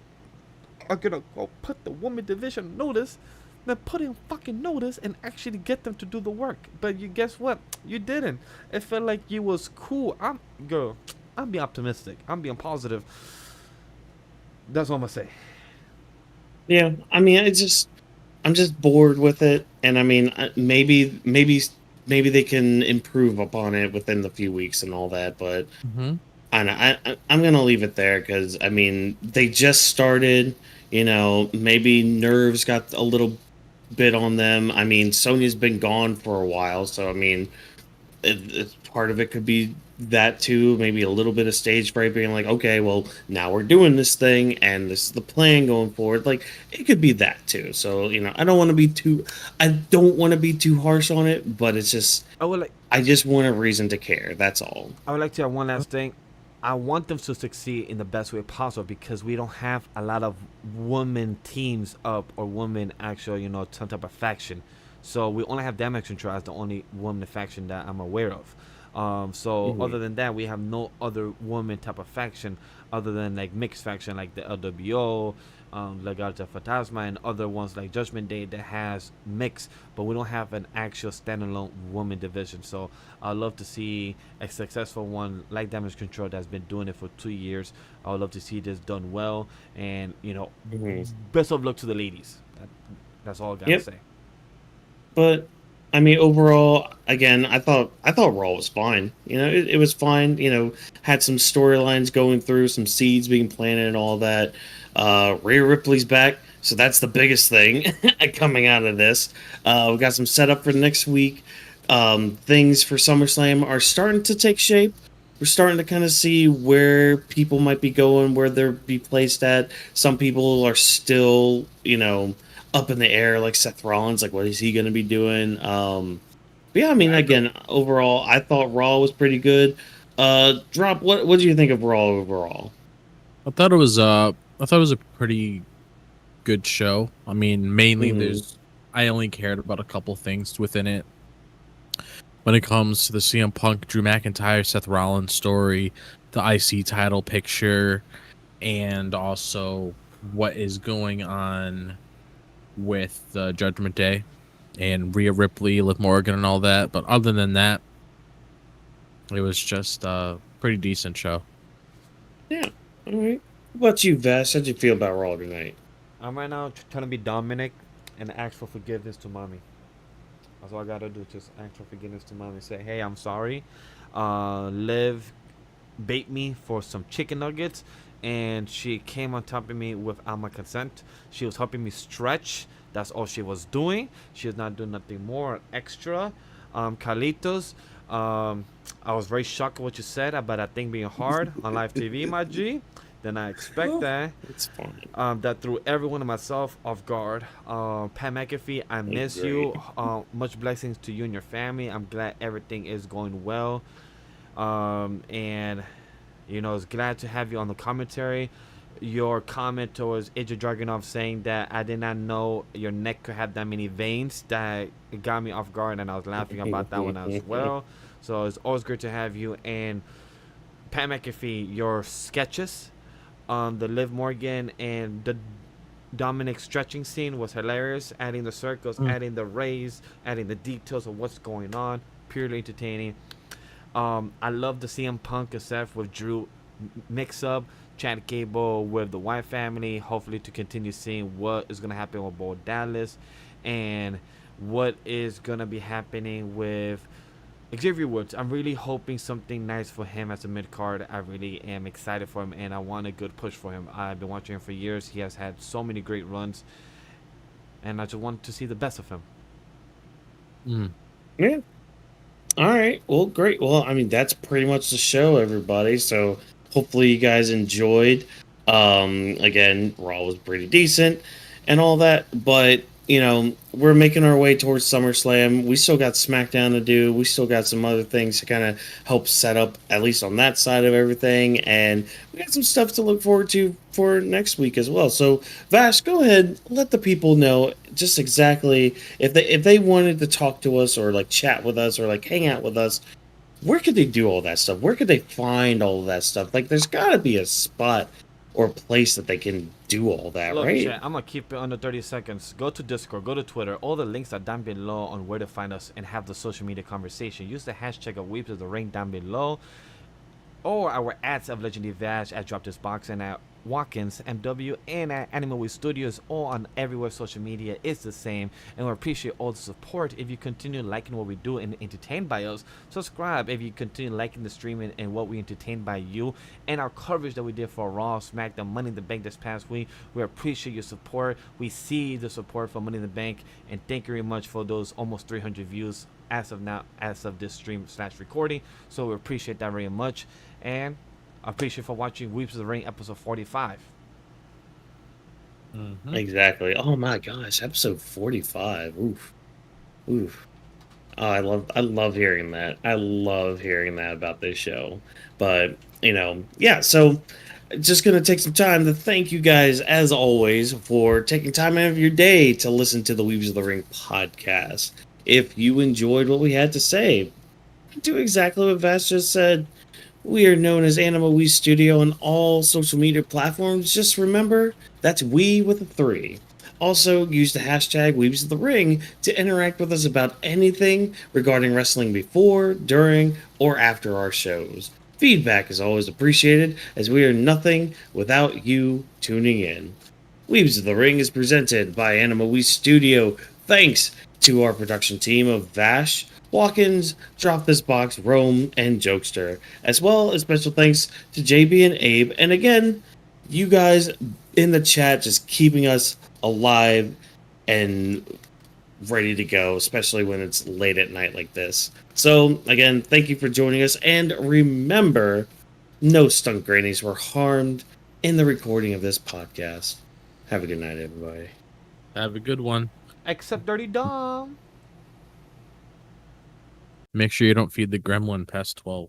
are gonna go put the woman division on notice, then put in fucking notice and actually get them to do the work. But you guess what? You didn't. It felt like you was cool. I'm being optimistic. I'm being positive. That's what I'm gonna say. Yeah, I mean, I'm just bored with it, and I mean, maybe they can improve upon it within the few weeks and all that, but I'm gonna leave it there because I mean they just started. You know, maybe nerves got a little bit on them. I mean, Sonya's been gone for a while, so I mean, part of it could be that too. Maybe a little bit of stage fright, being like, okay, well now we're doing this thing, and this is the plan going forward. Like it could be that too. So you know, I don't want to be too harsh on it, but it's just I would like I just want a reason to care. That's all. I would like to add one last thing. I want them to succeed in the best way possible because we don't have a lot of women teams up or women actual, some type of faction. So we only have Damage Control as the only woman faction that I'm aware of. So other than that, we have no other woman type of faction other than like mixed faction like the LWO, Legata Fantasma, and other ones like Judgment Day that has mix, but we don't have an actual standalone woman division. So I'd love to see a successful one like Damage Control that's been doing it for 2 years. I would love to see this done well, and best of luck to the ladies. That's all I gotta say. But I mean, overall, again, I thought Raw was fine. You know, it was fine. You know, had some storylines going through, some seeds being planted, and all that. Rhea Ripley's back, so that's the biggest thing coming out of this. We got some setup for next week. Things for SummerSlam are starting to take shape. We're starting to kind of see where people might be going, where they'll be placed at. Some people are still, up in the air, like Seth Rollins, like what is he going to be doing? But yeah, I mean, again, overall, I thought Raw was pretty good. Drop, what do you think of Raw overall? I thought it was a pretty good show. I mean, mainly I only cared about a couple things within it. When it comes to the CM Punk, Drew McIntyre, Seth Rollins story, the IC title picture, and also what is going on with Judgment Day and Rhea Ripley, Liv Morgan, and all that. But other than that, it was just a pretty decent show. Yeah. All right. What about you, Vash? How'd you feel about Raw tonight? I'm right now trying to be Dominic and ask for forgiveness to mommy. That's all I gotta do. Just ask for forgiveness to mommy. Say, hey, I'm sorry. Liv bait me for some chicken nuggets, and she came on top of me without my consent. She was helping me stretch. That's all she was doing. She was not doing nothing more extra. Carlitos, I was very shocked at what you said about that thing being hard on live TV, my G. Then I expect that. It's fine. That threw everyone and myself off guard. Pat McAfee, I miss you. Much blessings to you and your family. I'm glad everything is going well. And it's glad to have you on the commentary. Your comment towards IIja Dragonuv saying that I did not know your neck could have that many veins, that it got me off guard, and I was laughing about that one as well. So it's always good to have you. And Pat McAfee, your sketches on the Liv Morgan and the Dominic stretching scene was hilarious. Adding the circles, adding the rays, adding the details of what's going on, purely entertaining. I love the CM Punk and Seth with Drew mix up. Chad Gable with the White family, hopefully to continue seeing what is going to happen with Bo Dallas and what is going to be happening with Xavier Woods. I'm really hoping something nice for him as a mid-card. I really am excited for him, and I want a good push for him. I've been watching him for years. He has had so many great runs, and I just want to see the best of him. Yeah. All right. Well, great. Well, I mean, that's pretty much the show, everybody. So hopefully you guys enjoyed. Again, Raw was pretty decent and all that, but we're making our way towards SummerSlam. We still got SmackDown to do. We still got some other things to kind of help set up, at least on that side of everything. And we got some stuff to look forward to for next week as well. So, Vash, go ahead, let the people know just exactly if they wanted to talk to us or like chat with us or like hang out with us. Where could they do all that stuff? Where could they find all of that stuff? Like, there's got to be a spot or a place that they can do all that, Look, right? Chat, I'm going to keep it under 30 seconds. Go to Discord, go to Twitter. All the links are down below on where to find us and have the social media conversation. Use the hashtag of Weebs of the Ring down below. Or our @of Legendary Vash at DropThisBox and at Whawkins, MW, and at Animal Way Studios, all on everywhere social media is the same. And we appreciate all the support. If you continue liking what we do and entertained by us, subscribe. If you continue liking the streaming and what we entertained by you and our coverage that we did for Raw, SmackDown, Money in the Bank this past week, we appreciate your support. We see the support for Money in the Bank, and thank you very much for those almost 300 views as of now, as of this stream / recording. So we appreciate that very much, and I appreciate for watching Weebs of the Ring episode 45. Exactly. Oh my gosh, episode 45. Oof. Oof. Oh, I love hearing that. I love hearing that about this show. But, yeah, so just going to take some time to thank you guys, as always, for taking time out of your day to listen to the Weebs of the Ring podcast. If you enjoyed what we had to say, do exactly what Vash just said. We are known as Animal We Studio on all social media platforms. Just remember, that's we with a 3. Also, use the hashtag Weebs of the Ring to interact with us about anything regarding wrestling before, during, or after our shows. Feedback is always appreciated, as we are nothing without you tuning in. Weebs of the Ring is presented by Animal We Studio. Thanks to our production team of Vash, Whawkins, DropThisBox, Rome, and Jokester, as well as special thanks to JB and Abe, and again, you guys in the chat just keeping us alive and ready to go, especially when it's late at night like this. So, again, thank you for joining us, and remember, no stunt grannies were harmed in the recording of this podcast. Have a good night, everybody. Have a good one. Except Dirty Dom. Make sure you don't feed the gremlin past 12.